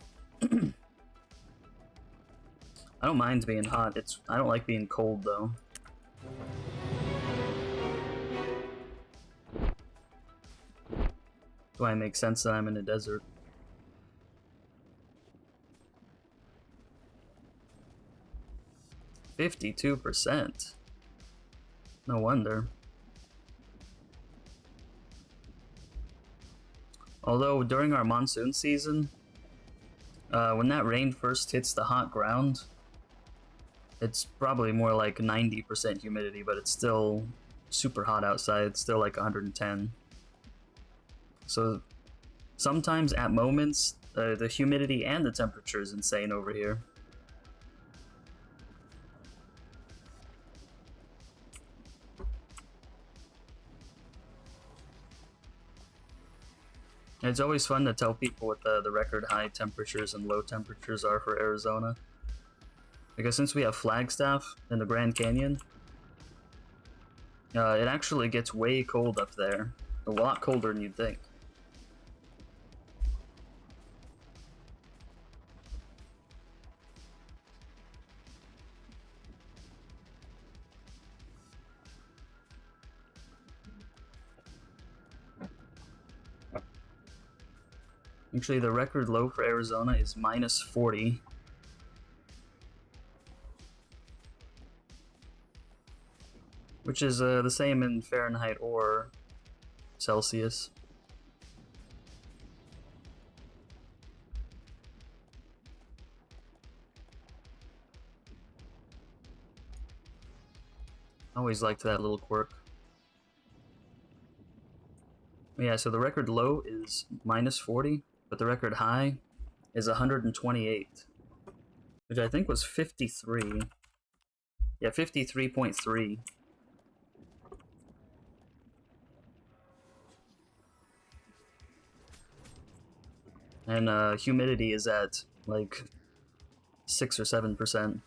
don't mind being hot. I don't like being cold though. That's why it makes sense that I'm in a desert. 52%. No wonder. Although during our monsoon season, when that rain first hits the hot ground, it's probably more like 90% humidity, but it's still super hot outside. It's still like 110. So sometimes at moments, the humidity and the temperature is insane over here. And it's always fun to tell people what the record high temperatures and low temperatures are for Arizona. Because since we have Flagstaff in the Grand Canyon, it actually gets way cold up there. A lot colder than you'd think. Actually, the record low for Arizona is -40. Which is the same in Fahrenheit or Celsius. I always liked that little quirk. Yeah, so the record low is -40, but the record high is 128, which I think was 53. Yeah, 53.3. And humidity is at like 6 or 7%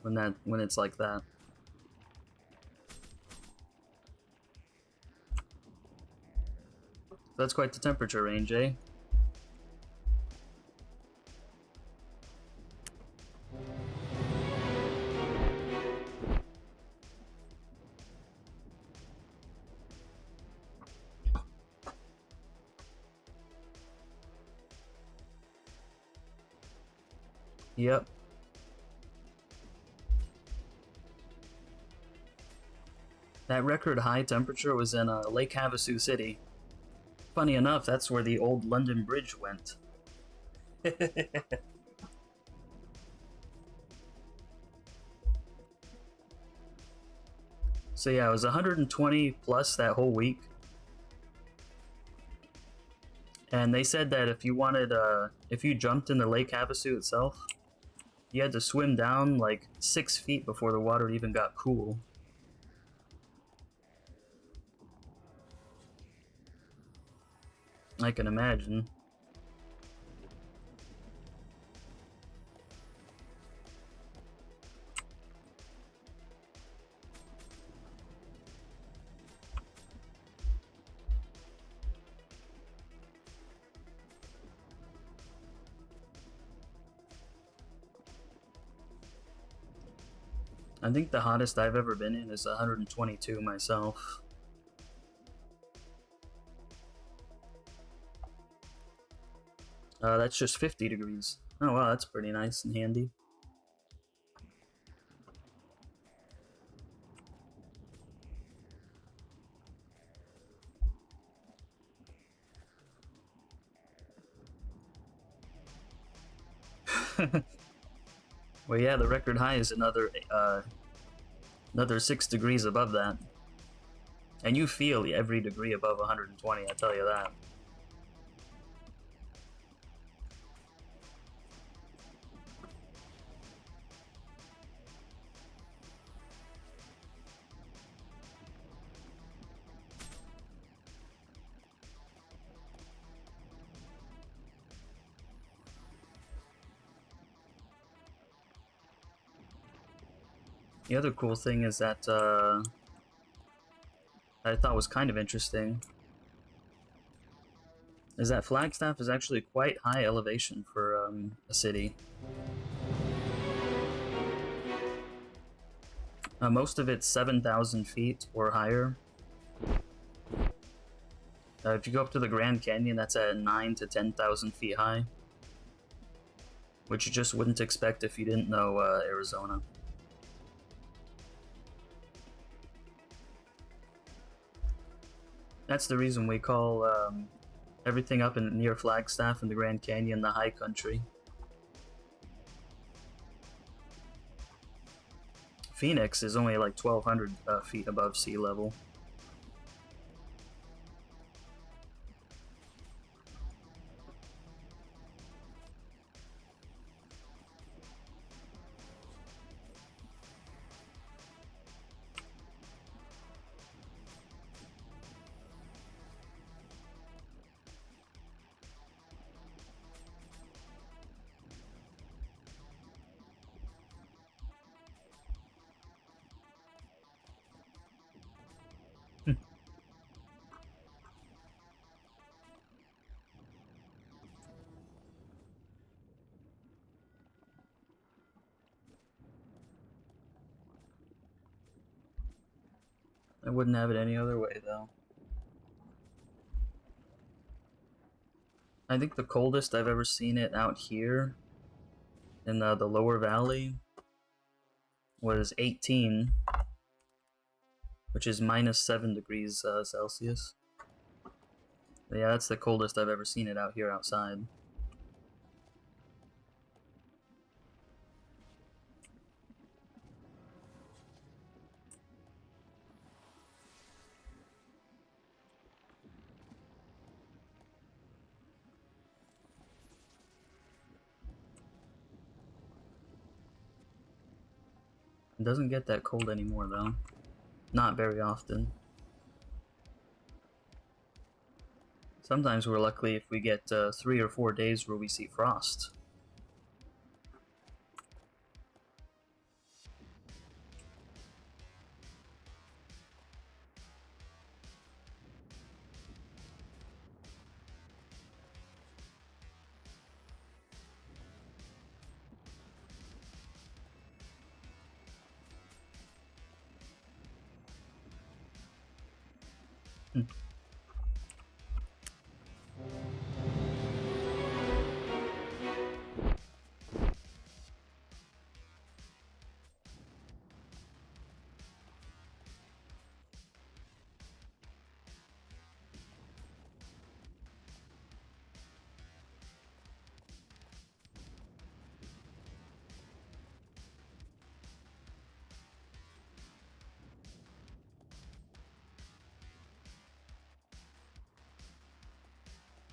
when it's like that. So that's quite the temperature range, eh? Yep. That record high temperature was in Lake Havasu City. Funny enough, that's where the old London Bridge went. So yeah, it was 120 plus that whole week. And they said that if you jumped in the Lake Havasu itself, you had to swim down like 6 feet before the water even got cool. I can imagine. I think the hottest I've ever been in is 122 myself. That's just 50 degrees. Oh wow, that's pretty nice and handy. Well, yeah, the record high is another 6 degrees above that. And you feel every degree above 120, I tell you that. The other cool thing is that I thought was kind of interesting is that Flagstaff is actually quite high elevation for a city. Most of it's 7,000 feet or higher. If you go up to the Grand Canyon, that's at 9 to 10,000 feet high, which you just wouldn't expect if you didn't know Arizona. That's the reason we call everything up in near Flagstaff and the Grand Canyon the high country. Phoenix is only like 1,200 feet above sea level. I wouldn't have it any other way, though. I think the coldest I've ever seen it out here in the lower valley was 18, which is -7 degrees Celsius. But yeah, that's the coldest I've ever seen it out here outside. It doesn't get that cold anymore, though. Not very often. Sometimes we're lucky if we get 3 or 4 days where we see frost.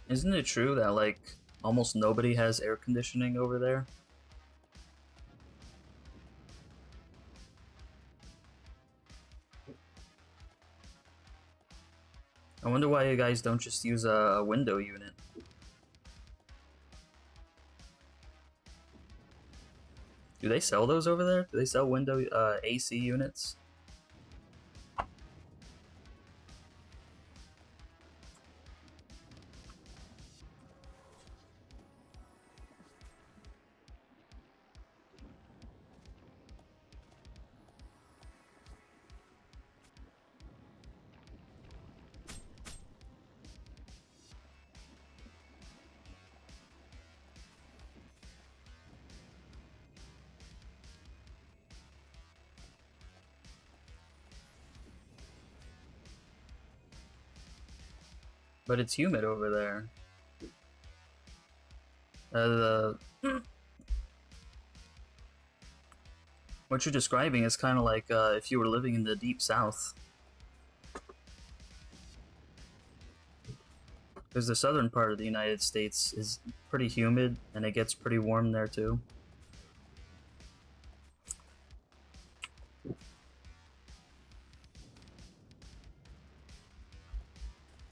Isn't it true that, like, almost nobody has air conditioning over there? I wonder why you guys don't just use a window unit. Do they sell those over there? Do they sell window AC units? But it's humid over there. What you're describing is kind of like if you were living in the deep south. Because the southern part of the United States is pretty humid, and it gets pretty warm there too.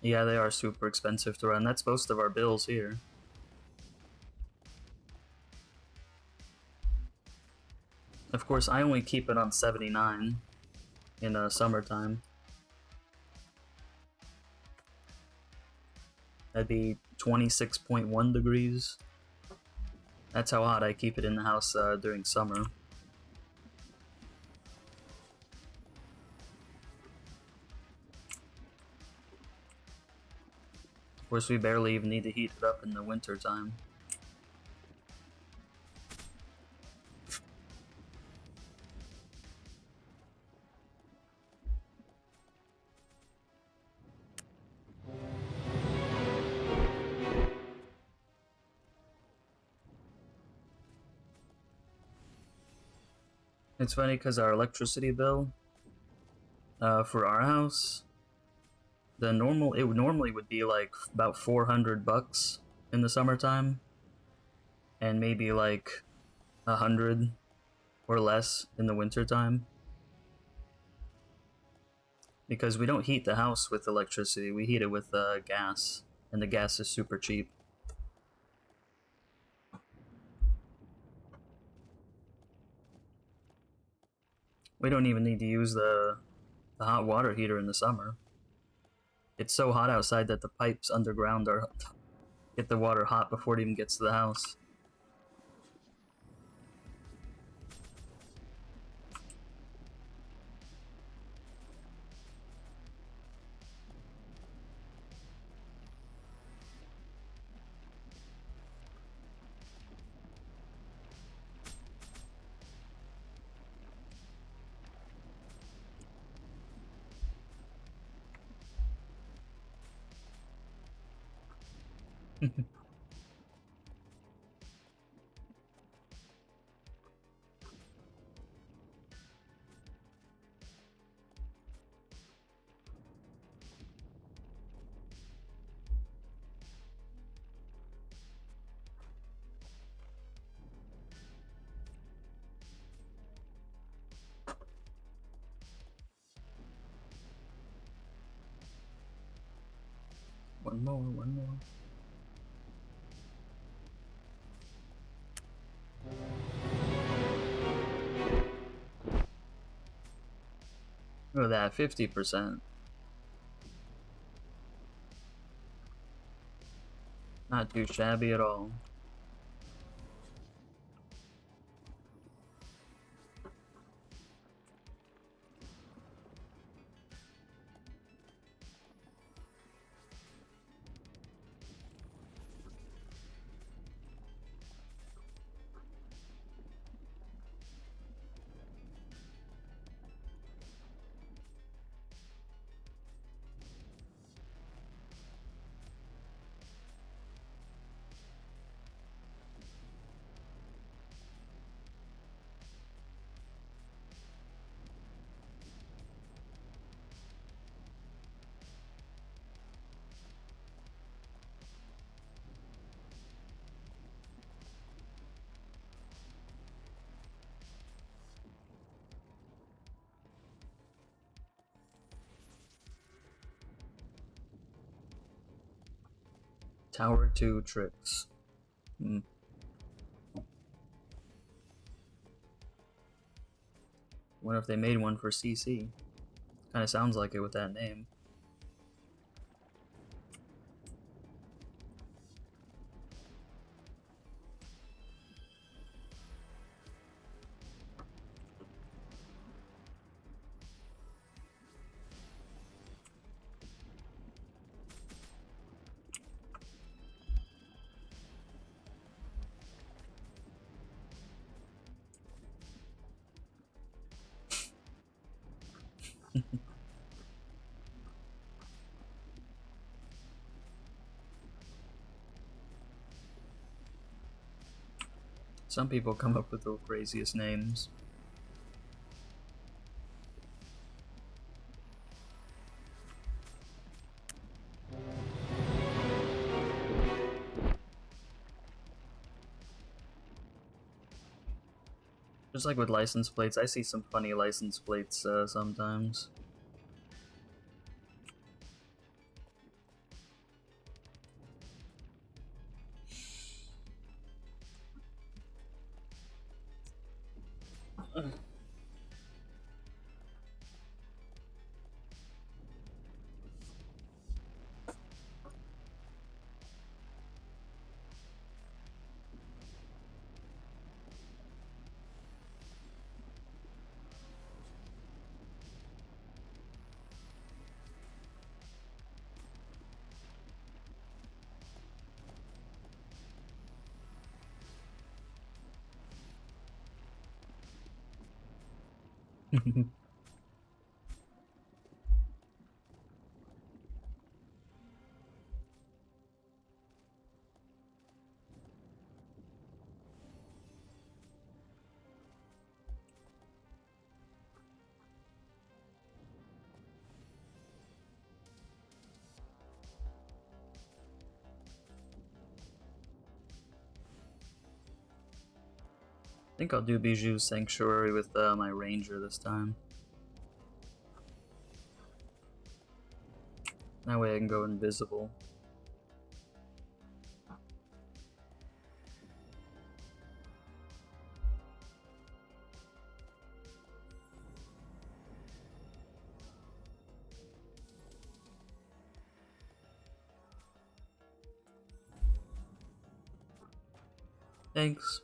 Yeah, they are super expensive to run. That's most of our bills here. Of course, I only keep it on 79 in summertime. That'd be 26.1 degrees. That's how hot I keep it in the house during summer. Of course, we barely even need to heat it up in the winter time. It's funny because our electricity bill for our house, it normally would be like about 400 bucks in the summertime, and maybe like 100 or less in the wintertime. Because we don't heat the house with electricity, we heat it with gas, and the gas is super cheap. We don't even need to use the hot water heater in the summer. It's so hot outside that the pipes underground get the water hot before it even gets to the house. One more, one more. Look at that, 50%. Not too shabby at all. Tower 2 tricks. Wonder if they made one for CC. Kinda sounds like it with that name. Some people come up with the craziest names. Just like with license plates, I see some funny license plates sometimes. I think I'll do Bijou's Sanctuary with my Ranger this time. That way I can go invisible. Thanks.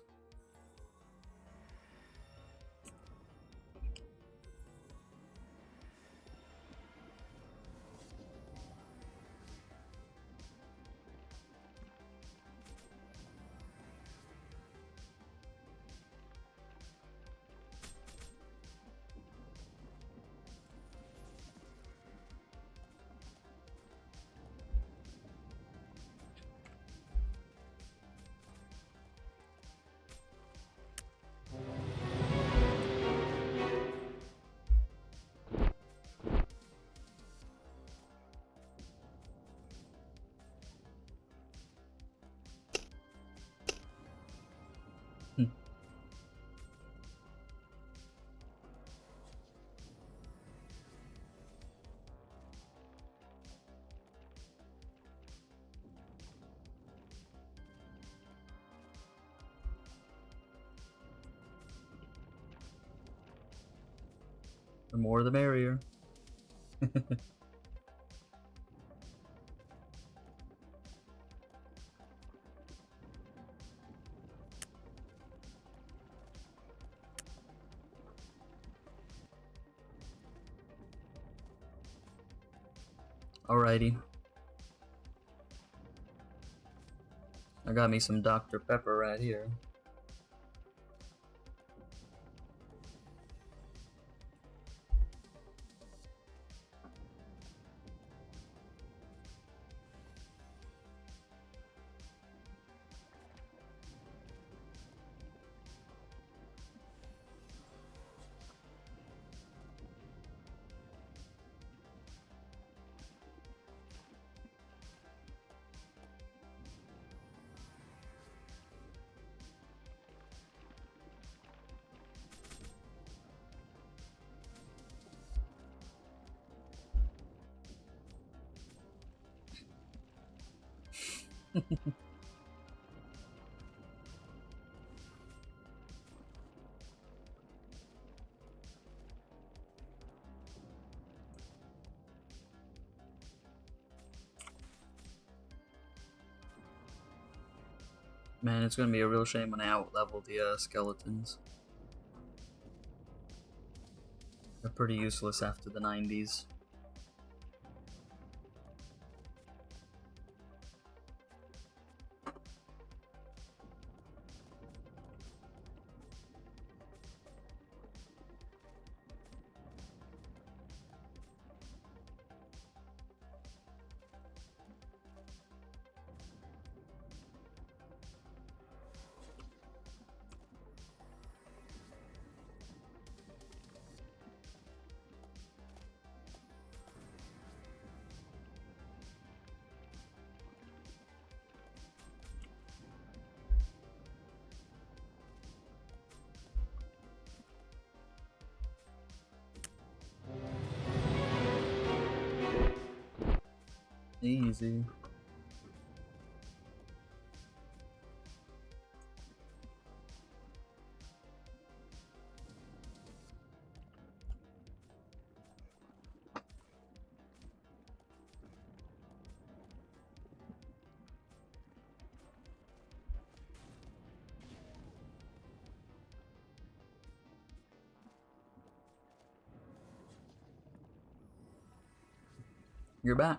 The more the merrier. Alrighty. I got me some Dr. Pepper right here. Man, it's gonna be a real shame when I out-level the skeletons. They're pretty useless after the 90s. Easy. You're back.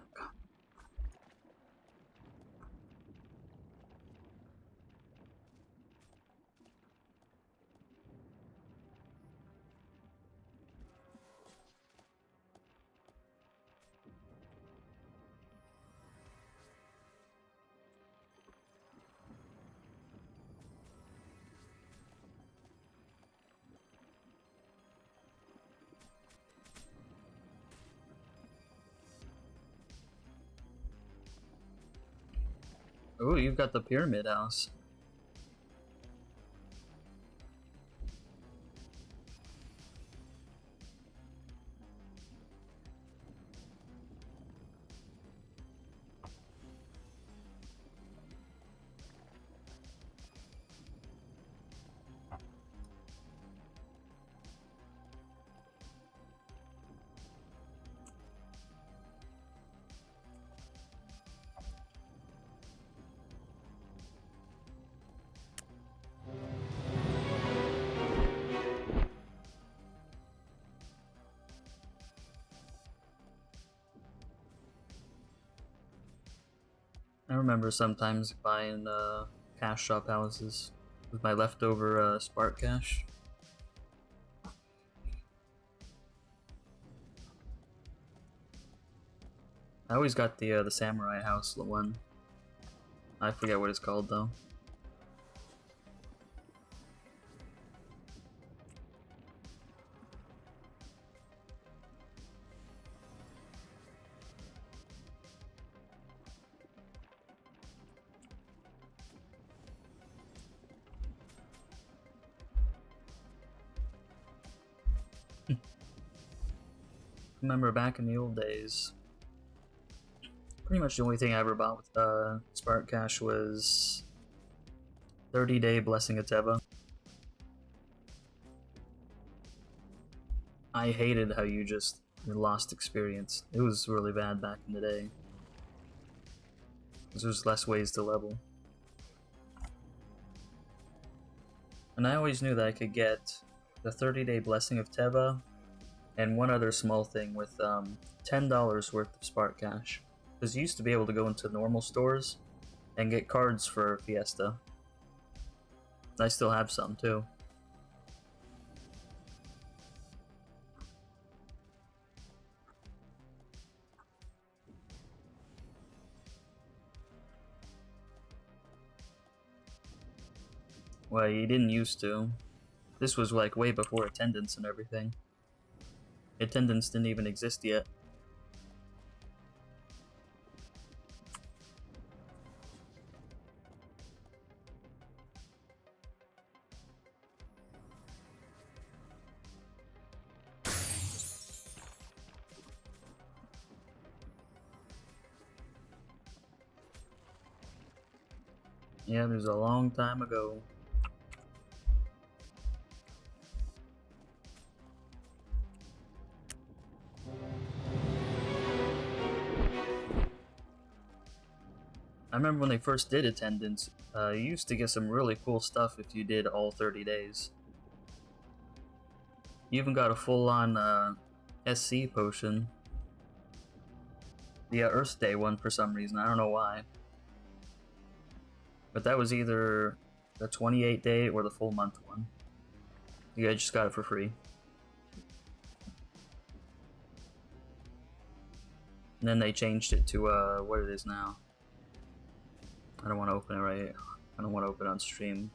Oh, you've got the pyramid house. I remember sometimes buying cash shop houses with my leftover Spark cash. I always got the samurai house one. I forget what it's called though. Remember back in the old days, pretty much the only thing I ever bought with Spark Cash was 30-day Blessing of Teva. I hated how you just lost experience. It was really bad back in the day. Because there's less ways to level. And I always knew that I could get the 30-day Blessing of Teva and one other small thing with $10 worth of Spark Cash. Because you used to be able to go into normal stores and get cards for Fiesta. I still have some too. Well, you didn't used to. This was like way before attendance and everything. Attendance didn't even exist yet. Yeah, it was a long time ago. I remember when they first did attendance, you used to get some really cool stuff if you did all 30 days. You even got a full-on SC potion. The Earth Day one for some reason, I don't know why. But that was either the 28 day or the full month one. You guys just got it for free. And then they changed it to what it is now. I don't want to open it right. I don't want to open it on stream.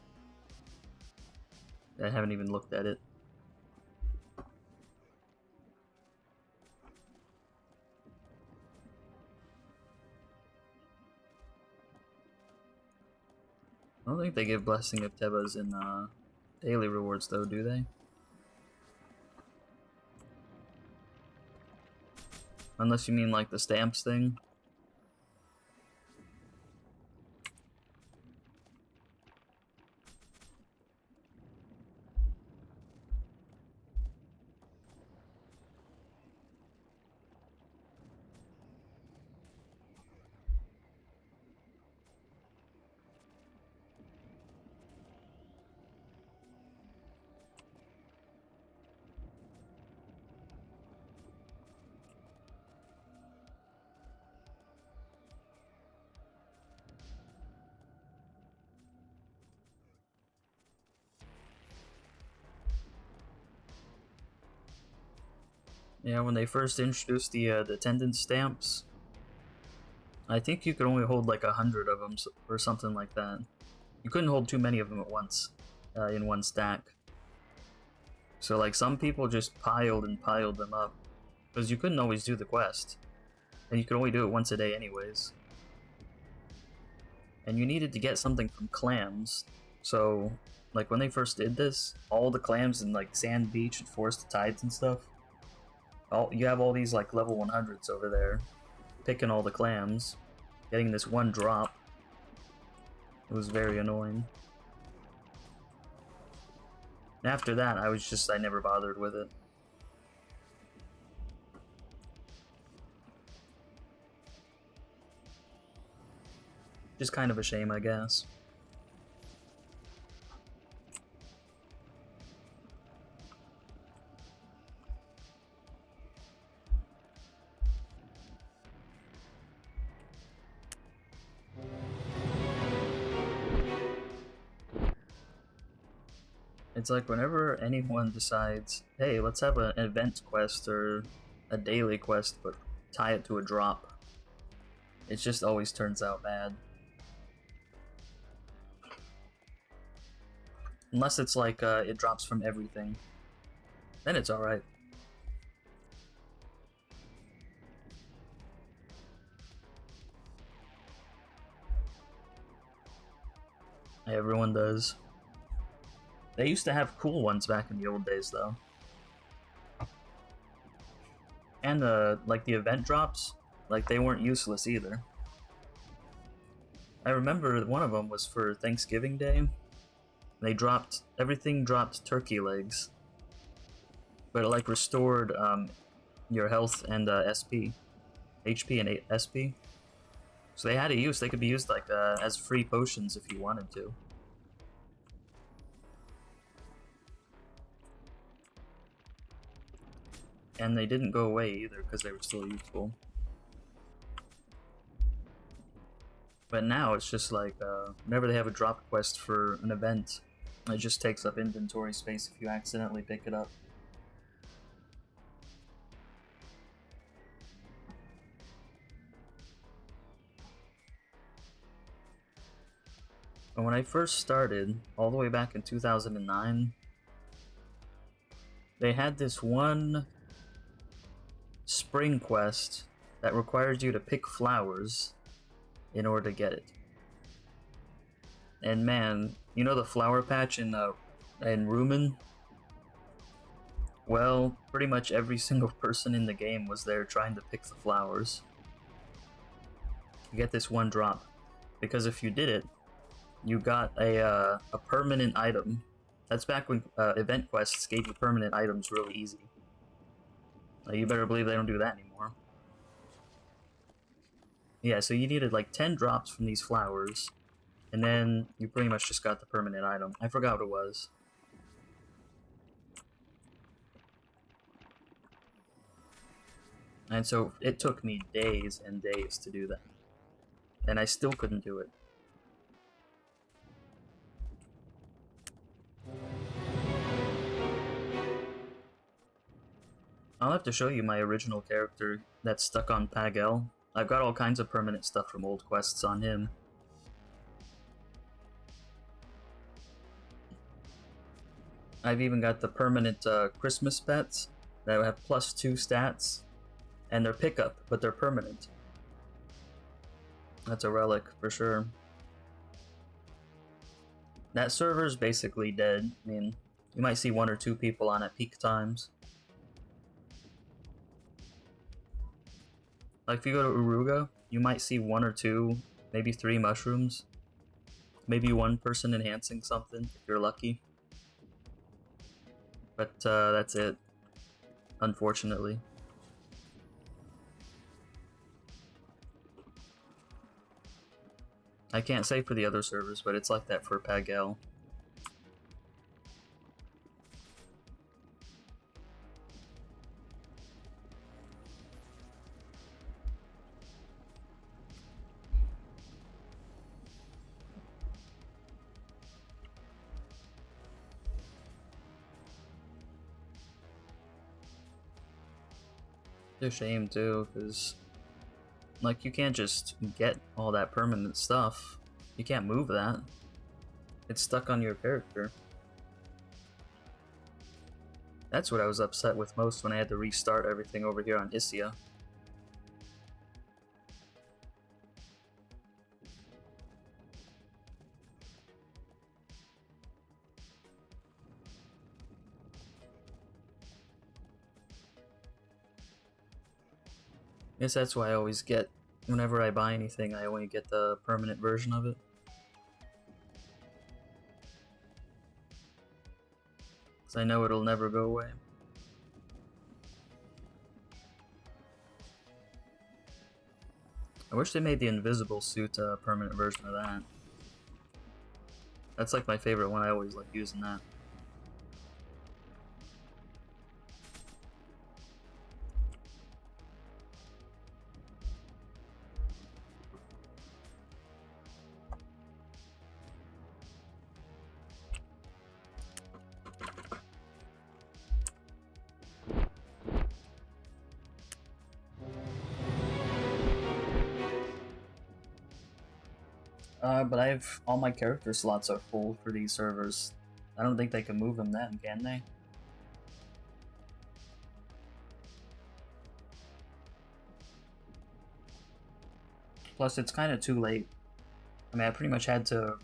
I haven't even looked at it. I don't think they give Blessing of Tebas in daily rewards though, do they? Unless you mean like the stamps thing. Yeah, when they first introduced the attendance stamps, I think you could only hold like 100 of them or something like that. You couldn't hold too many of them at once in one stack. So like some people just piled and piled them up because you couldn't always do the quest, and you could only do it once a day anyways. And you needed to get something from clams. So like when they first did this, all the clams in like Sand Beach and Forest of Tides and stuff, you have all these like level 100s over there, picking all the clams, getting this one drop. It was very annoying. And after that, I never bothered with it. Just kind of a shame, I guess. It's like whenever anyone decides, hey, let's have an event quest or a daily quest, but tie it to a drop, it just always turns out bad. Unless it's like it drops from everything, then it's alright. Everyone does. They used to have cool ones back in the old days, though. And like the event drops, like they weren't useless either. I remember one of them was for Thanksgiving Day. Everything dropped turkey legs. but it like restored your health and SP, HP and SP. So they had a use. They could be used like as free potions if you wanted to. And they didn't go away either because they were still useful. But now it's just like whenever they have a drop quest for an event, it just takes up inventory space if you accidentally pick it up. And when I first started, all the way back in 2009, they had this one spring quest that requires you to pick flowers in order to get it. And man, you know the flower patch in Rumen? Well, pretty much every single person in the game was there trying to pick the flowers. You get this one drop, because if you did it, you got a permanent item. That's back when event quests gave you permanent items really easy. You better believe they don't do that anymore. Yeah, so you needed like 10 drops from these flowers, and then you pretty much just got the permanent item. I forgot what it was. And so it took me days and days to do that. And I still couldn't do it. I'll have to show you my original character that's stuck on Pagel. I've got all kinds of permanent stuff from old quests on him. I've even got the permanent Christmas pets that have +2 stats. And they're pickup, but they're permanent. That's a relic for sure. That server's basically dead. I mean, you might see 1 or 2 people on at peak times. Like if you go to Uruga, you might see 1 or 2, maybe 3 mushrooms. Maybe 1 person enhancing something, if you're lucky. But that's it, unfortunately. I can't say for the other servers, but it's like that for Pagel. It's a shame too, because like you can't just get all that permanent stuff. You can't move that. It's stuck on your character. That's what I was upset with most when I had to restart everything over here on Isia. Guess that's why I always get, whenever I buy anything, I only get the permanent version of it. Because I know it'll never go away. I wish they made the invisible suit a permanent version of that. That's like my favorite one, I always like using that. But I have all my character slots are full for these servers. I don't think they can move them then, can they? Plus, it's kind of too late. I mean, I pretty much had to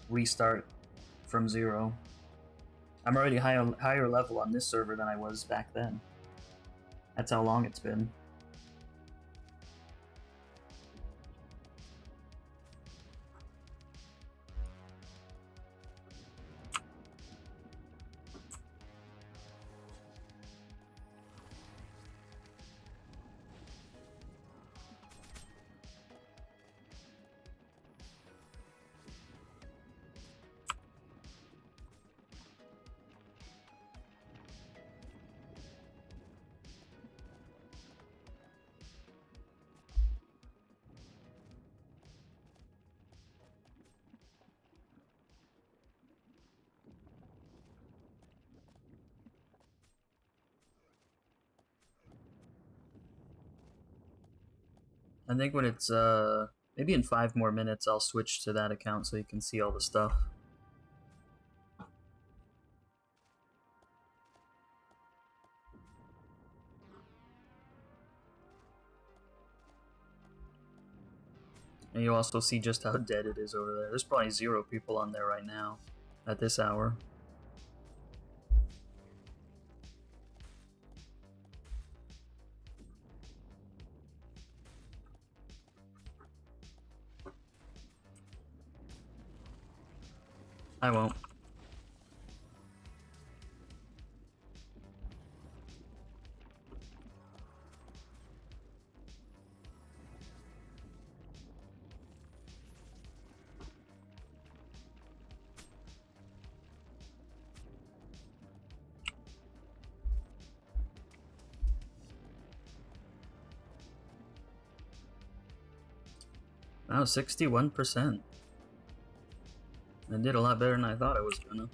restart from 0. I'm already higher level on this server than I was back then. That's how long it's been. I think when it's maybe in 5 more minutes I'll switch to that account so you can see all the stuff. And you also see just how dead it is over there. There's probably 0 people on there right now at this hour. I won't. Wow, 61%. I did a lot better than I thought I was gonna.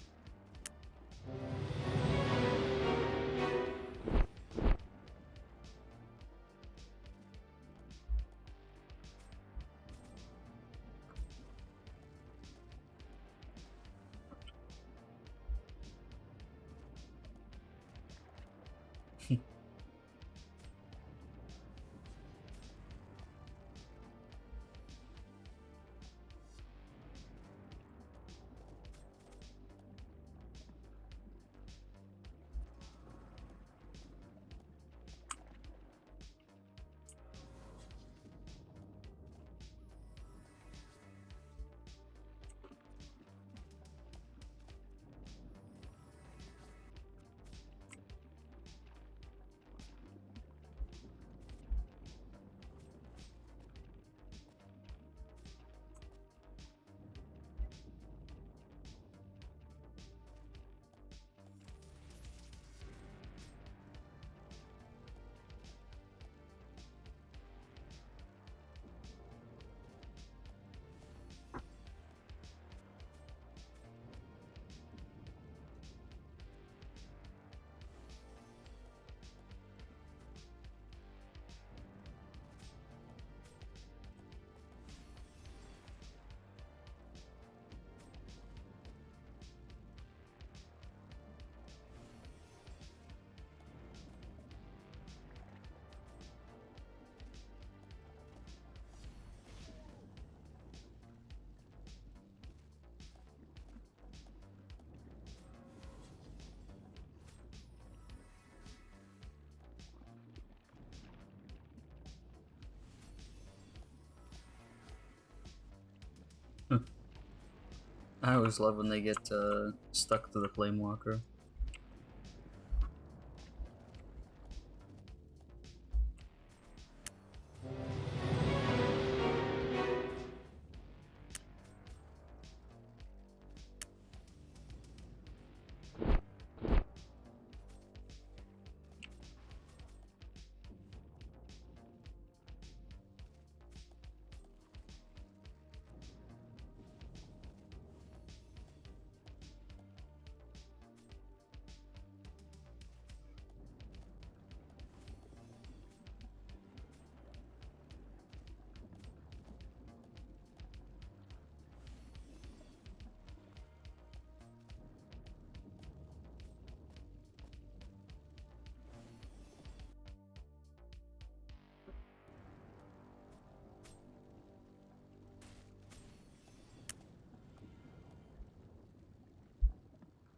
I always love when they get stuck to the flame walker.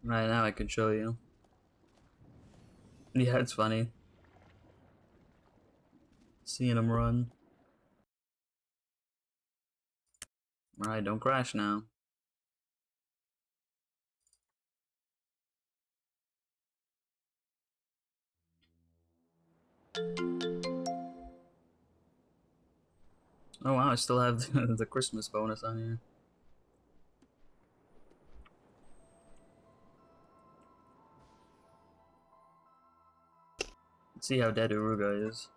Right now I can show you. Yeah, it's funny. Seeing him run. Alright, don't crash now. Oh wow, I still have the Christmas bonus on here. Let's see how dead Uruga is.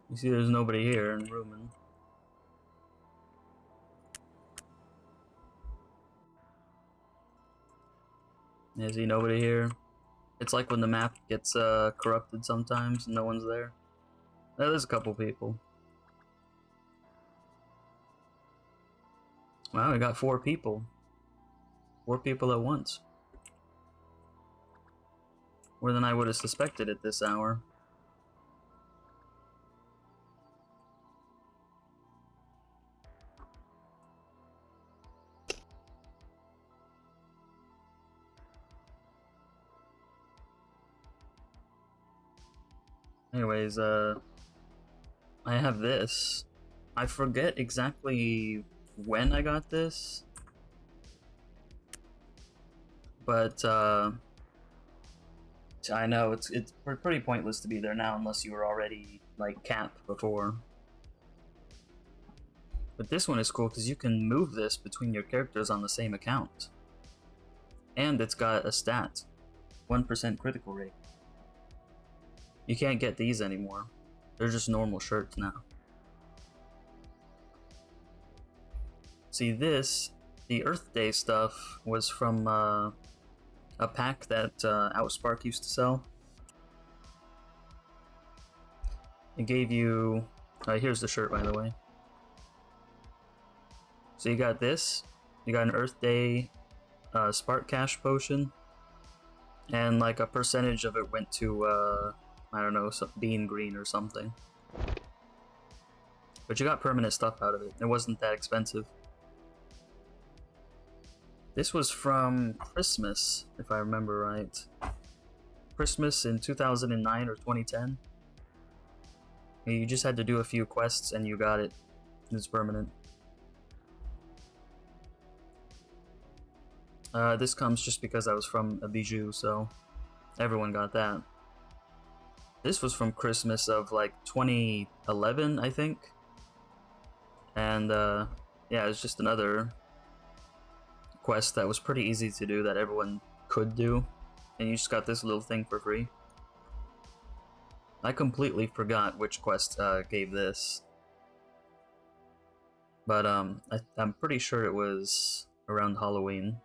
You see there's nobody here in Rumen. Yeah, see nobody here. It's like when the map gets corrupted sometimes and no one's there. There's a couple people. Wow, we got 4 people. 4 people at once. More than I would have suspected at this hour. Anyways, I have this. I forget exactly when I got this, but I know it's pretty pointless to be there now unless you were already like capped before. But this one is cool because you can move this between your characters on the same account, and it's got a stat, 1% critical rate. You can't get these anymore. They're just normal shirts now. See, this, the Earth Day stuff, was from a pack that Outspark used to sell. It gave you... here's the shirt, by the way. So you got this. You got an Earth Day Spark Cash potion. And like a percentage of it went to, I don't know, bean green or something. But you got permanent stuff out of it. It wasn't that expensive. This was from Christmas, if I remember right. Christmas in 2009 or 2010. You just had to do a few quests and you got it. It's permanent. This comes just because I was from a Bijou, so everyone got that. This was from Christmas of like 2011, I think. And yeah, it's just another quest that was pretty easy to do that everyone could do, and you just got this little thing for free. I completely forgot which quest gave this, but I'm pretty sure it was around Halloween.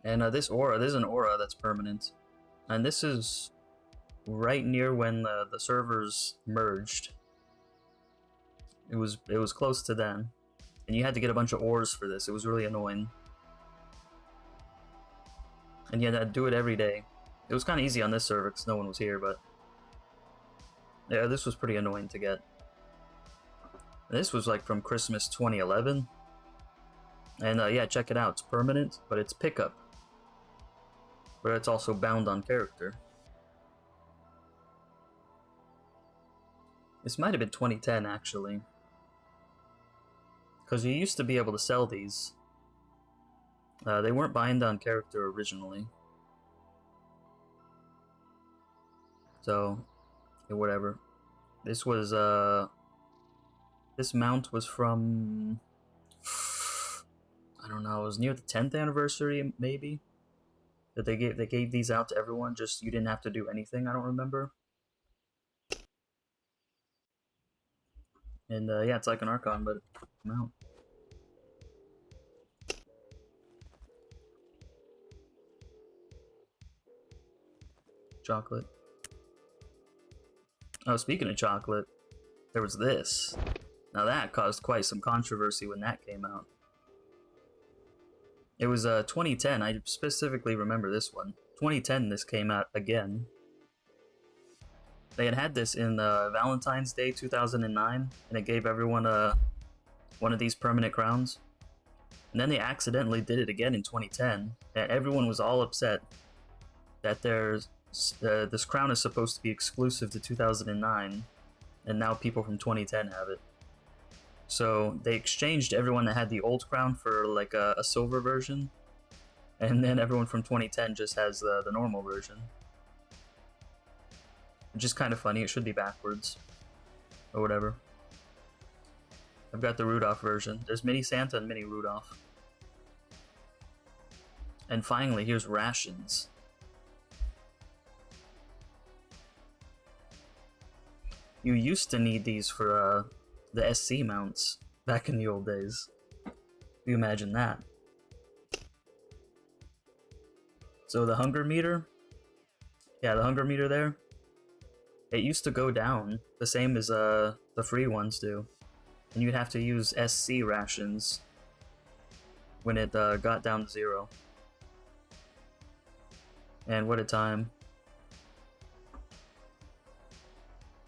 And this aura, there's an aura that's permanent, and this is right near when the servers merged. It was close to then. And you had to get a bunch of ores for this. It was really annoying. And you had to do it every day. It was kind of easy on this server because no one was here, but... yeah, this was pretty annoying to get. This was like from Christmas 2011. And yeah, check it out. It's permanent, but it's pickup. But it's also bound on character. This might have been 2010, actually. Because you used to be able to sell these. They weren't bind on character originally. So, yeah, whatever. This was, this mount was from... I don't know, it was near the 10th anniversary, maybe? That they gave these out to everyone, just you didn't have to do anything, I don't remember. And yeah, it's like an Archon, but mount. Chocolate. Oh, speaking of chocolate, there was this. Now that caused quite some controversy when that came out. It was 2010, I specifically remember this one. 2010 this came out again. They had this in Valentine's Day 2009, and it gave everyone one of these permanent crowns. And then they accidentally did it again in 2010, and everyone was all upset that this crown is supposed to be exclusive to 2009, and now people from 2010 have it. So they exchanged everyone that had the old crown for like a silver version, and then everyone from 2010 just has the normal version. Which is kind of funny, it should be backwards. Or whatever. I've got the Rudolph version. There's Mini Santa and Mini Rudolph. And finally, here's rations. You used to need these for the SC mounts back in the old days. You imagine that. So the hunger meter, yeah, the hunger meter there, It used to go down, the same as the free ones do. And you'd have to use SC rations when it got down to 0. And what a time.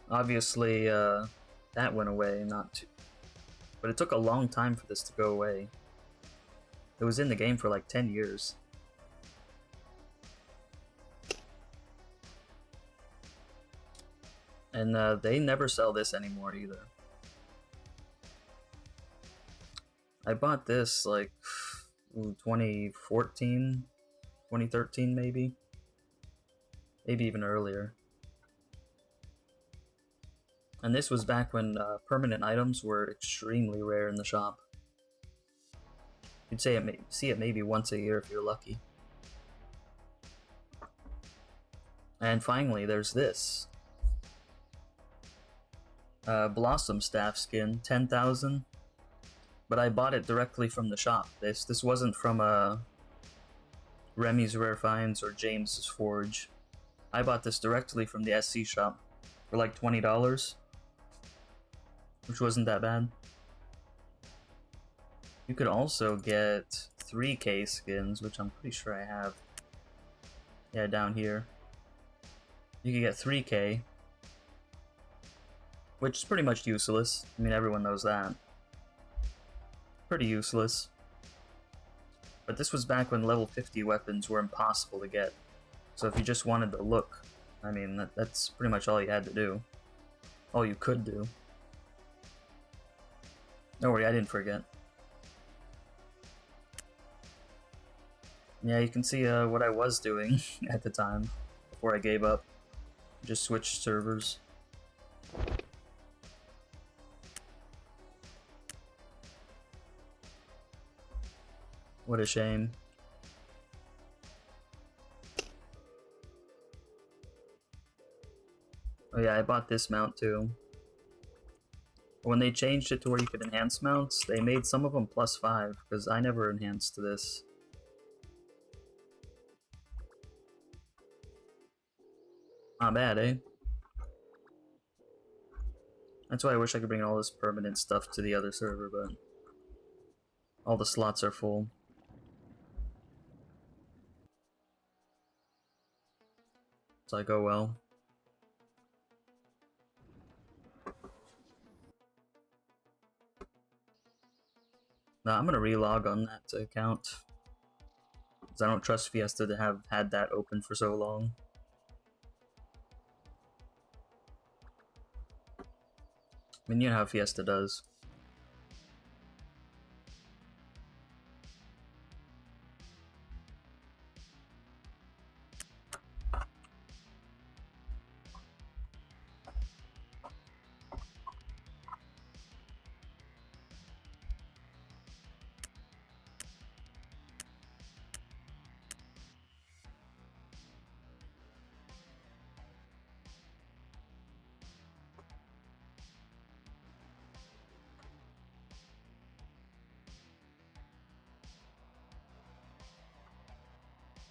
Obviously, that went away, not too... But it took a long time for this to go away. It was in the game for like 10 years. And they never sell this anymore either. I bought this like 2014, 2013 maybe. Maybe even earlier. And this was back when permanent items were extremely rare in the shop. You'd say see it maybe once a year if you're lucky. And finally, there's this. Blossom Staff skin, 10,000. But I bought it directly from the shop. This wasn't from Remy's Rare Finds or James's Forge. I bought this directly from the SC shop for like $20. Which wasn't that bad. You could also get 3K skins, which I'm pretty sure I have. Yeah, down here. You could get 3K. Which is pretty much useless. I mean, everyone knows that. Pretty useless. But this was back when level 50 weapons were impossible to get. So if you just wanted the look, I mean, that's pretty much all you had to do. All you could do. Don't worry, I didn't forget. Yeah, you can see what I was doing at the time, before I gave up. Just switched servers. What a shame. Oh yeah, I bought this mount too. When they changed it to where you could enhance mounts, they made some of them +5, because I never enhanced to this. Not bad, eh? That's why I wish I could bring all this permanent stuff to the other server, but all the slots are full. It's like, oh well. Nah, I'm gonna relog on that account. Because I don't trust Fiesta to have had that open for so long. I mean, you know how Fiesta does.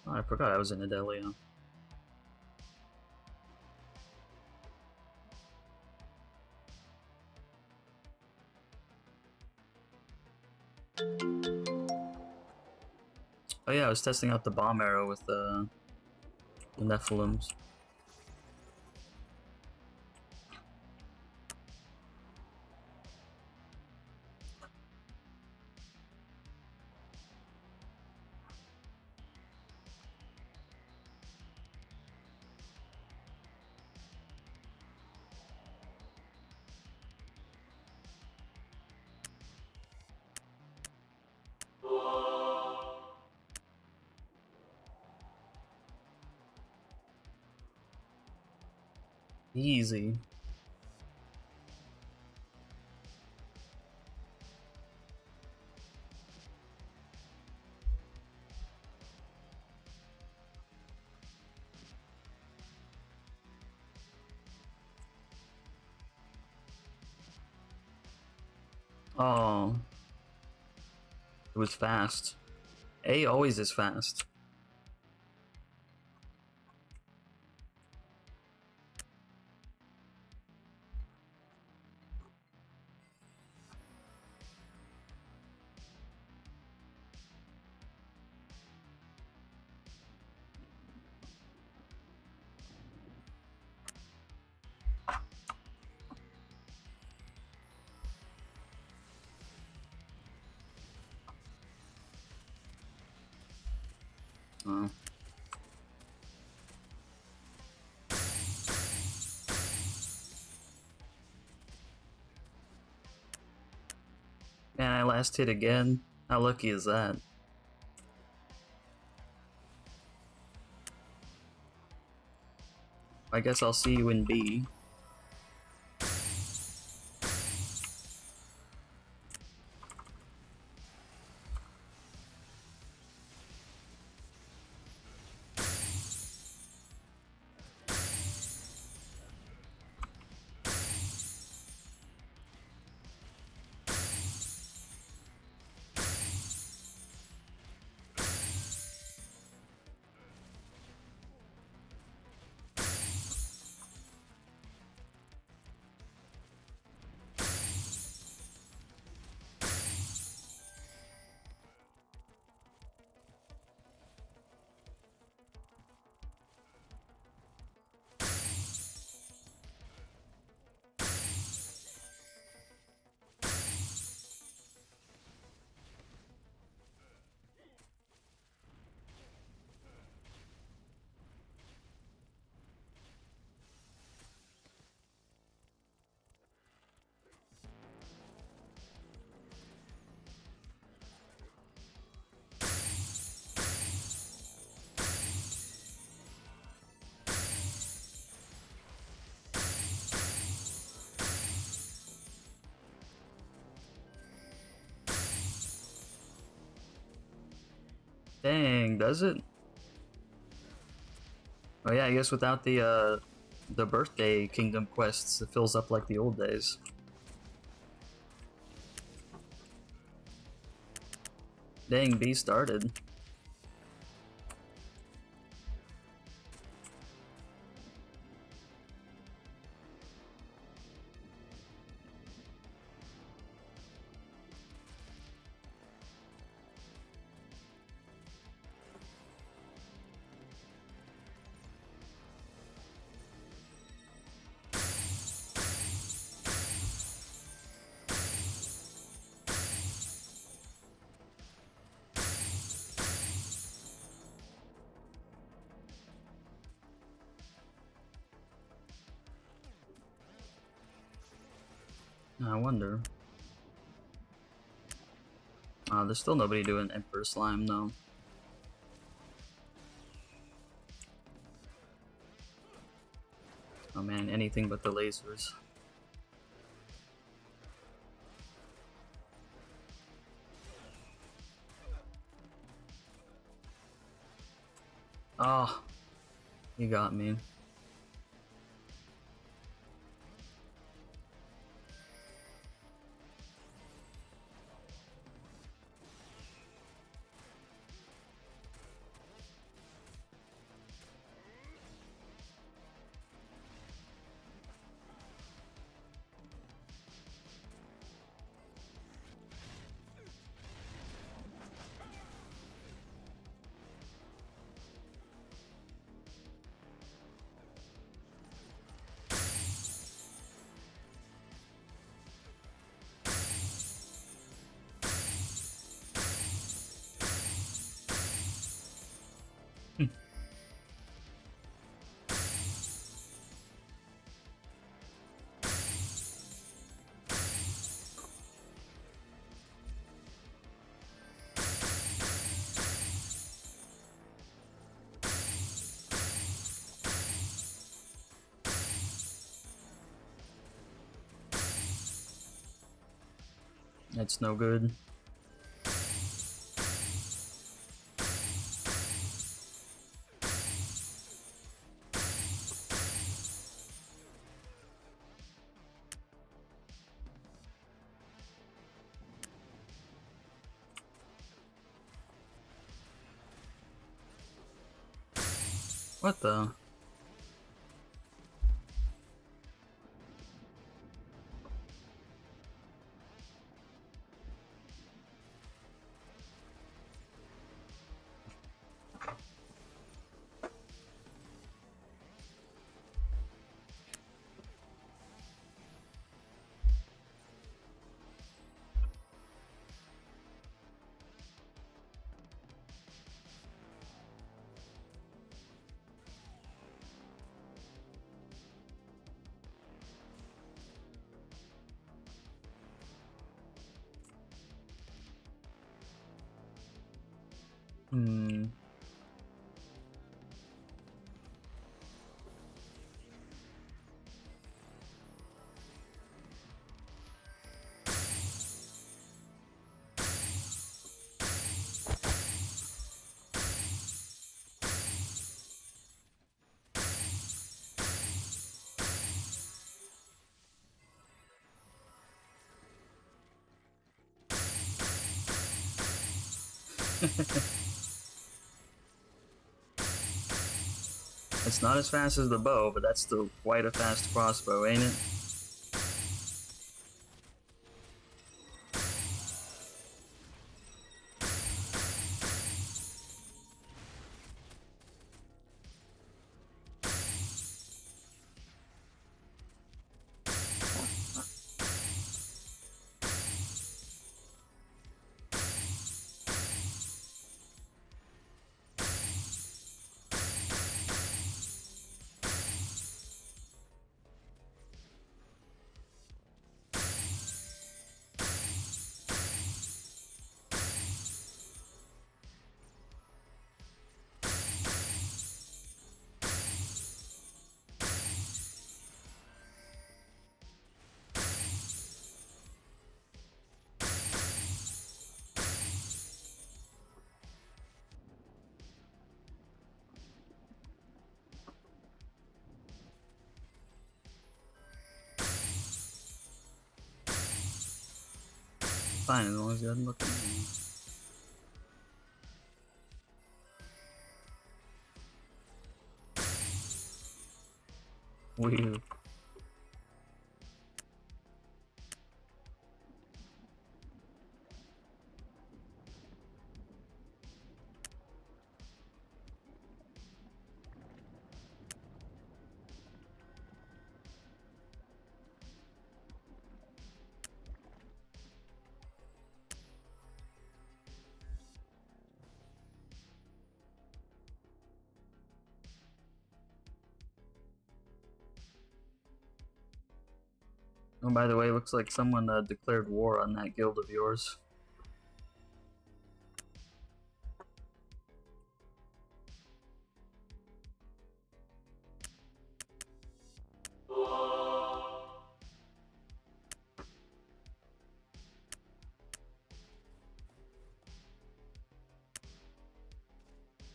Oh, I forgot I was in Adelia. Oh yeah, I was testing out the bomb arrow with the Nephilims. Easy. Oh. It was fast. A always is fast. Oh. Man, I last hit again. How lucky is that? I guess I'll see you in B. Dang, does it? Oh yeah, I guess without the birthday kingdom quests, it fills up like the old days. Dang, B started. I wonder. There's still nobody doing Emperor Slime though. Oh man, anything but the lasers. Oh, you got me. That's no good. What the? Hmm. It's not as fast as the bow, but that's still quite a fast crossbow, ain't it? Fine, as long as he doesn't look at me. Weird. Oh, by the way, looks like someone declared war on that guild of yours.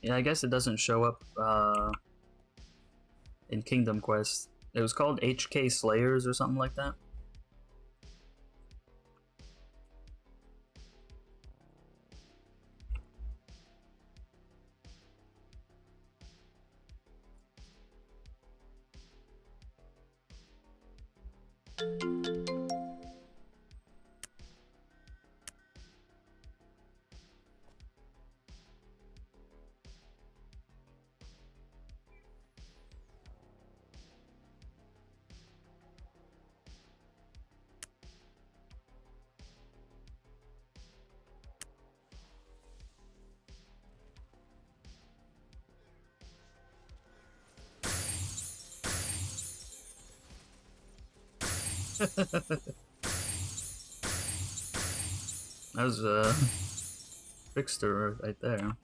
Yeah, I guess it doesn't show up in Kingdom Quest. It was called HK Slayers or something like that. That was a trickster right there.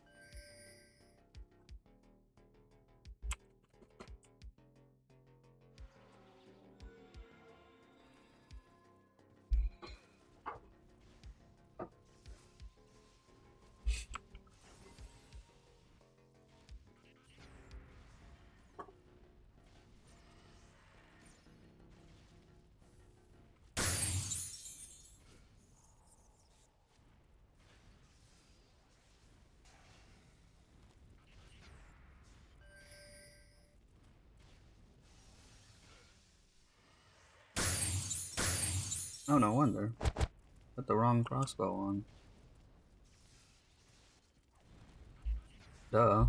Oh, no wonder. Put the wrong crossbow on. Duh.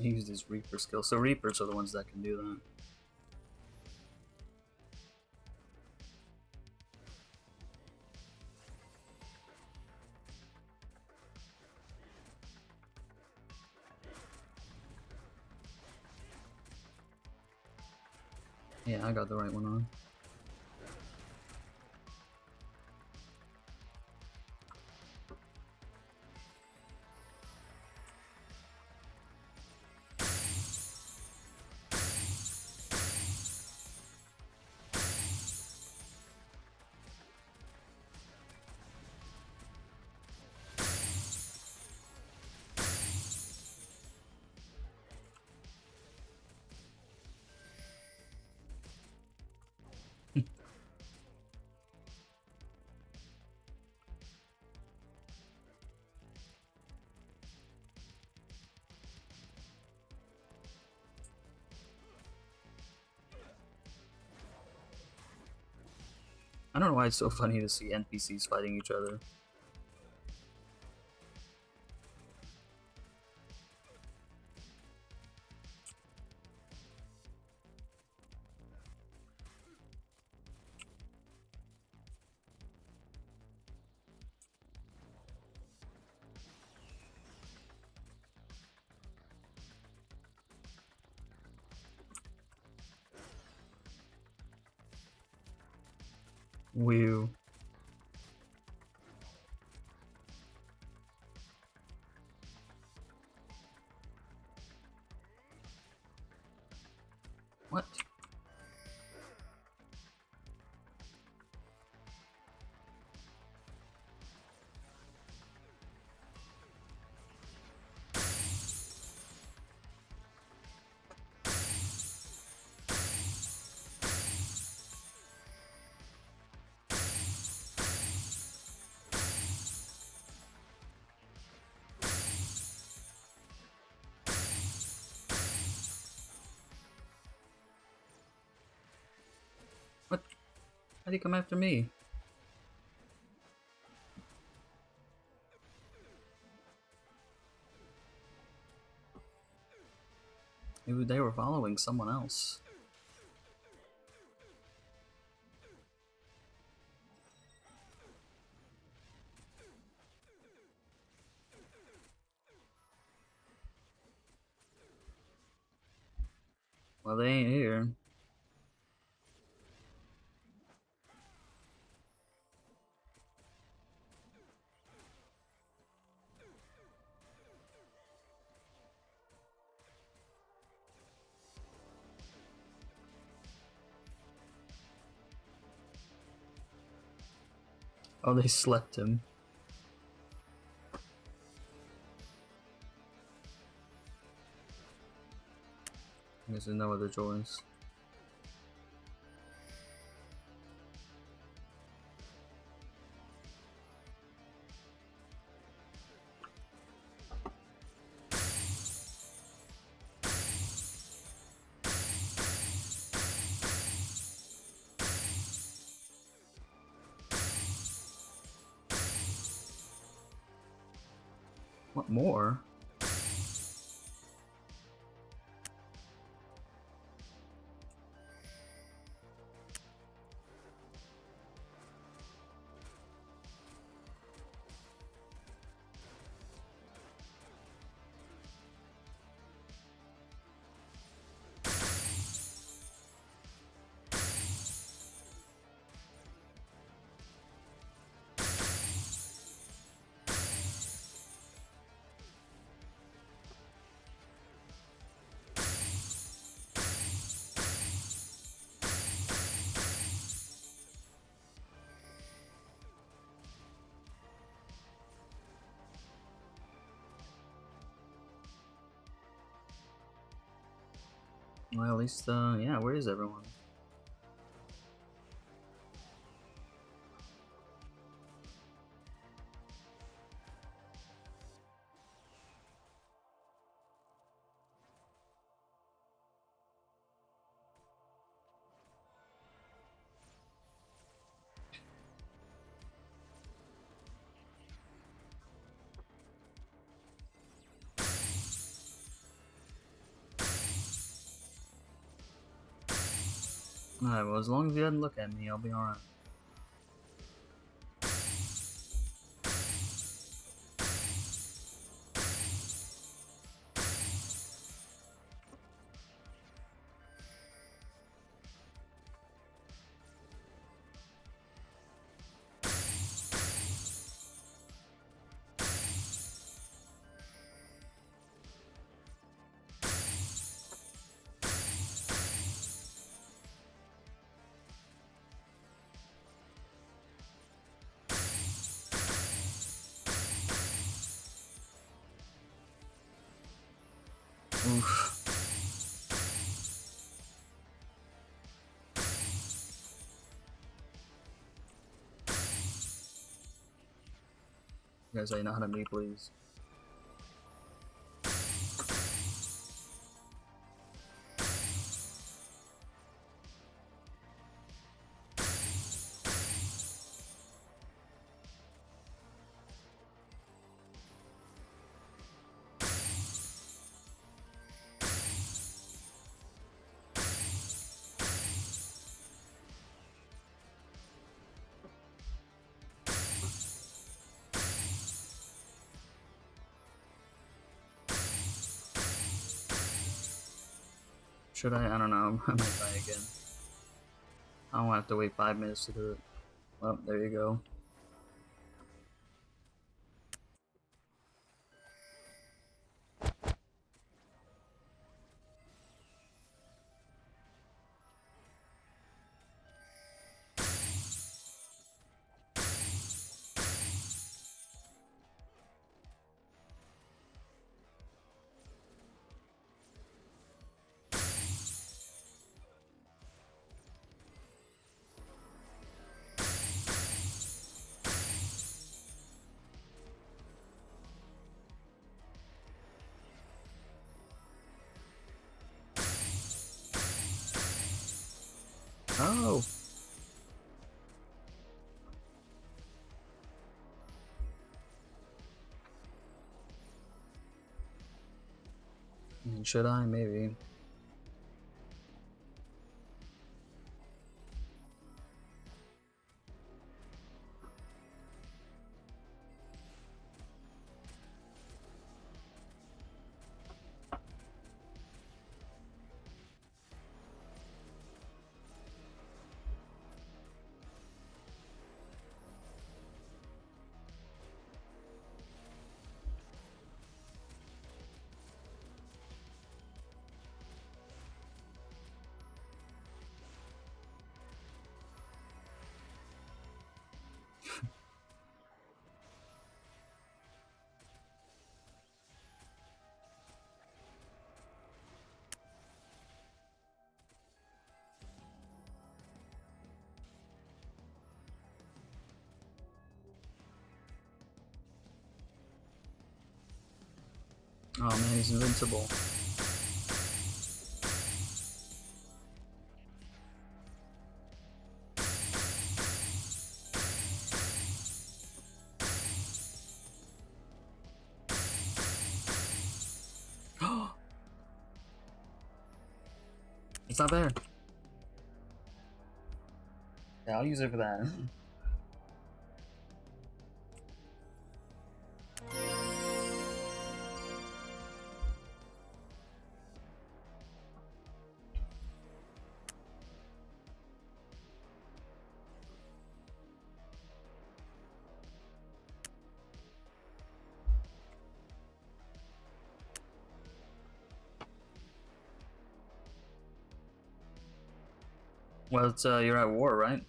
He used his Reaper skill. So Reapers are the ones that can do that. Yeah, I got the right one on. I don't know why it's so funny to see NPCs fighting each other. Whew. What? What? How'd he come after me? Maybe they were following someone else. Well, they ain't here. Oh, they slept him. I guess there's no other choice. What more? Well, at least, yeah, where is everyone? Alright, well, as long as he doesn't look at me, I'll be alright. Oof. You guys ain't not me, please. Should I? I don't know. I might die again. I don't have to wait 5 minutes to do it. Well, there you go. Oh! Should I? Maybe. Oh man, he's invincible. It's not there. Yeah, I'll use it for that. Well, it's you're at war, right?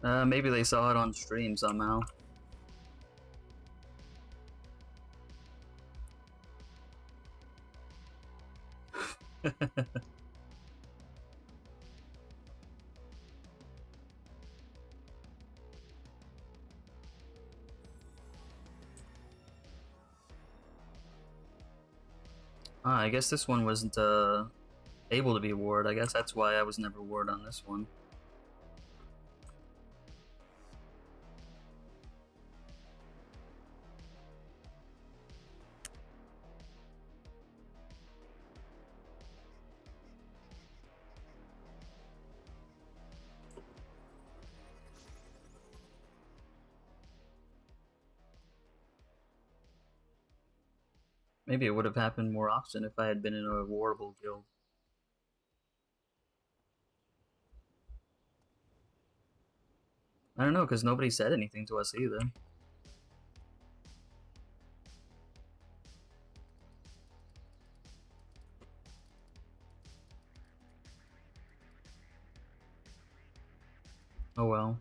Maybe they saw it on stream somehow. I guess this one wasn't able to be ward. I guess that's why I was never ward on this one. Maybe it would have happened more often if I had been in a wardable guild. I don't know, because nobody said anything to us either. Oh well.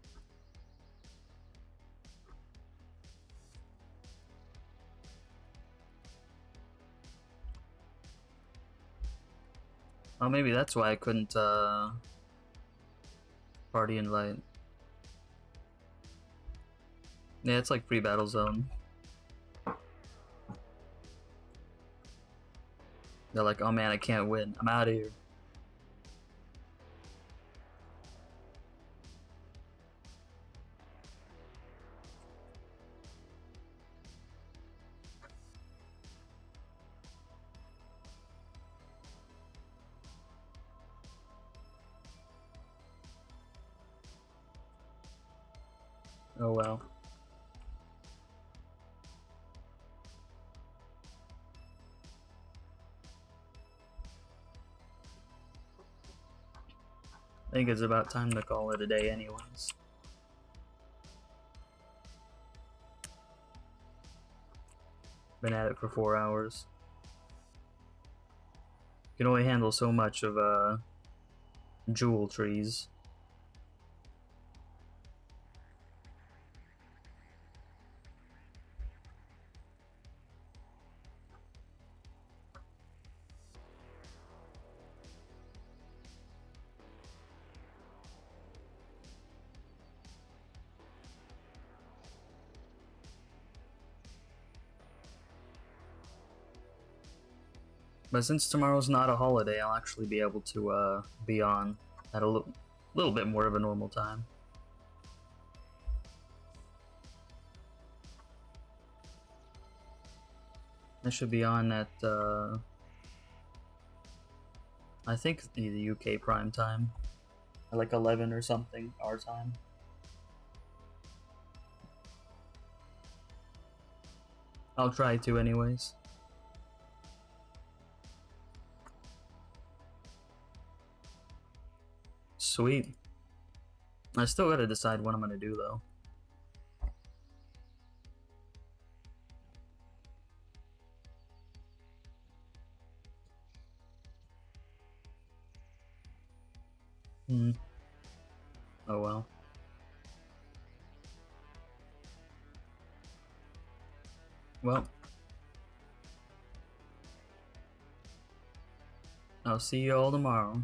Oh, maybe that's why I couldn't party invite. Yeah, it's like pre-battle zone. They're like, oh man, I can't win. I'm out of here. Oh well. I think it's about time to call it a day anyways. Been at it for 4 hours. Can only handle so much of jewel trees. But since tomorrow's not a holiday, I'll actually be able to be on at a little bit more of a normal time. I should be on at I think the UK prime time, at like 11 or something our time. I'll try to anyways. Sweet. I still gotta decide what I'm gonna do though. Hmm. Oh well. Well, I'll see you all tomorrow.